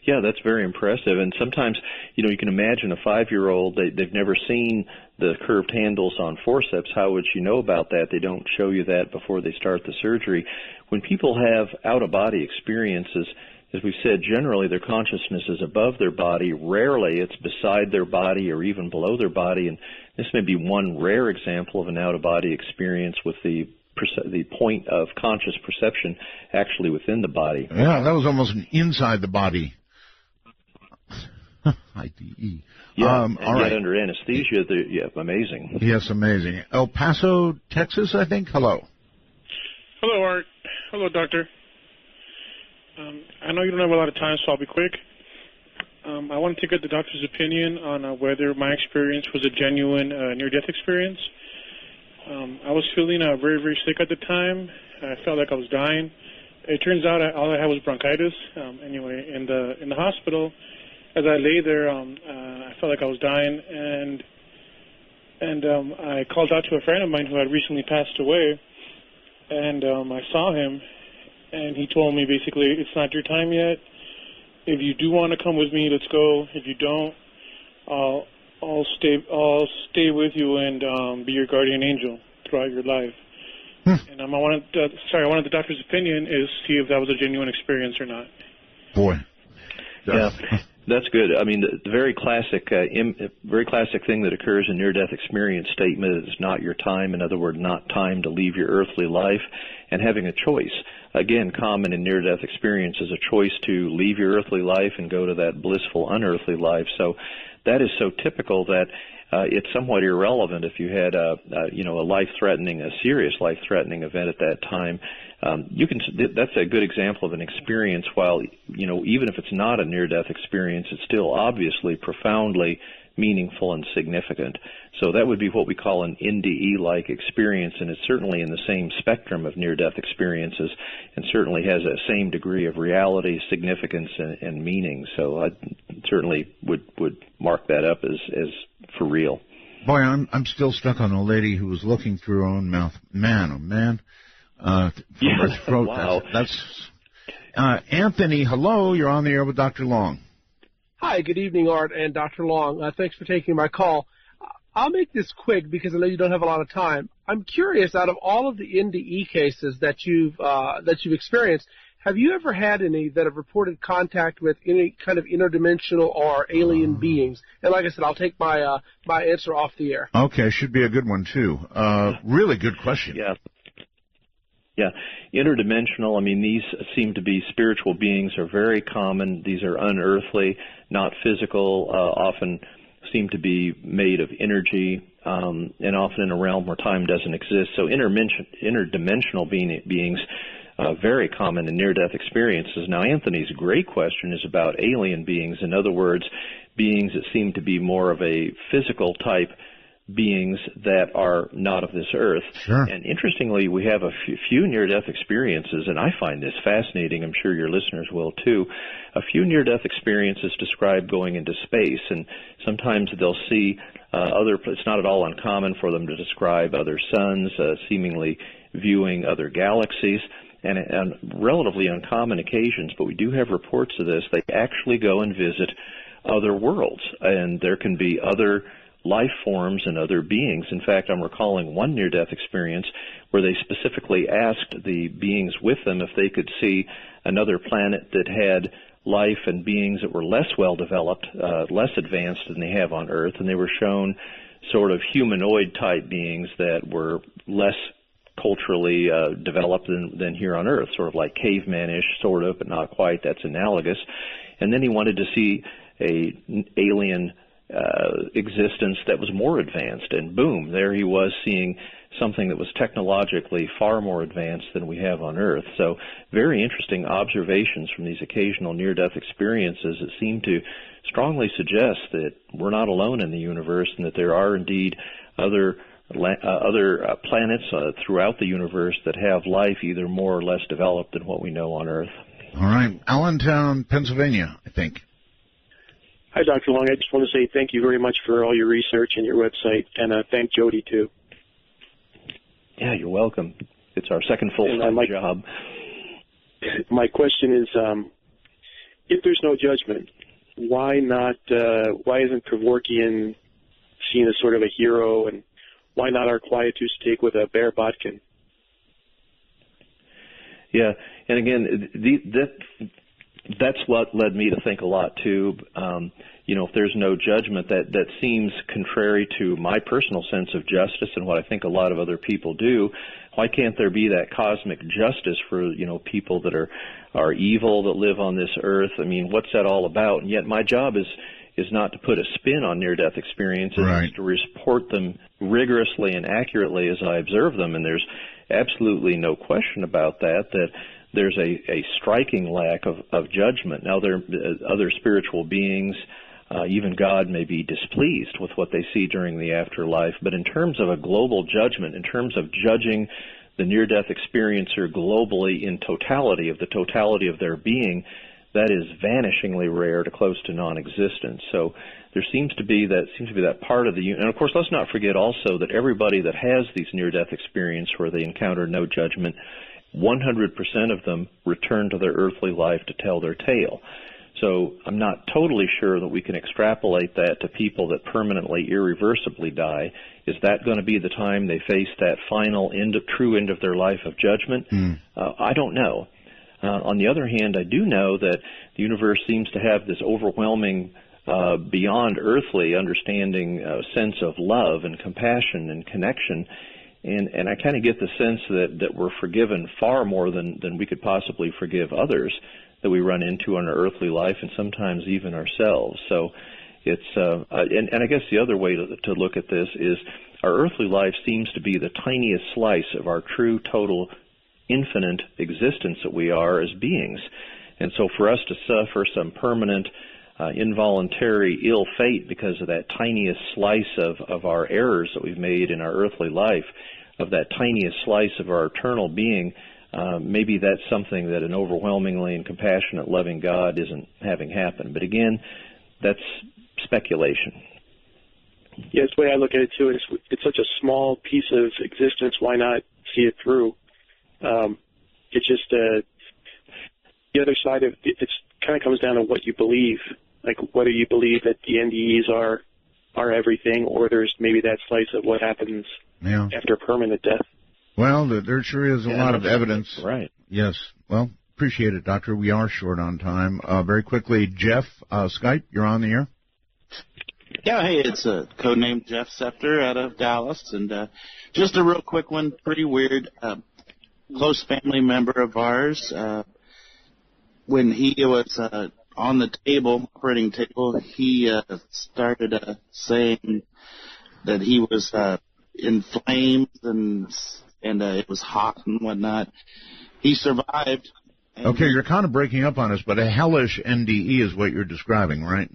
Yeah, that's very impressive. And sometimes, you can imagine a 5-year-old, they've never seen the curved handles on forceps. How would you know about that? They don't show you that before they start the surgery. When people have out-of-body experiences, as we've said, generally their consciousness is above their body. Rarely it's beside their body or even below their body. And this may be one rare example of an out-of-body experience with the point of conscious perception actually within the body. Yeah, that was almost an inside the body. IDE. Yeah, and yet under anesthesia, amazing. Yes, amazing. El Paso, Texas, I think. Hello. Hello, Art. Hello, Doctor. I know you don't have a lot of time, so I'll be quick. I wanted to get the doctor's opinion on whether my experience was a genuine near-death experience. I was feeling very, very sick at the time. I felt like I was dying. It turns out all I had was bronchitis. Anyway, in the hospital, as I lay there, I felt like I was dying, and I called out to a friend of mine who had recently passed away, and I saw him, and he told me basically, it's not your time yet. If you do want to come with me, let's go. If you don't, I'll stay with you and be your guardian angel throughout your life. And I wanted the doctor's opinion is see if that was a genuine experience or not. Boy. Yeah, that's good. I mean, the very classic thing that occurs in near-death experience statement is not your time. In other words, not time to leave your earthly life, and having a choice. Again, common in near-death experience is a choice to leave your earthly life and go to that blissful unearthly life. So that is so typical that it's somewhat irrelevant if you had a serious life-threatening event at that time. That's a good example of an experience. While even if it's not a near-death experience, it's still obviously profoundly meaningful and significant. So that would be what we call an NDE-like experience, and it's certainly in the same spectrum of near-death experiences, and certainly has a same degree of reality, significance, and meaning. So I certainly would mark that up as for real. Boy, I'm still stuck on a lady who was looking through her own mouth. Man, oh man, from her throat. Wow. That's Anthony. Hello, you're on the air with Dr. Long. Hi, good evening, Art and Dr. Long. Thanks for taking my call. I'll make this quick because I know you don't have a lot of time. I'm curious, out of all of the NDE cases that you've experienced, have you ever had any that have reported contact with any kind of interdimensional or alien beings? And like I said, I'll take my my answer off the air. Okay, should be a good one too. Really good question. Yeah, interdimensional, I mean, these seem to be spiritual beings, are very common. These are unearthly, not physical, often seem to be made of energy, and often in a realm where time doesn't exist. So interdimensional beings, very common in near-death experiences. Now, Anthony's great question is about alien beings. In other words, beings that seem to be more of a physical type beings that are not of this earth. Sure. And interestingly, we have a few near-death experiences, and I find this fascinating. I'm sure your listeners will too. A few near-death experiences describe going into space, and sometimes they'll see it's not at all uncommon for them to describe other suns, seemingly viewing other galaxies, and on relatively uncommon occasions, but we do have reports of this, they actually go and visit other worlds, and there can be other life forms and other beings. In fact, I'm recalling one near-death experience where they specifically asked the beings with them if they could see another planet that had life and beings that were less well-developed, less advanced than they have on Earth, and they were shown sort of humanoid-type beings that were less culturally developed than here on Earth, sort of like caveman-ish, sort of, but not quite. That's analogous. And then he wanted to see an alien existence that was more advanced, and boom, there he was seeing something that was technologically far more advanced than we have on Earth. So very interesting observations from these occasional near-death experiences that seem to strongly suggest that we're not alone in the universe, and that there are indeed other planets throughout the universe that have life either more or less developed than what we know on Earth. All right, Allentown, Pennsylvania, I think. Hi, Dr. Long. I just want to say thank you very much for all your research and your website, and thank Jody, too. Yeah, you're welcome. It's our second full-time job. My question is, if there's no judgment, why isn't Kevorkian seen as sort of a hero, and why not our quietus take with a Bear Botkin? Yeah, and again, that's what led me to think a lot too. If there's no judgment, that seems contrary to my personal sense of justice and what I think a lot of other people do. Why can't there be that cosmic justice for people that are evil that live on this earth? I mean, what's that all about? And yet my job is not to put a spin on near-death experiences. Right. It's to report them rigorously and accurately as I observe them. And there's absolutely no question about that there's a striking lack of judgment. Now, there are other spiritual beings, even God may be displeased with what they see during the afterlife, but in terms of a global judgment, in terms of judging the near-death experiencer globally in totality of their being, that is vanishingly rare to close to non-existent. So there seems to be that part of the, and of course, let's not forget also that everybody that has these near-death experiences where they encounter no judgment, 100% of them return to their earthly life to tell their tale. So I'm not totally sure that we can extrapolate that to people that permanently, irreversibly die. Is that going to be the time they face that final true end of their life of judgment? I don't know. On the other hand, I do know that the universe seems to have this overwhelming, beyond earthly understanding sense of love and compassion and connection. And I kind of get the sense that we're forgiven far more than we could possibly forgive others that we run into in our earthly life, and sometimes even ourselves. So It's and I guess the other way to look at this is our earthly life seems to be the tiniest slice of our true, total, infinite existence that we are as beings. And so for us to suffer some permanent, involuntary ill fate because of that tiniest slice of our errors that we've made in our earthly life, of that tiniest slice of our eternal being, maybe that's something that an overwhelmingly and compassionate, loving God isn't having happen. But again, that's speculation. Yeah, it's the way I look at it too. It's such a small piece of existence. Why not see it through? It's just the other side of it. Kind of comes down to what you believe. Like, whether you believe that the NDEs are everything, or there's maybe that slice of what happens after permanent death. Well, there sure is a lot of evidence. Right. Yes. Well, appreciate it, Doctor. We are short on time. Very quickly, Jeff, Skype, you're on the air. Yeah, hey, it's a codename Jeff Scepter out of Dallas, and just a real quick one, pretty weird. Close family member of ours, when he was on the operating table, he started saying that he was inflamed and it was hot and whatnot. He survived. Okay, you're kind of breaking up on us, but a hellish NDE is what you're describing, right?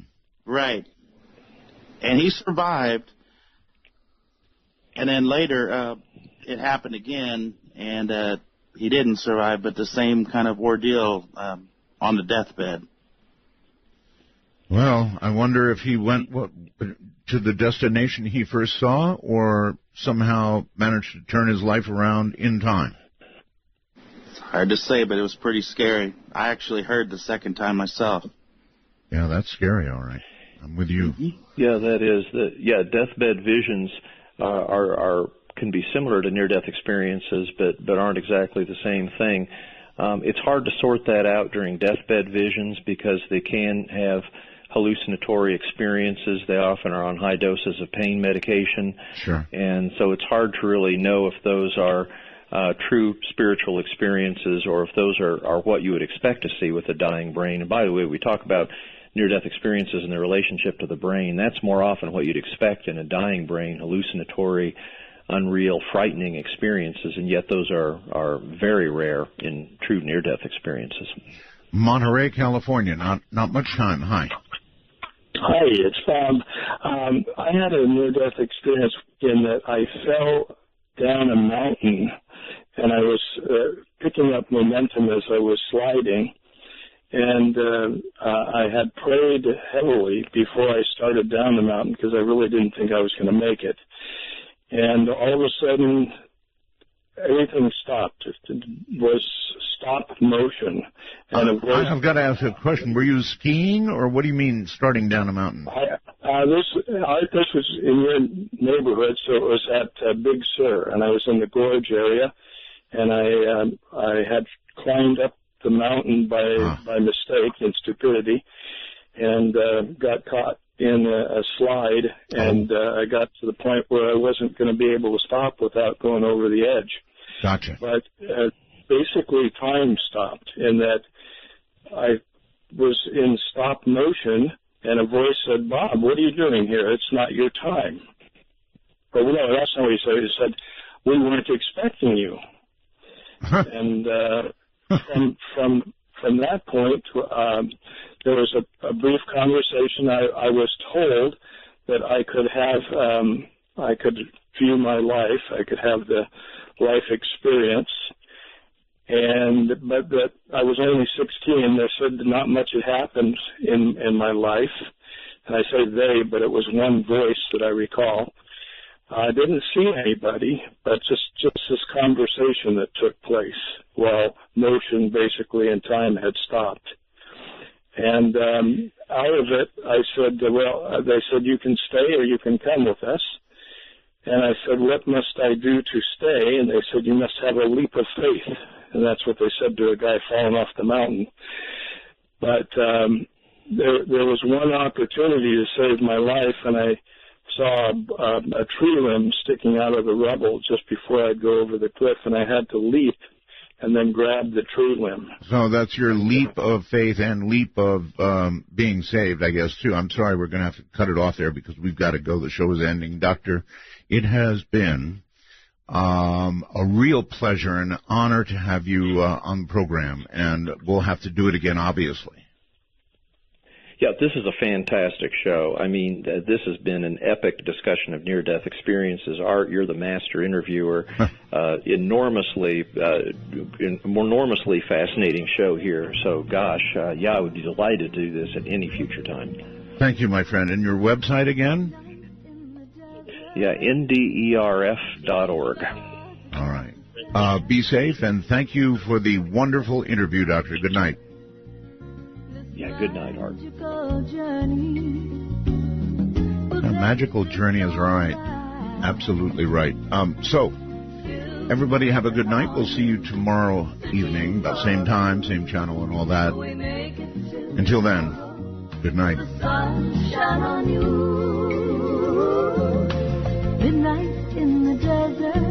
Right. And he survived, and then later it happened again, and he didn't survive, but the same kind of ordeal on the deathbed. Well, I wonder if he went to the destination he first saw, or somehow managed to turn his life around in time. It's hard to say, but it was pretty scary. I actually heard the second time myself. Yeah, that's scary, all right. I'm with you. Yeah, that is. Deathbed visions can be similar to near-death experiences, but aren't exactly the same thing. It's hard to sort that out during deathbed visions because they can have hallucinatory experiences. They often are on high doses of pain medication. Sure. And so it's hard to really know if those are true spiritual experiences or if those are what you would expect to see with a dying brain. And by the way, we talk about near-death experiences and their relationship to the brain. That's more often what you'd expect in a dying brain, hallucinatory, unreal, frightening experiences, and yet those are very rare in true near-death experiences. Monterey, California, not much time. Hi. Hi, it's Bob. I had a near-death experience in that I fell down a mountain, and I was picking up momentum as I was sliding, and I had prayed heavily before I started down the mountain because I really didn't think I was going to make it. And all of a sudden, everything stopped. It was stop motion. And I've got to ask a question. Were you skiing, or what do you mean starting down a mountain? This was in your neighborhood, so it was at Big Sur, and I was in the gorge area, and I had climbed up the mountain by mistake and stupidity, and got caught in a slide, and I got to the point where I wasn't going to be able to stop without going over the edge. Gotcha. But basically time stopped in that I was in stop motion, and a voice said, "Bob, what are you doing here? It's not your time." But no, that's not what he said. He said, "We weren't expecting you." And from that point, there was a brief conversation. I was told that I could view my life, I could have the life experience, but that I was only 16. They said not much had happened in my life, and I say they, but it was one voice that I recall. I didn't see anybody, but just this conversation that took place while motion basically and time had stopped. And out of it, I said, they said, "You can stay or you can come with us." And I said, "What must I do to stay?" And they said, "You must have a leap of faith." And that's what they said to a guy falling off the mountain. But there was one opportunity to save my life, and I saw a tree limb sticking out of the rubble just before I'd go over the cliff, and I had to leap and then grab the tree limb. So that's your leap of faith and leap of being saved, I guess, too. I'm sorry, we're going to have to cut it off there because we've got to go. The show is ending. Doctor, it has been a real pleasure and an honor to have you on the program, and we'll have to do it again, obviously. Yeah, this is a fantastic show. I mean, this has been an epic discussion of near-death experiences. Art, you're the master interviewer. Enormously fascinating show here. So, gosh, I would be delighted to do this at any future time. Thank you, my friend. And your website again? Yeah, NDERF.org. All right. Be safe, and thank you for the wonderful interview, Doctor. Good night. Yeah, good night, Art. A magical journey is right. Absolutely right. So, everybody have a good night. We'll see you tomorrow evening, about same time, same channel, and all that. Until then, good night. Midnight in the desert.